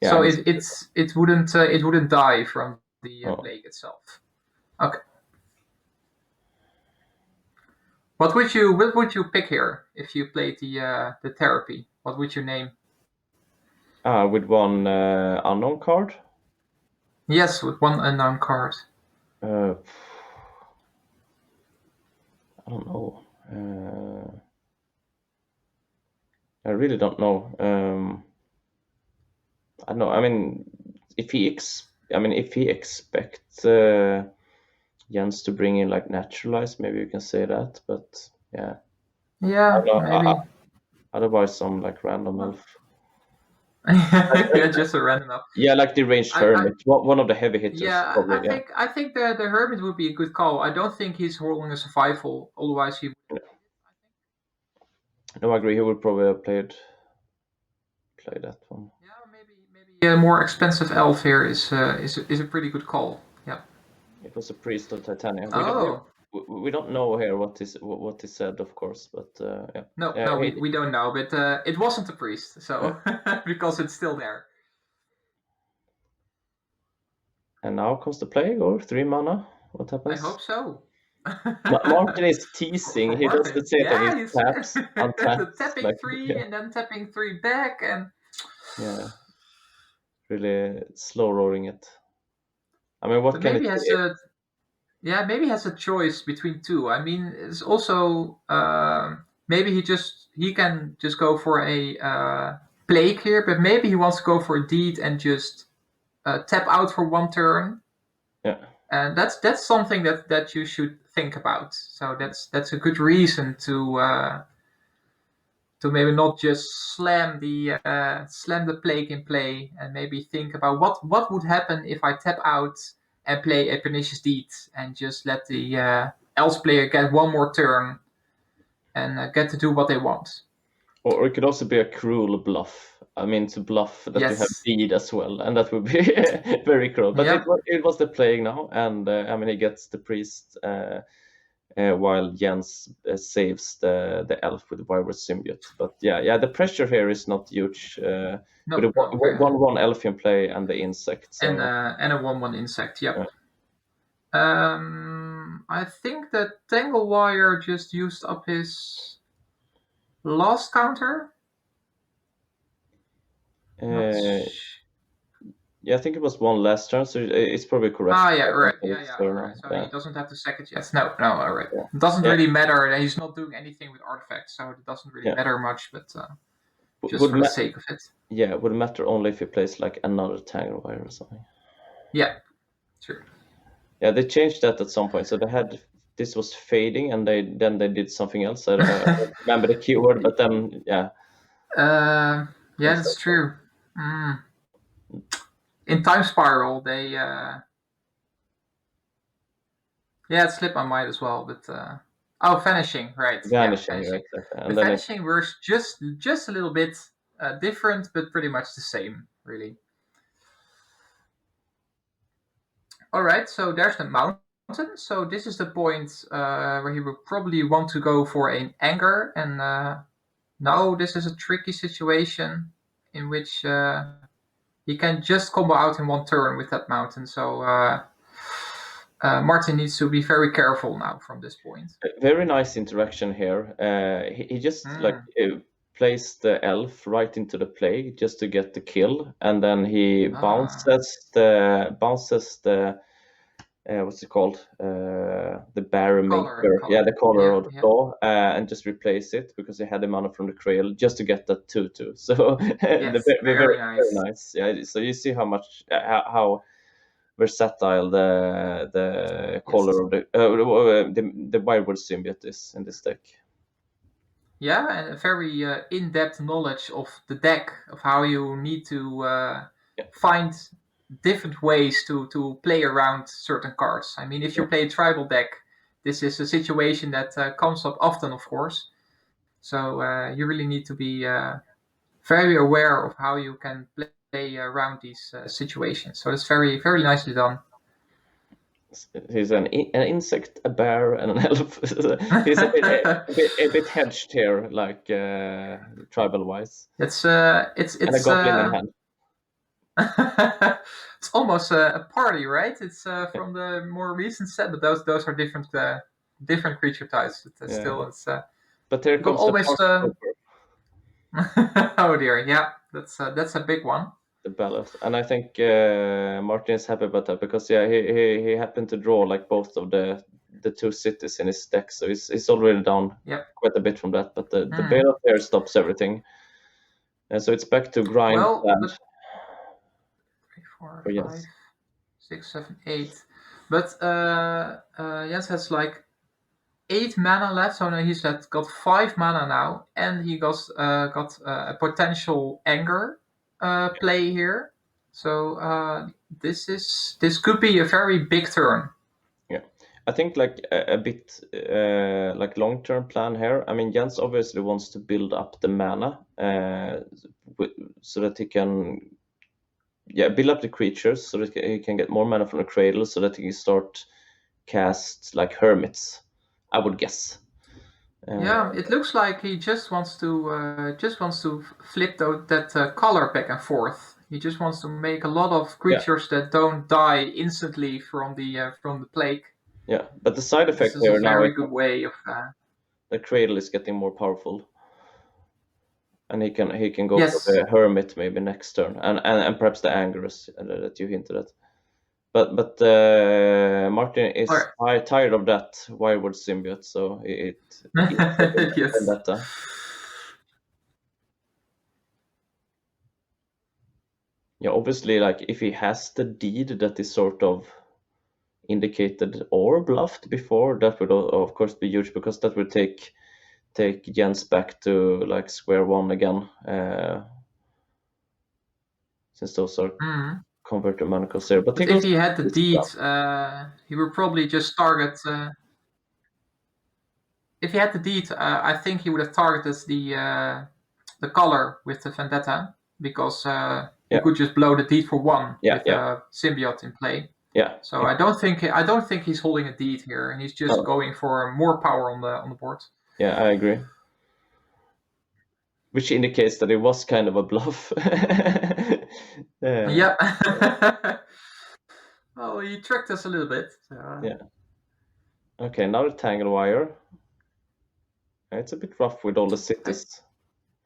[SPEAKER 4] Yeah,
[SPEAKER 5] so it wouldn't die from the plague itself. Okay. What would you pick here if you played the therapy? What would you name?
[SPEAKER 4] With one unknown card.
[SPEAKER 5] Yes, with one unknown card.
[SPEAKER 4] I don't know. I really don't know. I don't know. I mean, if he expects Jens to bring in like naturalize, maybe you can say that. But yeah.
[SPEAKER 5] Yeah, maybe.
[SPEAKER 4] Otherwise, some like random elf.
[SPEAKER 5] Yeah, just a random elf.
[SPEAKER 4] Yeah, like the ranged hermit. One of the heavy hitters.
[SPEAKER 5] Yeah,
[SPEAKER 4] probably,
[SPEAKER 5] I think the hermit would be a good call. I don't think he's holding a survival. Otherwise, he.
[SPEAKER 4] No, I agree. He would probably have play that one.
[SPEAKER 5] Yeah, maybe a more expensive elf here is a pretty good call. Yeah.
[SPEAKER 4] It was a priest of Titania. We don't know here what he said, of course, but yeah.
[SPEAKER 5] No, we don't know, but it wasn't a priest, so because it's still there.
[SPEAKER 4] And now comes the plague or 3 mana. What happens?
[SPEAKER 5] I hope so.
[SPEAKER 4] Martin is teasing. He doesn't say that he taps, untaps,
[SPEAKER 5] tapping
[SPEAKER 4] like,
[SPEAKER 5] 3 and then tapping 3 back, and
[SPEAKER 4] really slow rolling it. I mean, what can
[SPEAKER 5] maybe
[SPEAKER 4] it
[SPEAKER 5] do? Maybe has a choice between 2. I mean, it's also maybe he can just go for a plague here, but maybe he wants to go for a deed and just tap out for 1 turn.
[SPEAKER 4] Yeah.
[SPEAKER 5] And that's something that you should think about. So that's a good reason to maybe not just slam the plague in play, and maybe think about what would happen if I tap out and play a pernicious deed and just let the else player get 1 more turn and get to do what they want.
[SPEAKER 4] Or it could also be a cruel bluff. I mean, to bluff that you have deed as well, and that would be very cruel. But it was the plague now, and I mean, he gets the priest while Jens saves the elf with the Wyrwood symbiote. But yeah, the pressure here is not huge. With a 1/1 elf in play and the insect. So.
[SPEAKER 5] And a 1/1 insect. Yep.
[SPEAKER 4] Yeah.
[SPEAKER 5] I think that Tanglewire just used up his last counter.
[SPEAKER 4] Yeah, I think it was one last turn, so it's probably correct.
[SPEAKER 5] Right. Right. So he doesn't have to sack it yet. No, all right. Yeah. It doesn't really matter. He's not doing anything with artifacts, so it doesn't really matter much, but just for the sake of it.
[SPEAKER 4] Yeah, it would matter only if he plays like another Tanglewire or something.
[SPEAKER 5] Yeah, true.
[SPEAKER 4] Yeah, they changed that at some point. So they had this was fading, and then they did something else. I don't remember the keyword, but then
[SPEAKER 5] yeah, that's true. In Time Spiral, they it slipped my mind as well. But Vanishing, right?
[SPEAKER 4] Vanishing, right?
[SPEAKER 5] And the Vanishing were just a little bit different, but pretty much the same, really. All right, so there's the mountain. So this is the point where he will probably want to go for an anger. And now this is a tricky situation in which he can just combo out in one turn with that mountain. So Martin needs to be very careful now from this point.
[SPEAKER 4] Very nice interaction here. He just plays the elf right into the play just to get the kill, and then he bounces the what's it called? The Barrier Maker. Yeah, the color of the claw, and just replace it because he had the mana from the Cradle just to get that 2/2. So very nice. Yeah, so you see how much how versatile the color of the Wyrwood symbiote is in this deck.
[SPEAKER 5] Yeah, and a very in-depth knowledge of the deck, of how you need to find different ways to play around certain cards. I mean, if you play a tribal deck, this is a situation that comes up often, of course. So you really need to be very aware of how you can play around these situations. So it's very, very nicely done.
[SPEAKER 4] He's an insect, a bear, and an elf. He's a bit hedged here, like tribal-wise.
[SPEAKER 5] It's and
[SPEAKER 4] a goblin in hand.
[SPEAKER 5] It's almost a party, right? It's from the more recent set, but those are different creature types. But still, it's.
[SPEAKER 4] But there comes
[SPEAKER 5] almost. Oh dear, yeah, that's a big one.
[SPEAKER 4] The ballast, and I think Martin is happy about that because he happened to draw like both of the two cities in his deck, so he's already down quite a bit from that. But the bailout there stops everything, and so it's back to grind.
[SPEAKER 5] 3, 4, 5, 6, 7, 8. But Jens has like 8 mana left, so now he's got 5 mana now, and he got a potential anger play here. So this could be a very big turn.
[SPEAKER 4] Yeah, I think like a bit like long-term plan here. I mean, Jens obviously wants to build up the mana so that he can build up the creatures so that he can get more mana from the Cradle so that he can start cast like hermits, I would guess.
[SPEAKER 5] It looks like he just wants to flip that color back and forth. He just wants to make a lot of creatures that don't die instantly from the plague.
[SPEAKER 4] Yeah, but the side effect
[SPEAKER 5] here is a very good way of.
[SPEAKER 4] The Cradle is getting more powerful, and he can go for the hermit maybe next turn, and perhaps the Angerus that you hinted at. But Martin is tired of that Wyrwood symbiote, so it vendetta. Yeah, obviously, like if he has the deed that is sort of indicated or bluffed before, that would of course be huge because that would take Jens back to like square one again, since those are converted mana cost there. But
[SPEAKER 5] if he had the deed, he would probably just target. If he had the deed, I think he would have targeted the color with the vendetta because you could just blow the deed for 1 with a symbiote in play.
[SPEAKER 4] Yeah.
[SPEAKER 5] So I don't think he's holding a deed here, and he's just
[SPEAKER 4] No.
[SPEAKER 5] going for more power on the board.
[SPEAKER 4] Yeah, I agree. Which indicates that it was kind of a bluff.
[SPEAKER 5] Yeah. Well, he tricked us a little bit.
[SPEAKER 4] Yeah. Okay, now the tangle wire. It's a bit rough with all the cities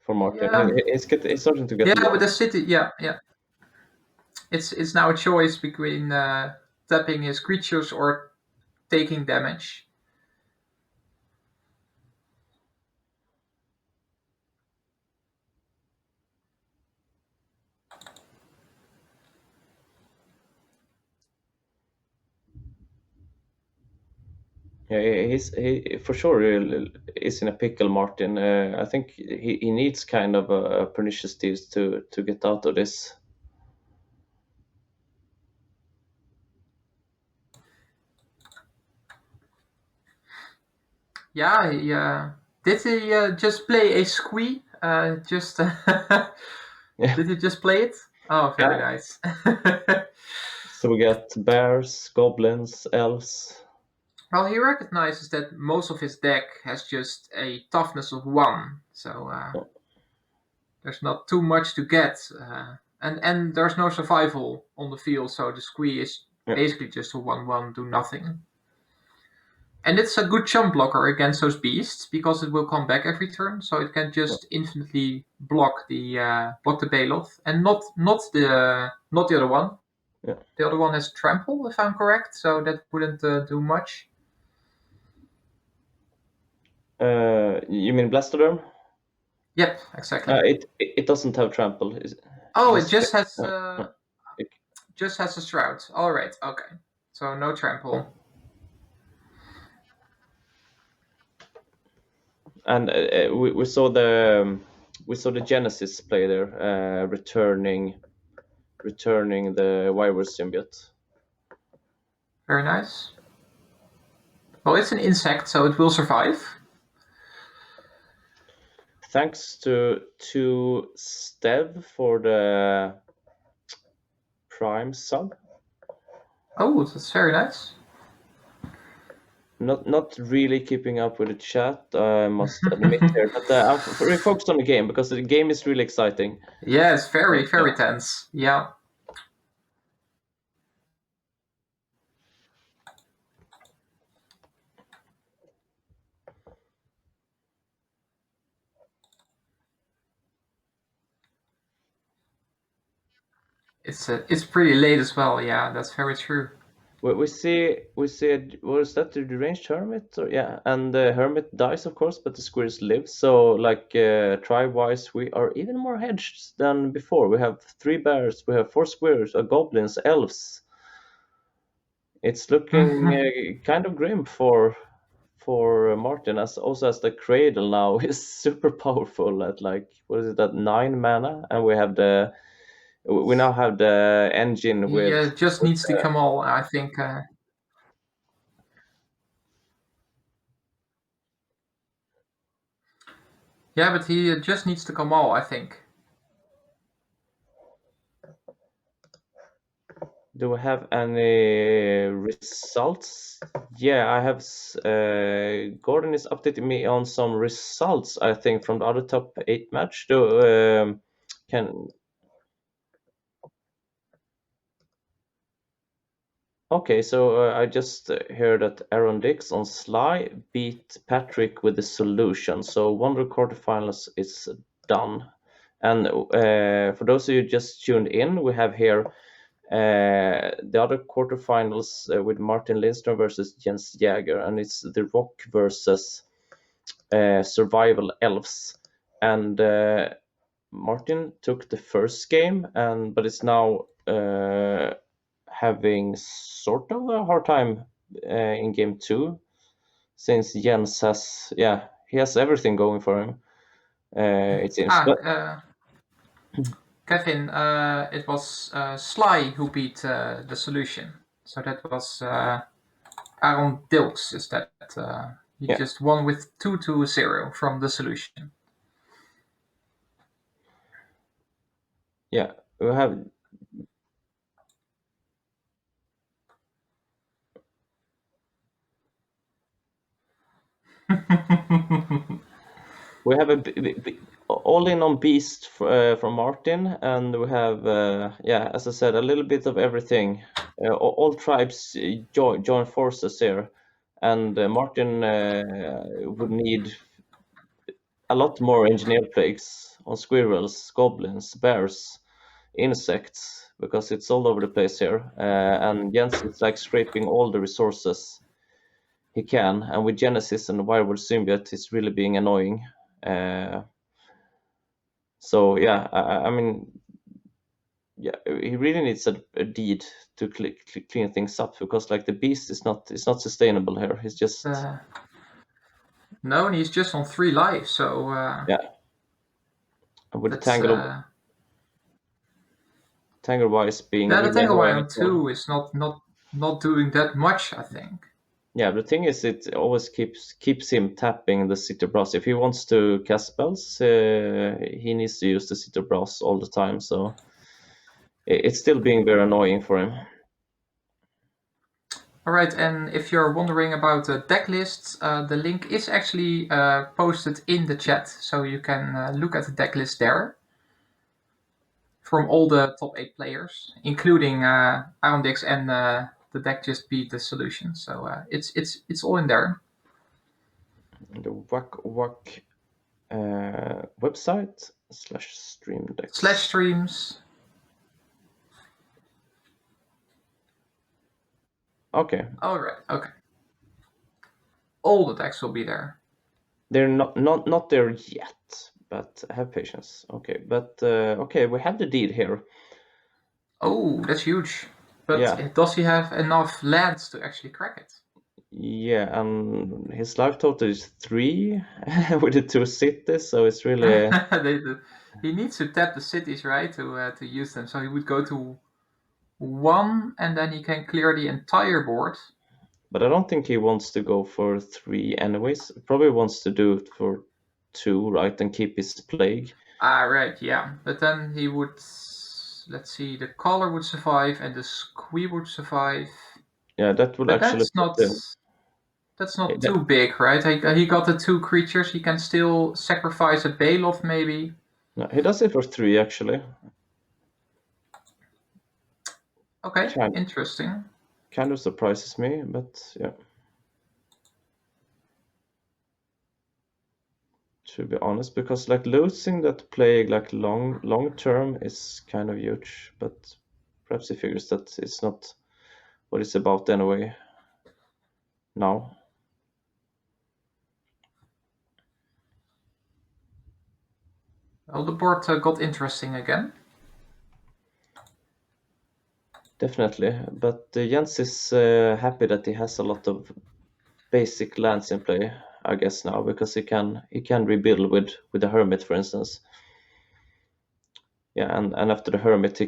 [SPEAKER 4] for Martin.
[SPEAKER 5] Yeah.
[SPEAKER 4] He's starting to get
[SPEAKER 5] Yeah,
[SPEAKER 4] lost.
[SPEAKER 5] with the city. Yeah. It's now a choice between tapping his creatures or taking damage.
[SPEAKER 4] Yeah, he for sure is in a pickle, Martin. I think he needs kind of a pernicious deeds to get out of this.
[SPEAKER 5] Yeah, did he just play a squee? Did he just play it? Oh, very
[SPEAKER 4] Yeah.
[SPEAKER 5] nice.
[SPEAKER 4] So we get bears, goblins, elves.
[SPEAKER 5] Well, he recognizes that most of his deck has just a toughness of 1, so there's not too much to get, and there's no survival on the field, so the squee is basically just a 1/1, do nothing. And it's a good chump blocker against those beasts because it will come back every turn, so it can just infinitely block the Baloth, and not the other one.
[SPEAKER 4] Yeah.
[SPEAKER 5] The other one has trample, if I'm correct, so that wouldn't do much.
[SPEAKER 4] You mean Blastoderm?
[SPEAKER 5] Yep, exactly.
[SPEAKER 4] It doesn't have trample.
[SPEAKER 5] Oh, it just has
[SPEAKER 4] It-
[SPEAKER 5] a shroud. All right, okay. So no trample.
[SPEAKER 4] And we saw the Genesis play there, returning the Wyvern symbiote.
[SPEAKER 5] Very nice. Well, it's an insect, so it will survive.
[SPEAKER 4] Thanks to Stev for the Prime sub.
[SPEAKER 5] Oh, that's very nice.
[SPEAKER 4] Not really keeping up with the chat, I must admit here, but I'm very focused on the game because the game is really exciting.
[SPEAKER 5] Yeah, it's very tense. Yeah. It's pretty late as well. Yeah, that's very true.
[SPEAKER 4] We see what is that, the deranged hermit? Yeah, and the hermit dies, of course, but the squares live. So like tribe wise, we are even more hedged than before. We have 3 bears, we have 4 squares, goblins, elves. It's looking kind of grim for Martin, as the cradle now is super powerful at like, what is it, at 9 mana, and we now have the engine with.
[SPEAKER 5] He just needs to come all, I think. Yeah, but he just needs to come all, I think.
[SPEAKER 4] Do we have any results? Yeah, I have. Gordon is updating me on some results, I think, from the other top 8 match. Okay, so I just heard that Aaron Dix on Sly beat Patrick with the solution. So Wonder quarterfinals is done. And for those of you just tuned in, we have here the other quarterfinals with Martin Lindstrom versus Jens Jäger, and it's the Rock versus Survival Elves. And Martin took the first game, but it's now having sort of a hard time in game 2, since Jens he has everything going for him. It seems.
[SPEAKER 5] Kevin, it was Sly who beat the solution. So that was Aaron Dilks. Is that he just won with 2-0 from the solution.
[SPEAKER 4] Yeah, we have. We have all in on Beast from Martin, and we have, as I said, a little bit of everything. All tribes join forces here, and Martin would need a lot more engineer plagues on squirrels, goblins, bears, insects, because it's all over the place here. And Jens is like scraping all the resources he can, and with Genesis and the Wirewood symbiote, he's really being annoying. So yeah, I mean, yeah, he really needs a deed to clean things up, because like the beast is not sustainable here. He's just
[SPEAKER 5] No, and he's just on 3 lives, so
[SPEAKER 4] yeah. And with the
[SPEAKER 5] that's
[SPEAKER 4] Tangle Wise being
[SPEAKER 5] the
[SPEAKER 4] really
[SPEAKER 5] Tangle
[SPEAKER 4] annoying
[SPEAKER 5] Wire
[SPEAKER 4] as well.
[SPEAKER 5] 2 is not doing that much, I think.
[SPEAKER 4] Yeah, the thing is, it always keeps him tapping the City Brass. If he wants to cast spells, he needs to use the City Brass all the time. So it's still being very annoying for him.
[SPEAKER 5] All right, and if you're wondering about the deck lists, the link is actually posted in the chat, so you can look at the deck list there from all the top 8 players, including Arondix, and the deck just beat the solution. So it's all in there.
[SPEAKER 4] The Wak-Wak website /stream decks
[SPEAKER 5] /streams.
[SPEAKER 4] Okay.
[SPEAKER 5] All right. Okay. All the decks will be there.
[SPEAKER 4] They're not there yet, but have patience. Okay, but okay, we have the deed here.
[SPEAKER 5] Oh, that's huge. But
[SPEAKER 4] Yeah.
[SPEAKER 5] does he have enough lands to actually crack it?
[SPEAKER 4] Yeah, and his life total is 3 with the 2 cities, so it's really
[SPEAKER 5] He needs to tap the cities, right, to use them. So he would go to 1, and then he can clear the entire board.
[SPEAKER 4] But I don't think he wants to go for 3 anyways. Probably wants to do it for 2, right, and keep his plague.
[SPEAKER 5] Right, yeah. But then he would, let's see, the collar would survive and the squee would survive.
[SPEAKER 4] Yeah, that would
[SPEAKER 5] But
[SPEAKER 4] actually.
[SPEAKER 5] that's not too big, right? He got the 2 creatures. He can still sacrifice a Baloth, maybe.
[SPEAKER 4] No, he does it for 3 actually.
[SPEAKER 5] Okay, interesting.
[SPEAKER 4] Kind of surprises me, but yeah. To be honest, because like losing that plague like long term is kind of huge, but perhaps he figures that it's not what it's about anyway now.
[SPEAKER 5] Well, the board got interesting again.
[SPEAKER 4] Definitely, but Jens is happy that he has a lot of basic lands in play, I guess now, because he can rebuild with the Hermit, for instance. Yeah, and after the Hermit, he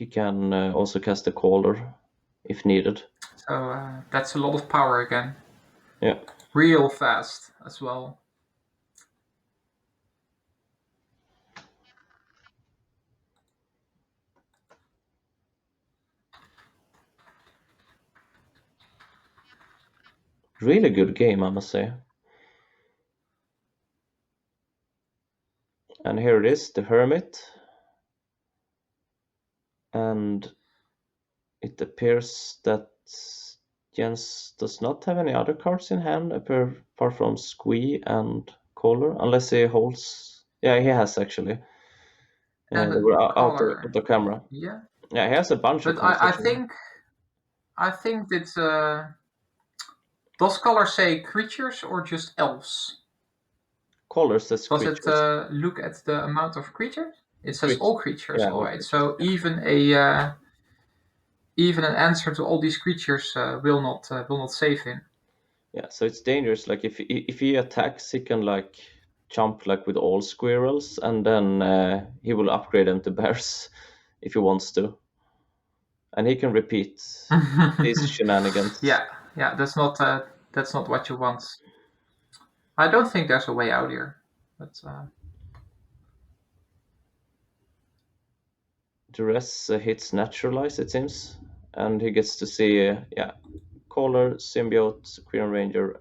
[SPEAKER 4] can also cast the Caller if needed.
[SPEAKER 5] So that's a lot of power again.
[SPEAKER 4] Yeah.
[SPEAKER 5] Real fast as well.
[SPEAKER 4] Really good game, I must say. And here it is, the Hermit. And it appears that Jens does not have any other cards in hand apart from Squee and Caller, unless he holds. Yeah, he has actually.
[SPEAKER 5] And
[SPEAKER 4] they were out
[SPEAKER 5] Caller.
[SPEAKER 4] of the camera.
[SPEAKER 5] Yeah.
[SPEAKER 4] Yeah, he has a bunch of
[SPEAKER 5] But
[SPEAKER 4] cards.
[SPEAKER 5] I think it's does Color say creatures or just elves?
[SPEAKER 4] Color says
[SPEAKER 5] Does
[SPEAKER 4] creatures.
[SPEAKER 5] it look at the amount of creatures? It says all creatures,
[SPEAKER 4] Yeah,
[SPEAKER 5] all right. So even an answer to all these creatures will not save him.
[SPEAKER 4] Yeah, so it's dangerous. Like if he attacks, he can like jump like with all squirrels, and then he will upgrade them to bears if he wants to, and he can repeat these shenanigans.
[SPEAKER 5] Yeah, that's not what you want. I don't think there's a way out here, but
[SPEAKER 4] Duress hits naturalize, it seems, and he gets to see Caller, Symbiote, Queen Ranger,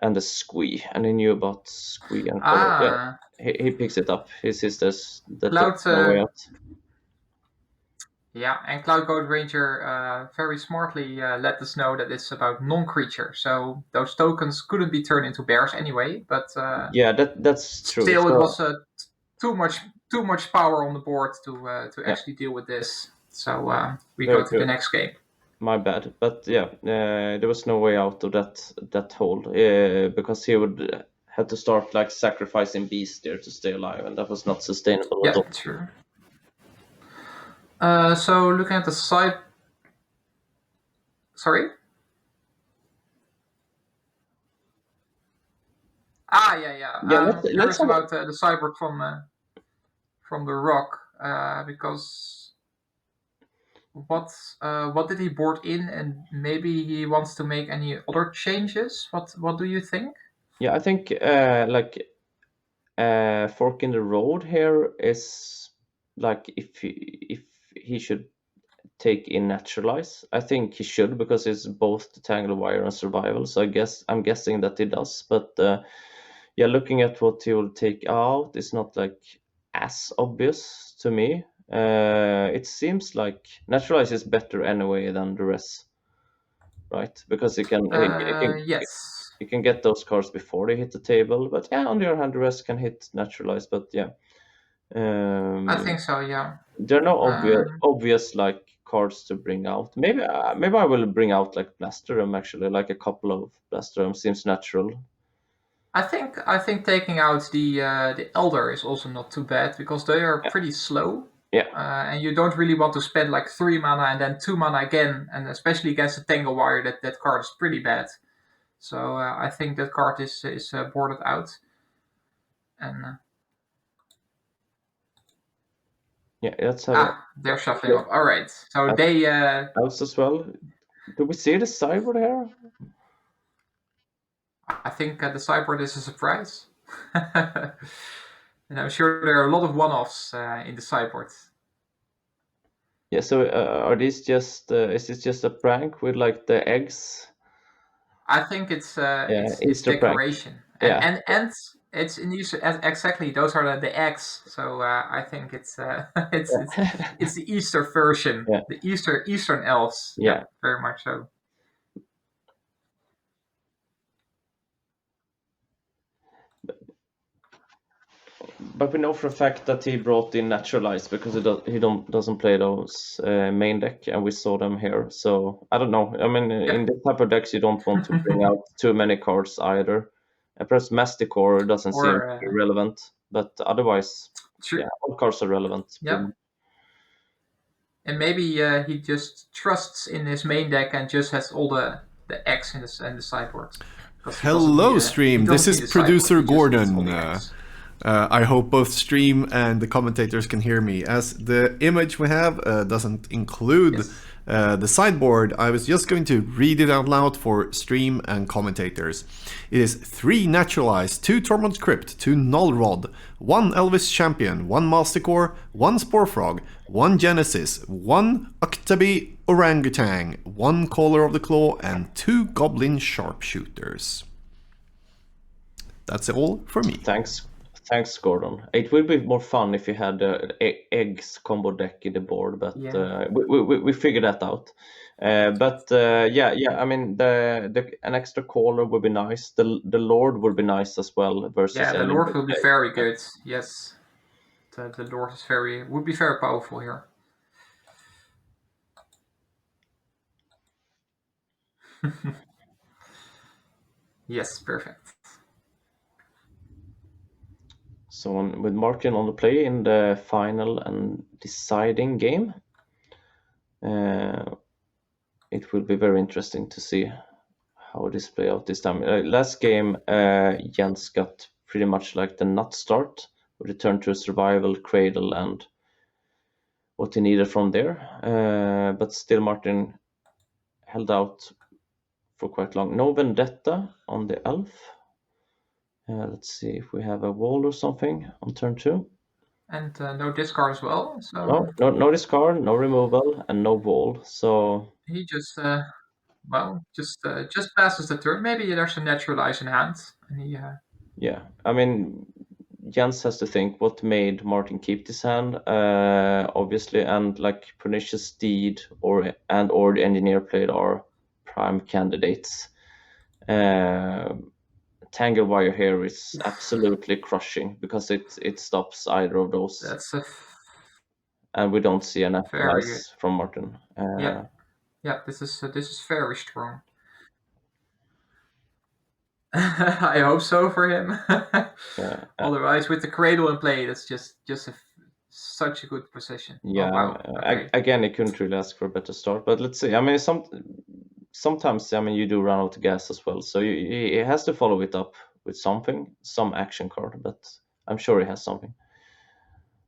[SPEAKER 4] and a Squee. And he knew about Squee and Caller. Yeah, he picks it up. He sees that there's no way out.
[SPEAKER 5] Yeah, and Cloud Goat Ranger very smartly let us know that it's about non-creature. So those tokens couldn't be turned into bears anyway. But
[SPEAKER 4] yeah, that's true.
[SPEAKER 5] Still,
[SPEAKER 4] So,
[SPEAKER 5] it was too much power on the board to actually deal with this. So we go to the next game.
[SPEAKER 4] My bad, but yeah, there was no way out of that hole because he would have to start like sacrificing beasts there to stay alive, and that was not sustainable at all.
[SPEAKER 5] Yeah, true. So looking at the side, sorry.
[SPEAKER 4] Yeah, let's
[SPEAKER 5] talk about the cyborg from the rock because what did he board in, and maybe he wants to make any other changes. What do you think?
[SPEAKER 4] Yeah, I think fork in the road here is like if he should take in naturalize. I think he should because it's both the tangle wire and survival. So I'm guessing that he does. But yeah, looking at what he will take out, it's not like as obvious to me. It seems like naturalize is better anyway than the rest, right? Because he can
[SPEAKER 5] Yes.
[SPEAKER 4] you can get those cards before they hit the table. But yeah, on the other hand, the rest can hit naturalize. But yeah,
[SPEAKER 5] I think so. Yeah.
[SPEAKER 4] there are no obvious like cards to bring out. Maybe I will bring out like Blastorum actually, like a couple of Blastorum seems natural.
[SPEAKER 5] I think taking out the Elder is also not too bad because they are pretty slow.
[SPEAKER 4] Yeah.
[SPEAKER 5] And you don't really want to spend like 3 mana and then 2 mana again, and especially against the Tangle Wire, that card is pretty bad. So I think that card is boarded out. And
[SPEAKER 4] yeah, let's have
[SPEAKER 5] they're shuffling up. All right, so they
[SPEAKER 4] else as well. Do we see the sideboard here?
[SPEAKER 5] I think the sideboard is a surprise. And I'm sure there are a lot of one-offs in the sideboard.
[SPEAKER 4] Yeah, so are these just is this just a prank with like the eggs?
[SPEAKER 5] I think it's
[SPEAKER 4] Easter
[SPEAKER 5] decoration.
[SPEAKER 4] Prank.
[SPEAKER 5] And it's in Easter, exactly, those are the eggs. So I think it's it's the Easter version, the Eastern elves.
[SPEAKER 4] Yeah,
[SPEAKER 5] very much so.
[SPEAKER 4] But we know for a fact that he brought in naturalize because he doesn't play those main deck, and we saw them here. So I don't know. I mean, in this type of decks, you don't want to bring out too many cards either. And perhaps Masticore doesn't seem relevant, but otherwise, yeah, all cards are relevant.
[SPEAKER 5] Yeah. And maybe he just trusts in his main deck and just has all the X in the sideboard.
[SPEAKER 1] Hello, stream. This is producer Gordon. I hope both stream and the commentators can hear me. As the image we have doesn't include the sideboard, I was just going to read it out loud for stream and commentators. It is 3 Naturalize, 2 Tormod's Crypt, 2 Null Rod, 1 Elvis Champion, 1 Masticore, 1 Sporefrog, 1 Genesis, 1 Octabi Orangutan, 1 Caller of the Claw, and 2 Goblin Sharpshooters. That's all for me.
[SPEAKER 4] Thanks, Gordon. It would be more fun if you had the eggs combo deck in the board, but we figured that out. I mean, an extra caller would be nice. The Lord would be nice as well. Versus
[SPEAKER 5] the Lord will be very good. Yes, the Lord would be very powerful here. Yes, perfect.
[SPEAKER 4] So with Martin on the play in the final and deciding game, it will be very interesting to see how this play out this time. Last game, Jens got pretty much like the nut start, return to survival, cradle, and what he needed from there. But still, Martin held out for quite long. No Vendetta on the elf. Let's see if we have a wall or something on turn 2.
[SPEAKER 5] And no discard as well. So
[SPEAKER 4] no discard, no removal, and no wall. So
[SPEAKER 5] he just Well, just passes the turn. Maybe there's a naturalize in hand, and he.
[SPEAKER 4] Yeah, I mean, Jens has to think what made Martin keep this hand, obviously, and like Pernicious Steed or the Engineer played are prime candidates. Tangle Wire here is absolutely crushing because it stops either of those,
[SPEAKER 5] That's a
[SPEAKER 4] and we don't see an
[SPEAKER 5] very good.
[SPEAKER 4] naturalize from Martin.
[SPEAKER 5] Yeah, yeah. This is very strong. I hope so for him.
[SPEAKER 4] Yeah,
[SPEAKER 5] Otherwise, with the cradle in play, that's just such a good position.
[SPEAKER 4] yeah.
[SPEAKER 5] Oh wow. Okay.
[SPEAKER 4] Again, he couldn't really ask for a better start, but let's see. I mean, sometimes I mean you do run out of gas as well, so he has to follow it up with something, some action card. But I'm sure he has something.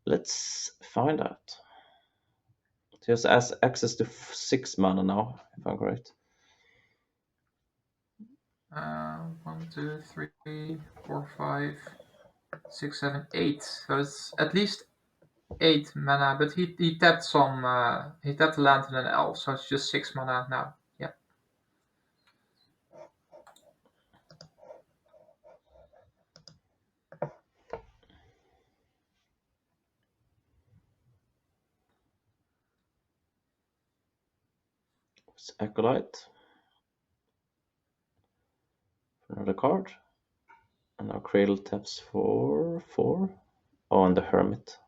[SPEAKER 4] Let's find out. He has access to 6 mana now, if I'm correct.
[SPEAKER 5] 1, 2, 3, 4, 5, 6, 7, 8. So it's at least 8 mana, but he tapped some. He tapped a land and an elf, so it's just 6 mana now. Yeah.
[SPEAKER 4] It's Acolyte. Another card. And now Cradle taps for 4. Oh, and the Hermit.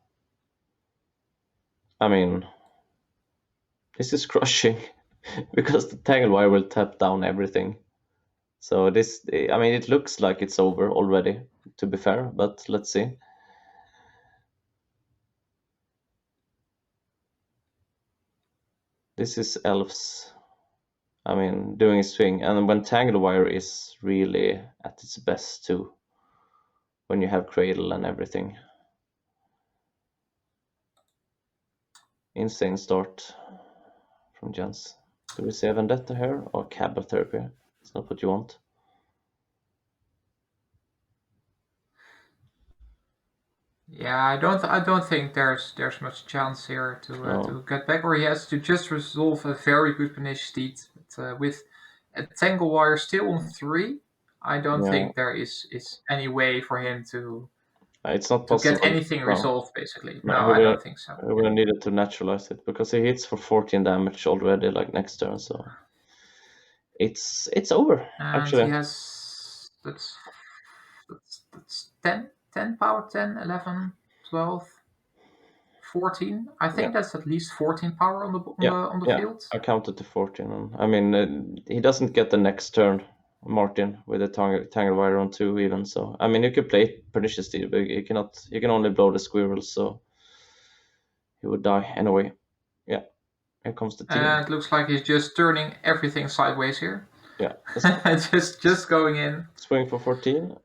[SPEAKER 4] I mean, this is crushing because the Tangle Wire will tap down everything. So this, I mean, it looks like it's over already, to be fair, but let's see. This is Elves, I mean, doing his thing. And when Tangle Wire is really at its best too, when you have Cradle and everything. Insane start from Jens. Do we see a Vendetta here or Cabal Therapy? It's not what you want.
[SPEAKER 5] Yeah, I don't think there's much chance here to get back, or he has to just resolve a very good Pernicious Steed. But with a Tangle Wire still on 3, I don't think there is any way for him to
[SPEAKER 4] It's not possible.
[SPEAKER 5] get anything resolved, basically. No,
[SPEAKER 4] he
[SPEAKER 5] I don't think so.
[SPEAKER 4] We would have needed to naturalize it because he hits for 14 damage already, like next turn. So it's over.
[SPEAKER 5] And
[SPEAKER 4] actually,
[SPEAKER 5] he has that's 10 power, 10, 11, 12, 14. I think that's at least 14 power on the field.
[SPEAKER 4] I counted to 14. And, I mean, he doesn't get the next turn, Martin, with a Tangle Wire on 2 even. So I mean, you could play Pernicious Steed, but you cannot. You can only blow the squirrels, so he would die anyway. Yeah, here comes the team.
[SPEAKER 5] And it looks like he's just turning everything sideways here.
[SPEAKER 4] Yeah,
[SPEAKER 5] just going in.
[SPEAKER 4] Swing for 14,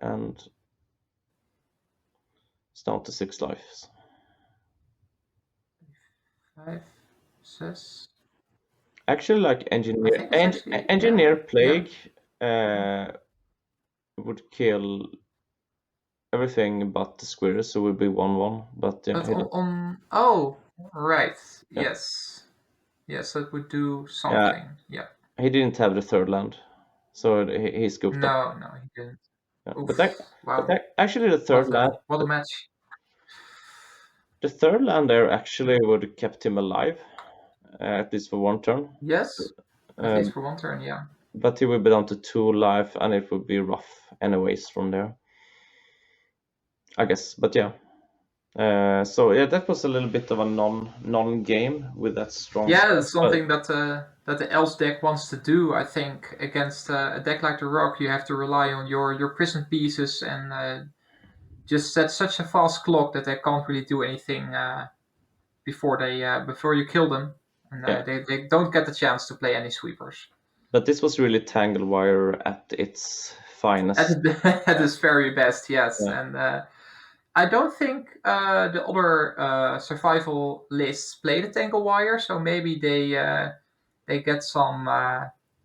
[SPEAKER 4] and it's down to 6 lives.
[SPEAKER 5] 5, 6.
[SPEAKER 4] Actually, like Engineer Plague would kill everything but the squirrels, so it would be 1/1. But yeah,
[SPEAKER 5] right, yes, that would do something. Yeah.
[SPEAKER 4] He didn't have the 3rd land, so he scooped up.
[SPEAKER 5] No, he didn't.
[SPEAKER 4] Yeah. But actually, the 3rd land.
[SPEAKER 5] What a match!
[SPEAKER 4] The 3rd land there actually would have kept him alive, at least for 1 turn.
[SPEAKER 5] Yes, at least for 1 turn, yeah.
[SPEAKER 4] But he would be down to 2 life, and it would be rough anyways from there, I guess. But yeah. So yeah, that was a little bit of a non-game with that strong.
[SPEAKER 5] Yeah, it's something that the Elves deck wants to do. I think against a deck like the Rock, you have to rely on your prison pieces and just set such a fast clock that they can't really do anything before you kill them, and they don't get the chance to play any sweepers.
[SPEAKER 4] But this was really Tangle Wire at its finest.
[SPEAKER 5] At its very best, yes. Yeah. And I don't think the other survival lists play the Tangle Wire, so maybe they get some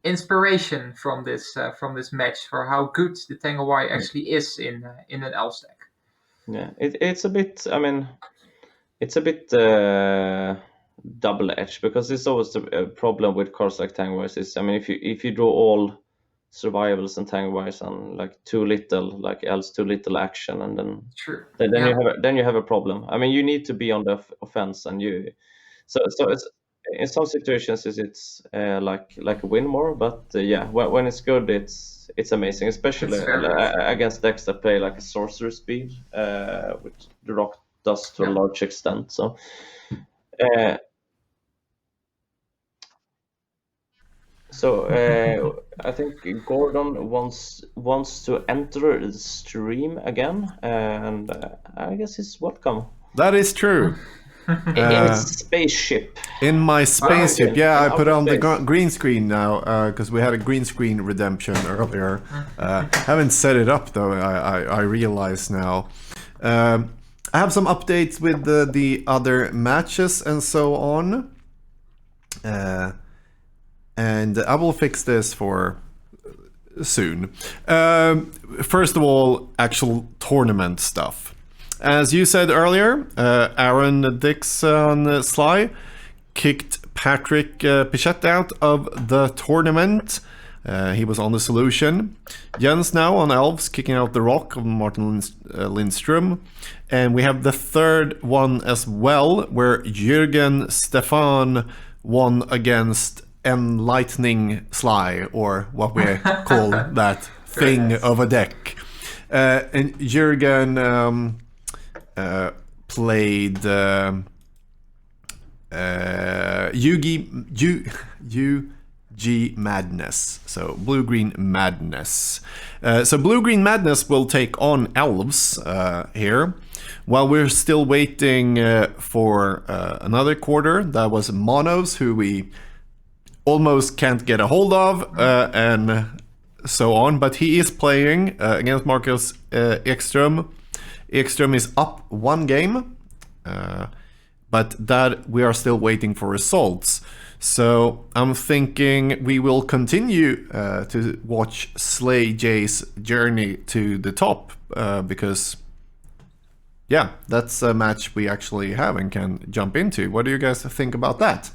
[SPEAKER 5] inspiration from this match for how good the Tangle Wire actually is in an Elf deck.
[SPEAKER 4] Yeah, it's a bit. I mean, it's a bit double-edged, because it's always a problem with cards like Tangwise. Is, I mean, if you draw all survivals and Tangwise and like too little action, and then
[SPEAKER 5] True.
[SPEAKER 4] you have a problem. I mean, you need to be on the offense, and so it's, in some situations it's like a win more, but yeah, when it's good, it's amazing, especially
[SPEAKER 5] It's very good.
[SPEAKER 4] against decks that play like a sorcerer speed, which the Rock does to a large extent. So I think Gordon wants to enter the stream again, and I guess he's welcome.
[SPEAKER 1] That is true.
[SPEAKER 4] In his spaceship.
[SPEAKER 1] In my spaceship,
[SPEAKER 4] okay.
[SPEAKER 1] yeah,
[SPEAKER 4] In
[SPEAKER 1] I put
[SPEAKER 4] outer
[SPEAKER 1] on the
[SPEAKER 4] space.
[SPEAKER 1] green screen now because we had a green screen redemption earlier. Haven't set it up though. I realize now. I have some updates with the other matches and so on, and I will fix this for soon. First of all, actual tournament stuff. As you said earlier, Aaron Dixon Sly kicked Patrick Pichette out of the tournament. He was on the solution. Jens now on Elves, kicking out the Rock of Martin Lindström. And we have the third one as well, where Jürgen Stefan won against Enlightening Sly, or what we call that thing of a deck. And Jürgen played UG Madness, so Blue-Green Madness. So Blue-Green Madness will take on Elves here, while we're still waiting for another quarter. That was Monos, who we almost can't get a hold of, and so on. But he is playing against Marcus Ekström. Ekström is up one game, but that we are still waiting for results. So I'm thinking we will continue to watch Slay Jay's journey to the top, because yeah, that's a match we actually have and can jump into. What do you guys think about that?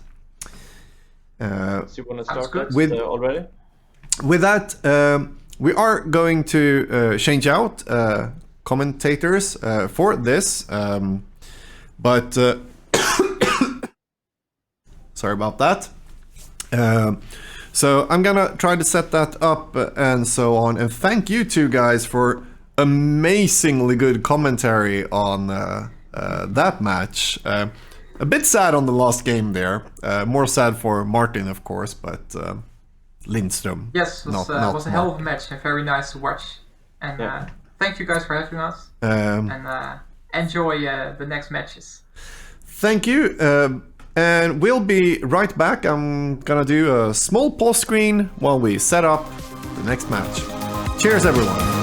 [SPEAKER 4] So you want to start
[SPEAKER 5] good.
[SPEAKER 1] With-
[SPEAKER 4] already?
[SPEAKER 1] With that, we are going to change out commentators for this, but sorry about that. So I'm gonna try to set that up and so on, and thank you two guys for amazingly good commentary on that match. A bit sad on the last game there, more sad for Martin of course, but Lindström.
[SPEAKER 5] Yes, it was a hell of a match and very nice to watch. And thank you guys for having us. And enjoy the next matches.
[SPEAKER 1] Thank you. And we'll be right back. I'm gonna do a small pause screen while we set up the next match. Cheers, everyone.